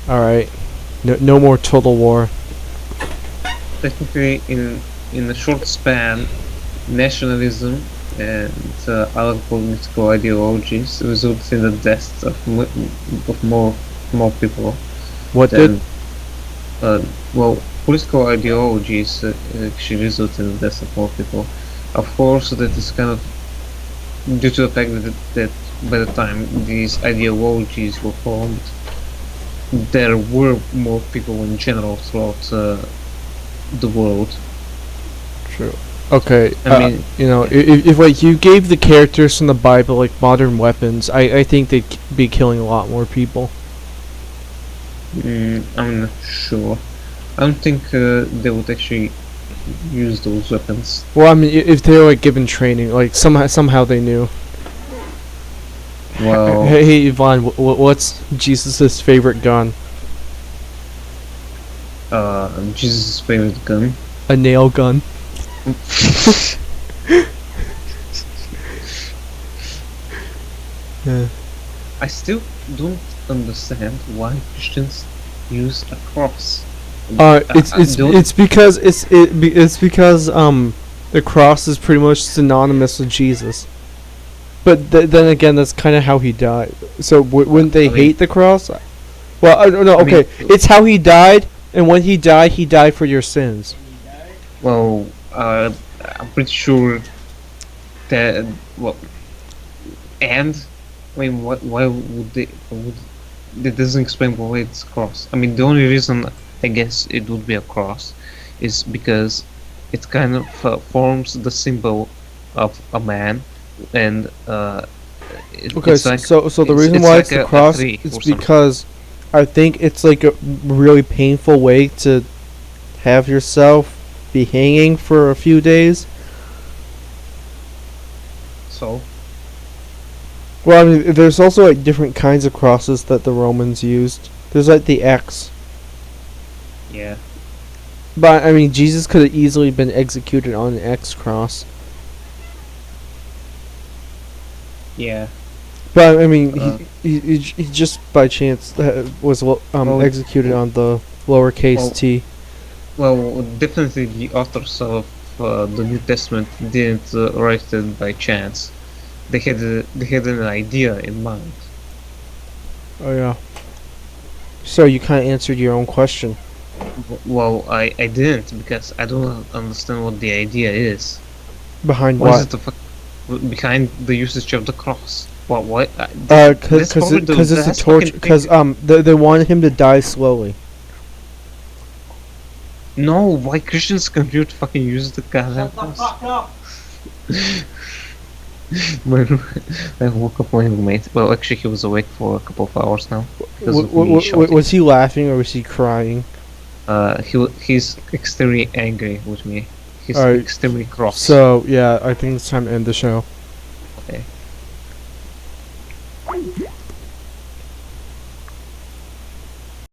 Alright. No more Total War. Technically, in a short span, nationalism and other political ideologies resulted in the deaths of more people. What did? Well, political ideologies actually result in the deaths of more people. Of course, that is kind of due to the fact that by the time these ideologies were formed, there were more people in general throughout the world. True. Okay, I mean, you know, if like you gave the characters from the Bible like modern weapons, I think they'd be killing a lot more people. I'm not sure. I don't think they would actually use those weapons. Well, I mean, if they were like given training, like somehow they knew. Well, hey Yvonne, what's Jesus's favorite gun? Jesus' favorite gun. A nail gun. Yeah. I still don't understand why Christians use a cross. It's because the cross is pretty much synonymous with Jesus. But then again, that's kind of how he died. So wouldn't they hate the cross? Well, no. Okay, it's how he died, and when he died for your sins. Well, I'm pretty sure that and I mean, why would they? That doesn't explain why it's a cross. I mean, the only reason I guess it would be a cross is because it kind of forms the symbol of a man, and Okay, it's like so the it's, reason it's why like it's the a cross tree is or something. because I think it's like a really painful way to have yourself be hanging for a few days. So Well, I mean, there's also like different kinds of crosses that the Romans used. There's like the X, yeah, but I mean, Jesus could have easily been executed on an X cross. yeah. But I mean, Uh, he just by chance was Well, executed on the lowercase well, t. Well, definitely the authors of the New Testament didn't write it by chance. They had an idea in mind. Oh yeah. So you kind of answered your own question. Well, I didn't because I don't understand what the idea is. Behind What is what? it behind the usage of the cross? What? That's probably the Because it's a last torture. fucking thing. Because they wanted him to die slowly. No, why Christians continue to fucking use the goddamn Shut the cross? fuck up! I woke up my roommate. Well, actually, he was awake for a couple of hours now because of me shouting. Was he laughing or was he crying? He's extremely angry with me. He's Alright, extremely cross. So yeah, I think it's time to end the show. Okay.